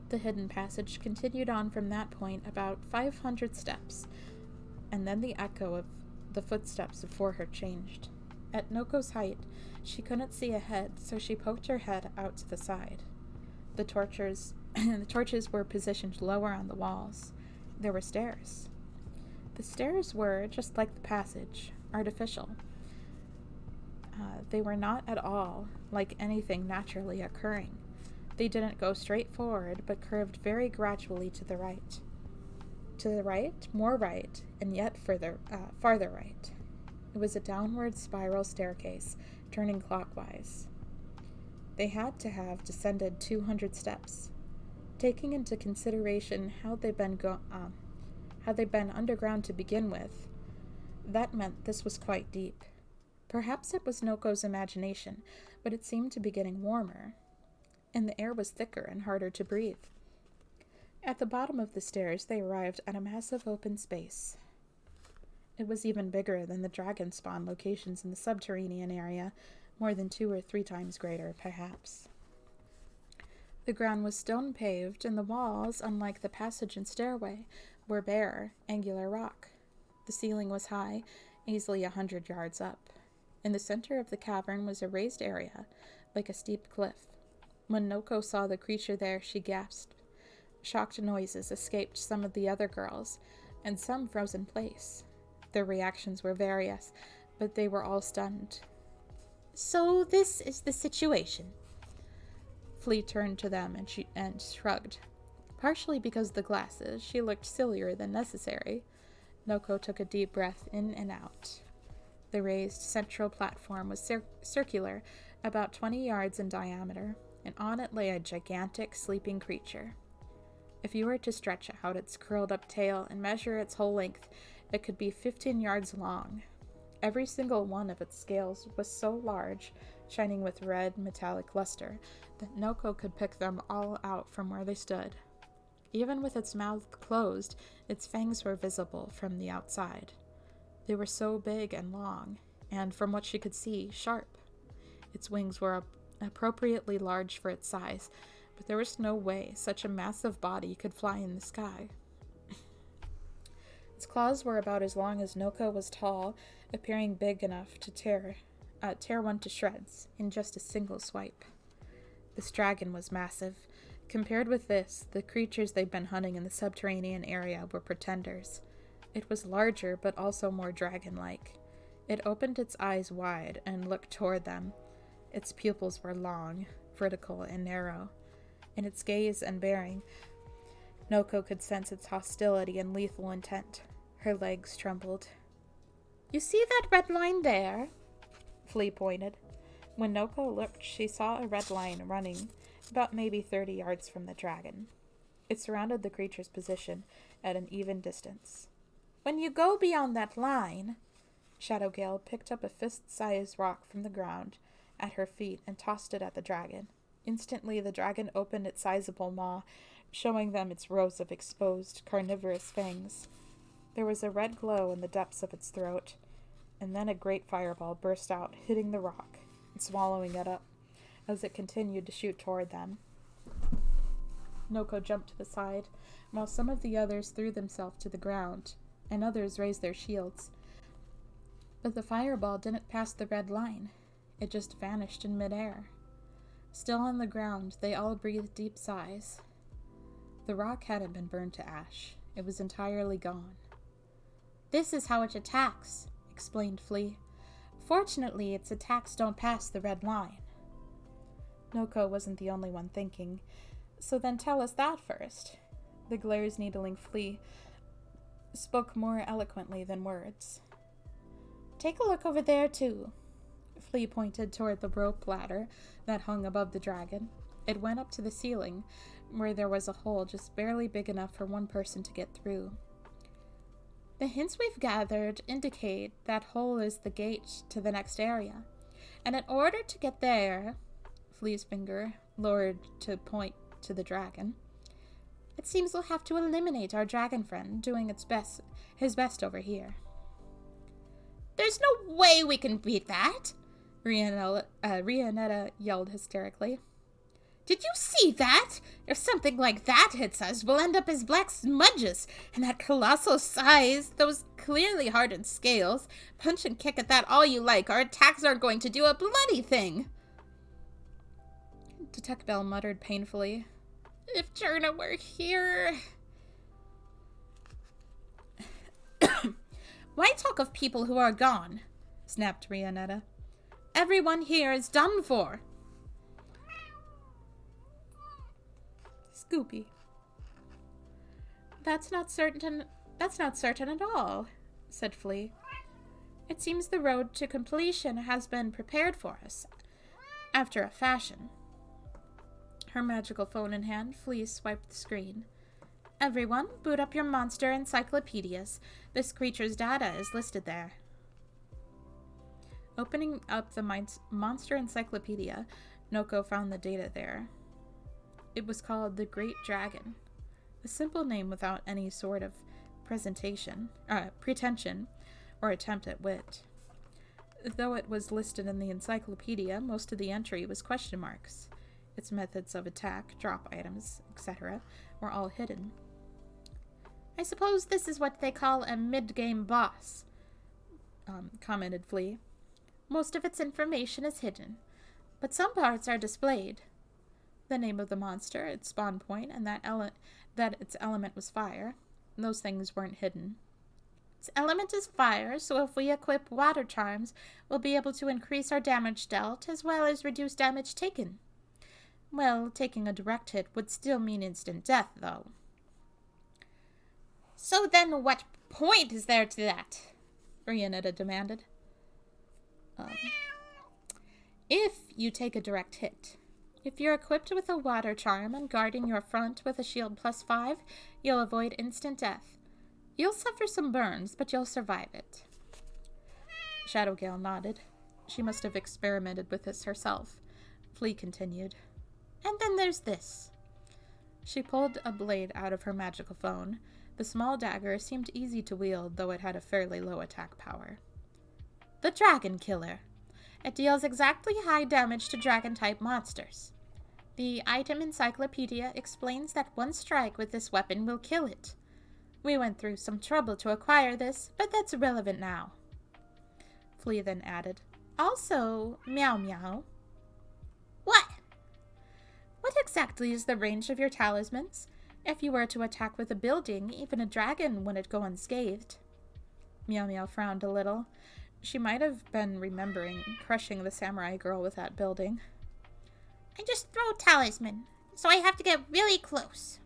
The hidden passage continued on from that point about 500 steps, and then the echo of the footsteps before her changed. At Noko's height, she couldn't see ahead, so she poked her head out to the side. The torches were positioned lower on the walls. There were stairs. The stairs were, just like the passage, artificial. They were not at all like anything naturally occurring. They didn't go straight forward, but curved very gradually to the right. To the right, more right, and yet farther right. It was a downward spiral staircase, turning clockwise. They had to have descended 200 steps. Taking into consideration how they'd been underground to begin with, that meant this was quite deep. Perhaps it was Noko's imagination, but it seemed to be getting warmer, and the air was thicker and harder to breathe. At the bottom of the stairs, they arrived at a massive open space. It was even bigger than the dragon spawn locations in the subterranean area, more than 2 or 3 times greater, perhaps. The ground was stone paved, and the walls, unlike the passage and stairway, were bare, angular rock. The ceiling was high, easily 100 yards up. In the center of the cavern was a raised area, like a steep cliff. When Noko saw the creature there, she gasped. Shocked noises escaped some of the other girls, and some froze in place. Their reactions were various, but they were all stunned. So this is the situation. Flea turned to them and shrugged. Partially because of the glasses, she looked sillier than necessary. Noko took a deep breath in and out. The raised central platform was circular, about 20 yards in diameter, and on it lay a gigantic sleeping creature. If you were to stretch out its curled-up tail and measure its whole length, it could be 15 yards long. Every single one of its scales was so large, shining with red metallic luster, that Noko could pick them all out from where they stood. Even with its mouth closed, its fangs were visible from the outside. They were so big and long, and from what she could see, sharp. Its wings were appropriately large for its size, but there was no way such a massive body could fly in the sky. Its claws were about as long as Noko was tall, appearing big enough to tear one to shreds in just a single swipe. This dragon was massive. Compared with this, the creatures they'd been hunting in the subterranean area were pretenders. It was larger, but also more dragon-like. It opened its eyes wide and looked toward them. Its pupils were long, vertical, and narrow. In its gaze and bearing, Noko could sense its hostility and lethal intent. Her legs trembled. You see that red line there? Flea pointed. When Noko looked, she saw a red line running about maybe 30 yards from the dragon. It surrounded the creature's position at an even distance. When you go beyond that line, Shadowgale picked up a fist-sized rock from the ground at her feet and tossed it at the dragon. Instantly, the dragon opened its sizable maw, showing them its rows of exposed, carnivorous fangs. There was a red glow in the depths of its throat, and then a great fireball burst out, hitting the rock and swallowing it up as it continued to shoot toward them. Noko jumped to the side, while some of the others threw themselves to the ground, and others raised their shields. But the fireball didn't pass the red line. It just vanished in midair. Still on the ground, they all breathed deep sighs. The rock hadn't been burned to ash. It was entirely gone. This is how it attacks, explained Flea. Fortunately, its attacks don't pass the red line. Noko wasn't the only one thinking. So then tell us that first. The glares needling Flea spoke more eloquently than words. Take a look over there, too. Flea pointed toward the rope ladder that hung above the dragon. It went up to the ceiling, where there was a hole just barely big enough for one person to get through. The hints we've gathered indicate that hole is the gate to the next area. And in order to get there, Flea's finger lowered to point to the dragon, it seems we'll have to eliminate our dragon friend doing his best over here. There's no way we can beat that! Rionetta yelled hysterically. Did you see that? If something like that hits us, we'll end up as black smudges. And that colossal size, those clearly hardened scales. Punch and kick at that all you like. Our attacks aren't going to do a bloody thing. Detective Bell muttered painfully. If Jerna were here... Why talk of people who are gone? Snapped Rionetta. Everyone here is done for. Scoopy. That's not certain at all, said Flea. It seems the road to completion has been prepared for us, after a fashion. Her magical phone in hand, Flea swiped the screen. Everyone, boot up your monster encyclopedias. This creature's data is listed there. Opening up the monster encyclopedia, Noko found the data there. It was called the Great Dragon, a simple name without any sort of pretension or attempt at wit. Though it was listed in the encyclopedia, most of the entry was question marks. Its methods of attack, drop items, etc., were all hidden. I suppose this is what they call a mid-game boss, commented Flea. Most of its information is hidden, but some parts are displayed. The name of the monster, its spawn point, and that its element was fire. Those things weren't hidden. Its element is fire, so if we equip water charms, we'll be able to increase our damage dealt as well as reduce damage taken. Well, taking a direct hit would still mean instant death, though. So then what point is there to that? Rionetta demanded. If you take a direct hit. If you're equipped with a water charm and guarding your front with a shield +5, you'll avoid instant death. You'll suffer some burns, but you'll survive it. Shadowgale nodded. She must have experimented with this herself. Flea continued. And then there's this. She pulled a blade out of her magical phone. The small dagger seemed easy to wield, though it had a fairly low attack power. The Dragon Killer. It deals exactly high damage to dragon-type monsters. The item encyclopedia explains that one strike with this weapon will kill it. We went through some trouble to acquire this, but that's irrelevant now. Flea then added, Also, Meow Meow. What? What exactly is the range of your talismans? If you were to attack with a building, even a dragon wouldn't go unscathed. Meow Meow frowned a little. She might have been remembering crushing the samurai girl with that building. I just throw talisman, so I have to get really close.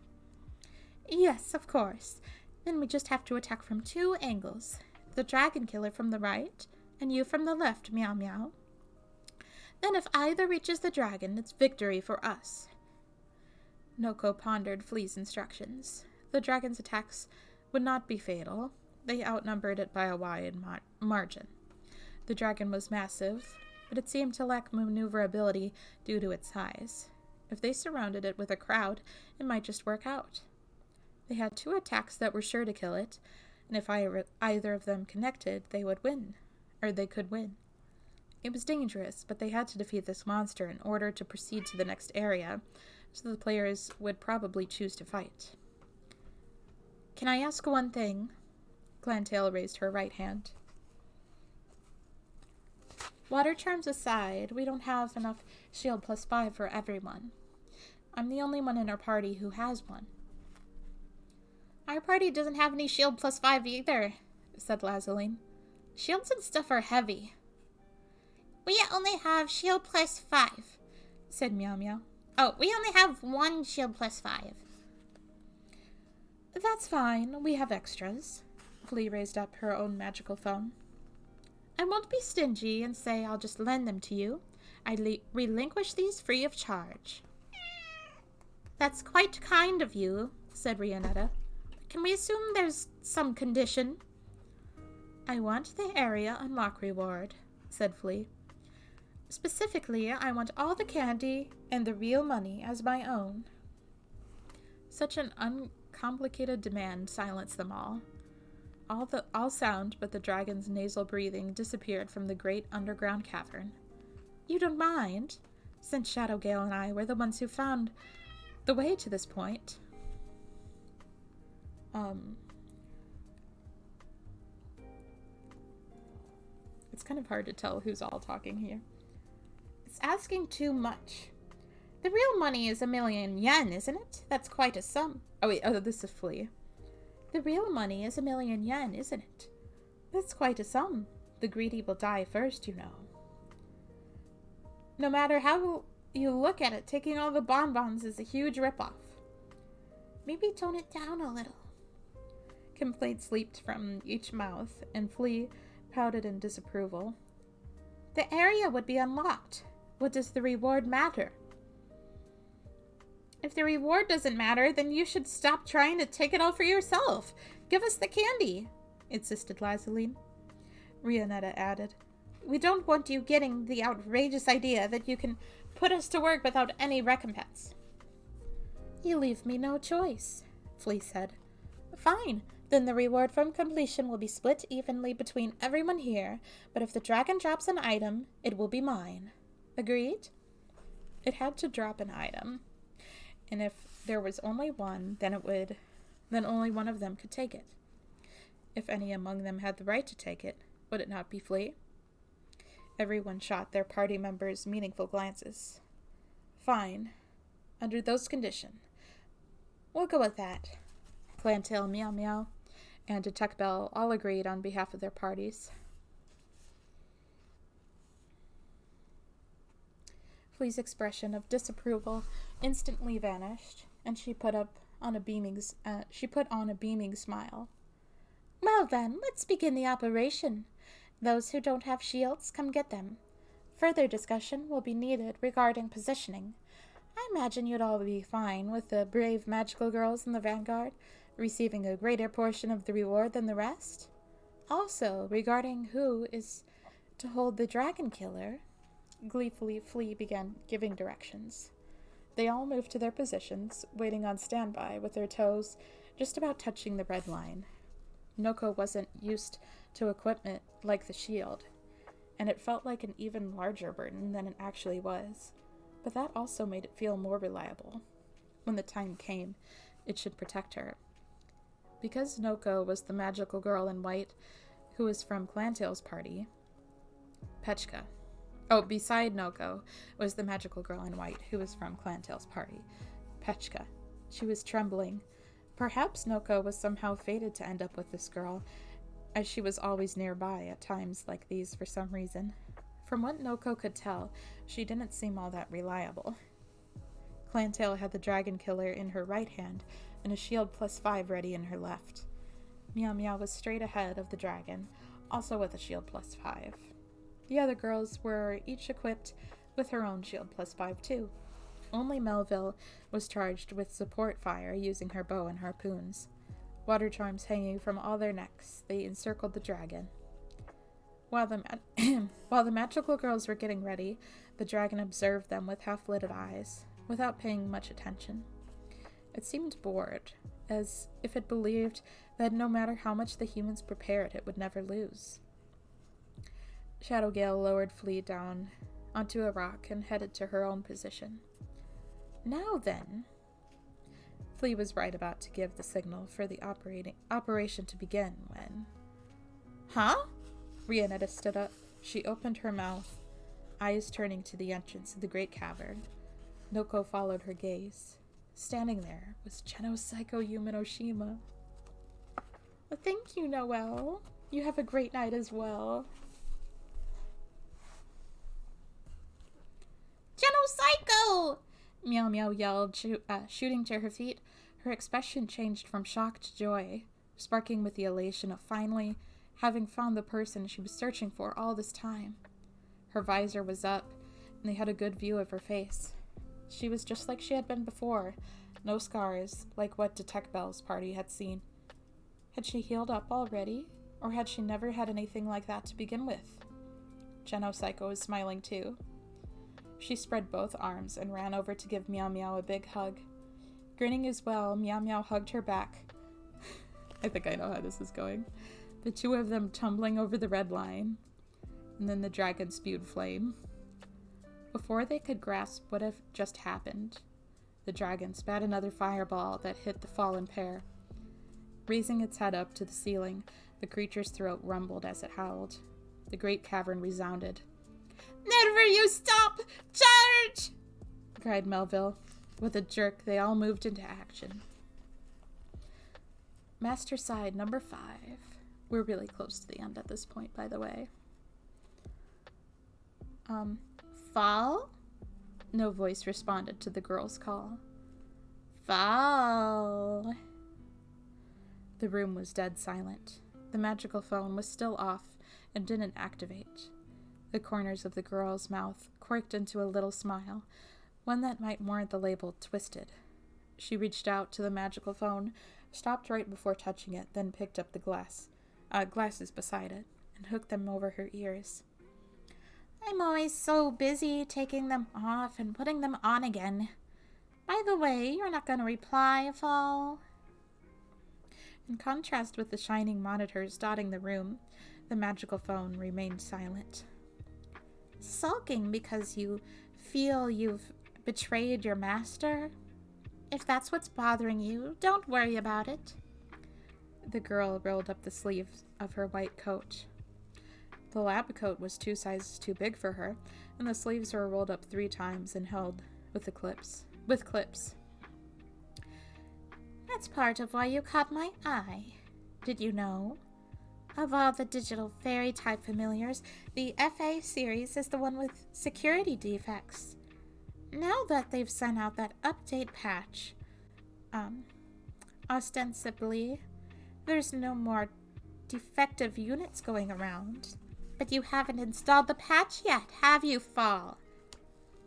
Yes, of course. Then we just have to attack from 2 angles. The dragon killer from the right, and you from the left, Meow Meow. Then if either reaches the dragon, it's victory for us. Noko pondered Flea's instructions. The dragon's attacks would not be fatal. They outnumbered it by a wide margin. The dragon was massive, but it seemed to lack maneuverability due to its size. If they surrounded it with a crowd, it might just work out. They had 2 attacks that were sure to kill it, and if either of them connected, they could win. It was dangerous, but they had to defeat this monster in order to proceed to the next area, so the players would probably choose to fight. Can I ask one thing? Glantail raised her right hand. Water charms aside, we don't have enough shield +5 for everyone. I'm the only one in our party who has one. Our party doesn't have any shield +5 either, said Lazaline. Shields and stuff are heavy. We only have shield +5, said Meow Meow. Oh, we only have 1 shield +5. That's fine. We have extras. Flea raised up her own magical phone. I won't be stingy and say I'll just lend them to you. I relinquish these free of charge. That's quite kind of you, said Rionetta. Can we assume there's some condition? I want the area unlock reward, said Flea. Specifically, I want all the candy and the real money as my own. Such an uncomplicated demand silenced them all. All sound but the dragon's nasal breathing disappeared from the great underground cavern. You don't mind? Since Shadowgale and I were the ones who found the way to this point. It's kind of hard to tell who's all talking here. It's asking too much. The real money is 1,000,000 yen, isn't it? That's quite a sum. This is Flea. The real money is 1,000,000 yen, isn't it? That's quite a sum. The greedy will die first, you know. No matter how you look at it, taking all the bonbons is a huge ripoff. Maybe tone it down a little. Complaints leaped from each mouth, and Flea pouted in disapproval. The area would be unlocked. What does the reward matter? If the reward doesn't matter, then you should stop trying to take it all for yourself. Give us the candy, insisted Lazaline. Rionetta added, We don't want you getting the outrageous idea that you can put us to work without any recompense. You leave me no choice, Flea said. Fine, then the reward from completion will be split evenly between everyone here, but if the dragon drops an item, it will be mine. Agreed? It had to drop an item. And if there was only one, then only one of them could take it. If any among them had the right to take it, would it not be Flea? Everyone shot their party members meaningful glances. Fine. Under those conditions. We'll go with that. Clantail, Meow Meow, and Detect Bell all agreed on behalf of their parties. Flea's expression of disapproval instantly vanished, and she put on a beaming smile. Well then, let's begin the operation. Those who don't have shields, come get them. Further discussion will be needed regarding positioning. I imagine you'd all be fine with the brave magical girls in the vanguard receiving a greater portion of the reward than the rest. Also, regarding who is to hold the dragon killer, gleefully Flea began giving directions. They all moved to their positions, waiting on standby with their toes just about touching the red line. Noko wasn't used to equipment like the shield, and it felt like an even larger burden than it actually was, but that also made it feel more reliable. When the time came, it should protect her. Because Noko was the magical girl in white who was from Clantail's party, beside Noko was the magical girl in white who was from Clantail's party, Pechka. She was trembling. Perhaps Noko was somehow fated to end up with this girl, as she was always nearby at times like these for some reason. From what Noko could tell, she didn't seem all that reliable. Clantail had the dragon killer in her right hand, and a shield +5 ready in her left. Meow Meow was straight ahead of the dragon, also with a shield +5. The other girls were each equipped with her own shield +5 too. Only Melville was charged with support fire using her bow and harpoons. Water charms hanging from all their necks, they encircled the dragon. While the magical girls were getting ready, the dragon observed them with half-lidded eyes, without paying much attention. It seemed bored, as if it believed that no matter how much the humans prepared, it would never lose. Shadowgale lowered Flea down onto a rock and headed to her own position. Now then, Flea was right about to give the signal for the operation to begin when... Huh? Rionetta stood up. She opened her mouth, eyes turning to the entrance of the great cavern. Noko followed her gaze. Standing there was Genocycle Yumenoshima. Oh, thank you, Noelle. You have a great night as well. Genocycle! Meow Meow yelled, shooting to her feet. Her expression changed from shock to joy, sparking with the elation of finally having found the person she was searching for all this time. Her visor was up, and they had a good view of her face. She was just like she had been before. No scars, like what Detect Bell's party had seen. Had she healed up already? Or had she never had anything like that to begin with? Genopsycho was smiling too. She spread both arms and ran over to give Meow Meow a big hug. Grinning as well, Meow Meow hugged her back. I think I know how this is going. The two of them tumbling over the red line. And then the dragon spewed flame. Before they could grasp what had just happened, the dragon spat another fireball that hit the fallen pair. Raising its head up to the ceiling, the creature's throat rumbled as it howled. The great cavern resounded. Never you stop! Charge! Cried Melville. With a jerk, they all moved into action. Master side number 5. We're really close to the end at this point, by the way. Fall? No voice responded to the girl's call. Fall. The room was dead silent. The magical phone was still off and didn't activate. The corners of the girl's mouth quirked into a little smile, one that might warrant the label twisted. She reached out to the magical phone, stopped right before touching it, then picked up the glasses beside it, and hooked them over her ears. I'm always so busy taking them off and putting them on again. By the way, you're not going to reply, Fall? In contrast with the shining monitors dotting the room, the magical phone remained silent. Sulking because you feel you've betrayed your master? If that's what's bothering you, don't worry about it. The girl rolled up the sleeves of her white coat. The lab coat was 2 sizes too big for her, and the sleeves were rolled up 3 times and held with clips. That's part of why you caught my eye. Did you know? Of all the digital fairy type familiars, the FA series is the one with security defects. Now that they've sent out that update patch, ostensibly, there's no more defective units going around. But you haven't installed the patch yet, have you, Fall?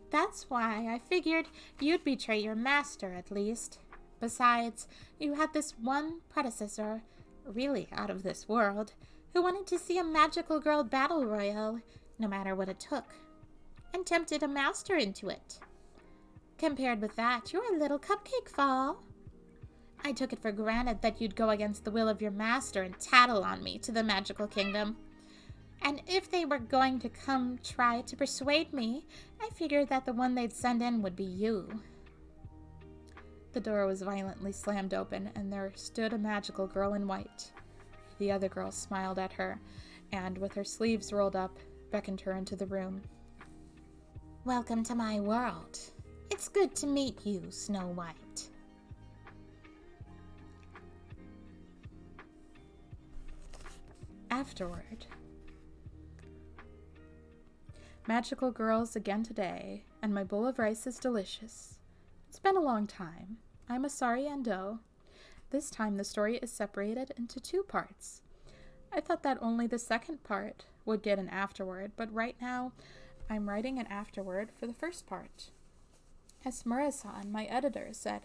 That's why I figured you'd betray your master, at least. Besides, you had this one predecessor, really out of this world, who wanted to see a magical girl battle royale, no matter what it took, and tempted a master into it. Compared with that, you're a little cupcake, Fall. I took it for granted that you'd go against the will of your master and tattle on me to the magical kingdom. And if they were going to come try to persuade me, I figured that the one they'd send in would be you. The door was violently slammed open, and there stood a magical girl in white. The other girl smiled at her, and with her sleeves rolled up, beckoned her into the room. Welcome to my world. It's good to meet you, Snow White. Afterward. Magical girls again today, and my bowl of rice is delicious. It's been a long time. I'm Asari Ando. This time the story is separated into 2 parts. I thought that only the second part would get an afterword, but right now I'm writing an afterword for the first part. As Mura-san, my editor, said,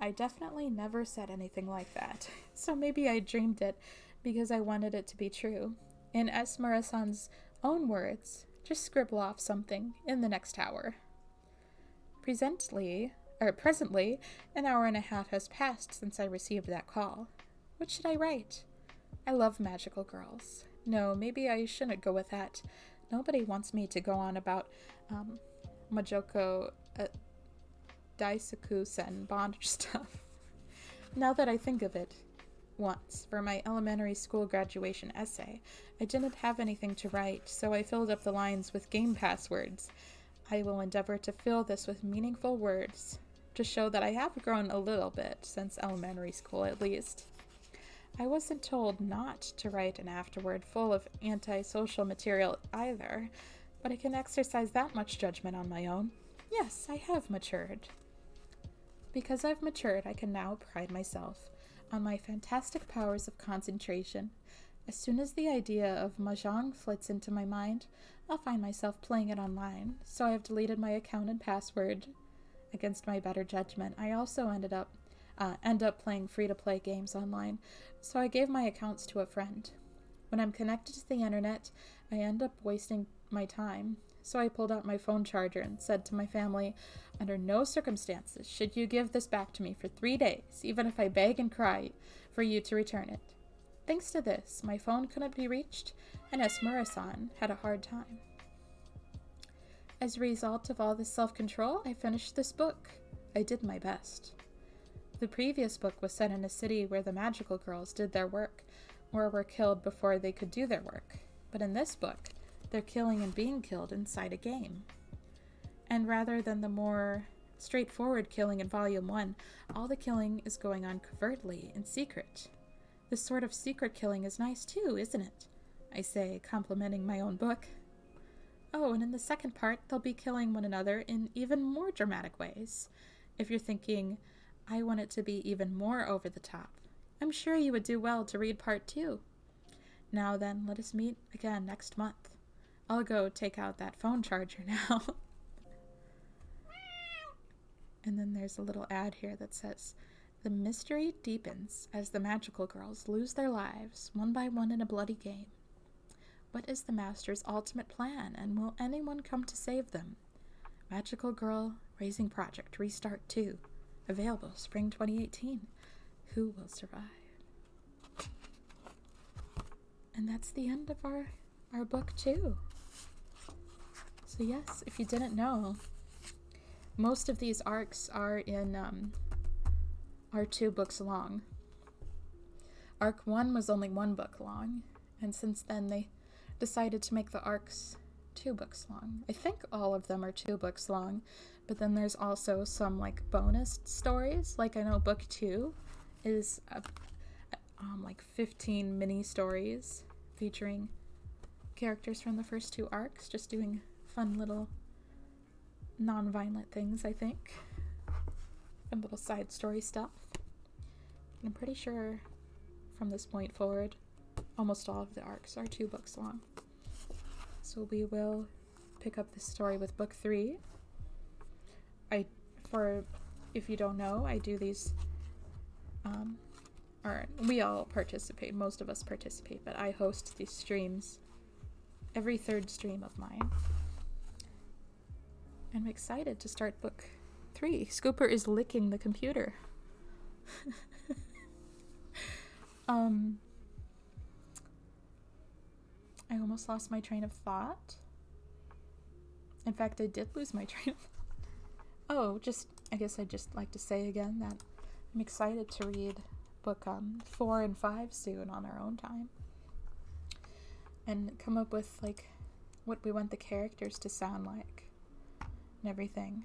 I definitely never said anything like that, so maybe I dreamed it because I wanted it to be true. In S. Mura-san's own words, just scribble off something in the next hour. Presently, an hour and a half has passed since I received that call. What should I write? I love magical girls. No, maybe I shouldn't go with that. Nobody wants me to go on about Majoko Daisaku-sen bondage stuff. Now that I think of it, once, for my elementary school graduation essay, I didn't have anything to write, so I filled up the lines with game passwords. I will endeavor to fill this with meaningful words, to show that I have grown a little bit since elementary school at least. I wasn't told not to write an afterword full of antisocial material either, but I can exercise that much judgment on my own. Yes, I have matured. Because I've matured, I can now pride myself on my fantastic powers of concentration. As soon as the idea of mahjong flits into my mind, I'll find myself playing it online, so I have deleted my account and password. against my better judgment, I also end up playing free-to-play games online, so I gave my accounts to a friend. When I'm connected to the internet, I end up wasting my time, so I pulled out my phone charger and said to my family, under no circumstances should you give this back to me for 3 days, even if I beg and cry for you to return it. Thanks to this, my phone couldn't be reached, and Esmura-san had a hard time. As a result of all this self-control, I finished this book. I did my best. The previous book was set in a city where the magical girls did their work, or were killed before they could do their work. But in this book, they're killing and being killed inside a game. And rather than the more straightforward killing in Volume 1, all the killing is going on covertly, in secret. This sort of secret killing is nice too, isn't it? I say, complimenting my own book. Oh, and in the second part, they'll be killing one another in even more dramatic ways. If you're thinking, I want it to be even more over the top, I'm sure you would do well to read part 2. Now then, let us meet again next month. I'll go take out that phone charger now. And then there's a little ad here that says, the mystery deepens as the magical girls lose their lives one by one in a bloody game. What is the Master's ultimate plan, and will anyone come to save them? Magical Girl Raising Project Restart 2. Available spring 2018. Who will survive? And that's the end of our book 2. So yes, if you didn't know, most of these arcs are 2 books long. Arc 1 was only 1 book long, and since then they decided to make the arcs 2 books long. I think all of them are 2 books long, but then there's also some like bonus stories. Like I know book 2 is like 15 mini stories featuring characters from the first 2 arcs, just doing fun little non-violent things, I think. Fun little side story stuff. And I'm pretty sure from this point forward, almost all of the arcs are 2 books long. So we will pick up this story with book 3. If you don't know, I do these, or we all participate, most of us participate, but I host these streams every 3rd stream of mine. I'm excited to start book 3. Scooper is licking the computer. I almost lost my train of thought. In fact, I did lose my train of thought. Oh, I guess I'd just like to say again that I'm excited to read book 4 and 5 soon on our own time. And come up with, like, what we want the characters to sound like and everything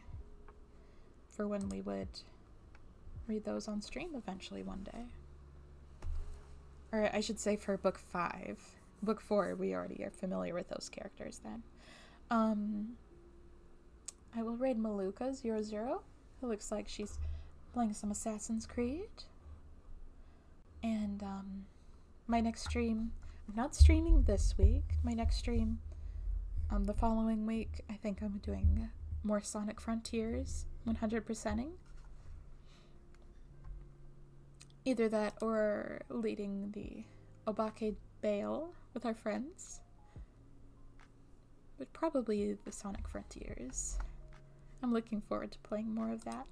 for when we would read those on stream eventually one day. Or I should say for book 5. Book 4, we already are familiar with those characters then. I will read Maluka 00, who looks like she's playing some Assassin's Creed. And my next stream, I'm not streaming this week. My next stream, the following week, I think I'm doing more Sonic Frontiers, 100%ing. Either that or leading the Obake Bale with our friends. But probably the Sonic Frontiers. I'm looking forward to playing more of that.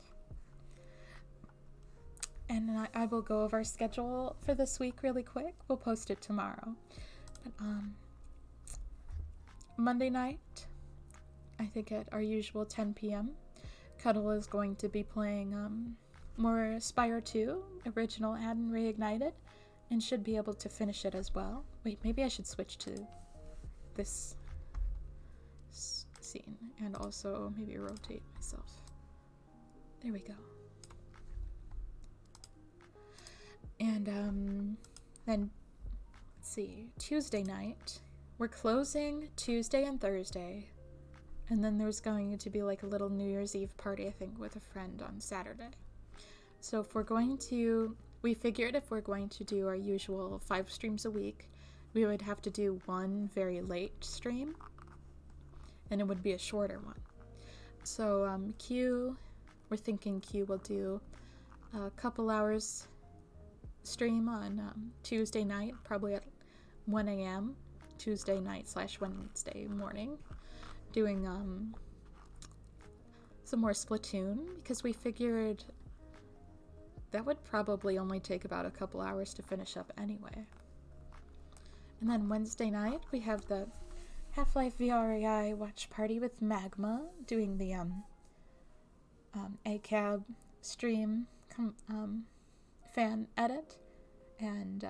And I will go over our schedule for this week really quick. We'll post it tomorrow. But Monday night, I think at our usual 10 p.m., Cuddle is going to be playing more Spire 2, original and reignited, and should be able to finish it as well. Wait, maybe I should switch to this scene and also maybe rotate myself. There we go. And then let's see, Tuesday night, we're closing Tuesday and Thursday, and then there's going to be like a little New Year's Eve party, I think, with a friend on Saturday. So if we're going to, we figured if we're going to do our usual 5 streams a week, we would have to do one very late stream, and it would be a shorter one. So Q we're thinking Q will do a couple hours stream on Tuesday night, probably at 1 a.m. Tuesday night / Wednesday morning, doing some more Splatoon, because we figured that would probably only take about a couple hours to finish up anyway. And then Wednesday night we have the Half-Life VRAI watch party with Magma, doing the ACAB stream fan edit and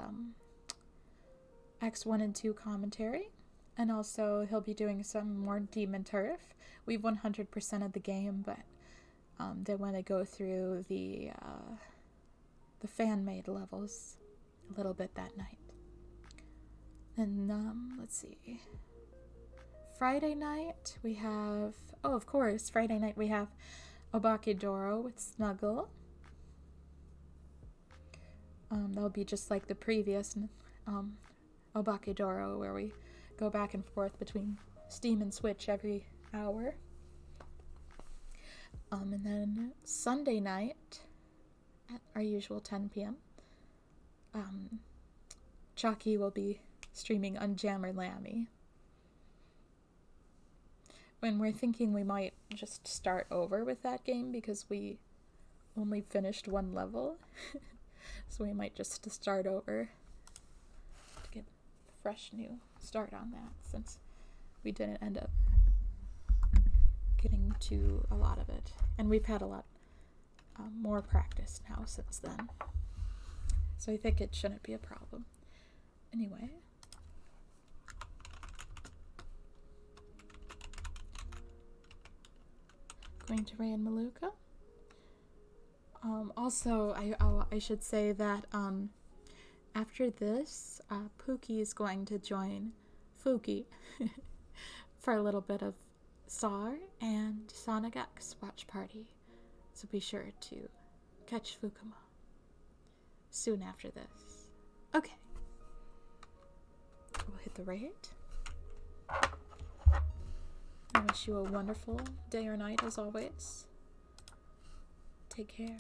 X1 and 2 commentary. And also he'll be doing some more Demon Turf. We've 100% of the game, but they want to go through the fan-made levels a little bit that night. And let's see. Friday night we have, oh of course, Friday night we have Obakidoro with Snuggle. That'll be just like the previous Obakidoro, where we go back and forth between Steam and Switch every hour. And then Sunday night at our usual 10 p.m. Chalky will be streaming Unjammer Lammy. When we're thinking we might just start over with that game because we only finished one level. So we might just start over to get a fresh new start on that, since we didn't end up getting to a lot of it. And we've had a lot more practice now since then. So I think it shouldn't be a problem. Anyway. Going to Ray and Maluka. Also, I should say that after this, Pookie is going to join Fuki for a little bit of SAR and Sonic X watch party. So be sure to catch Fukuma soon after this. Okay. We'll hit the rate. I wish you a wonderful day or night as always. Take care.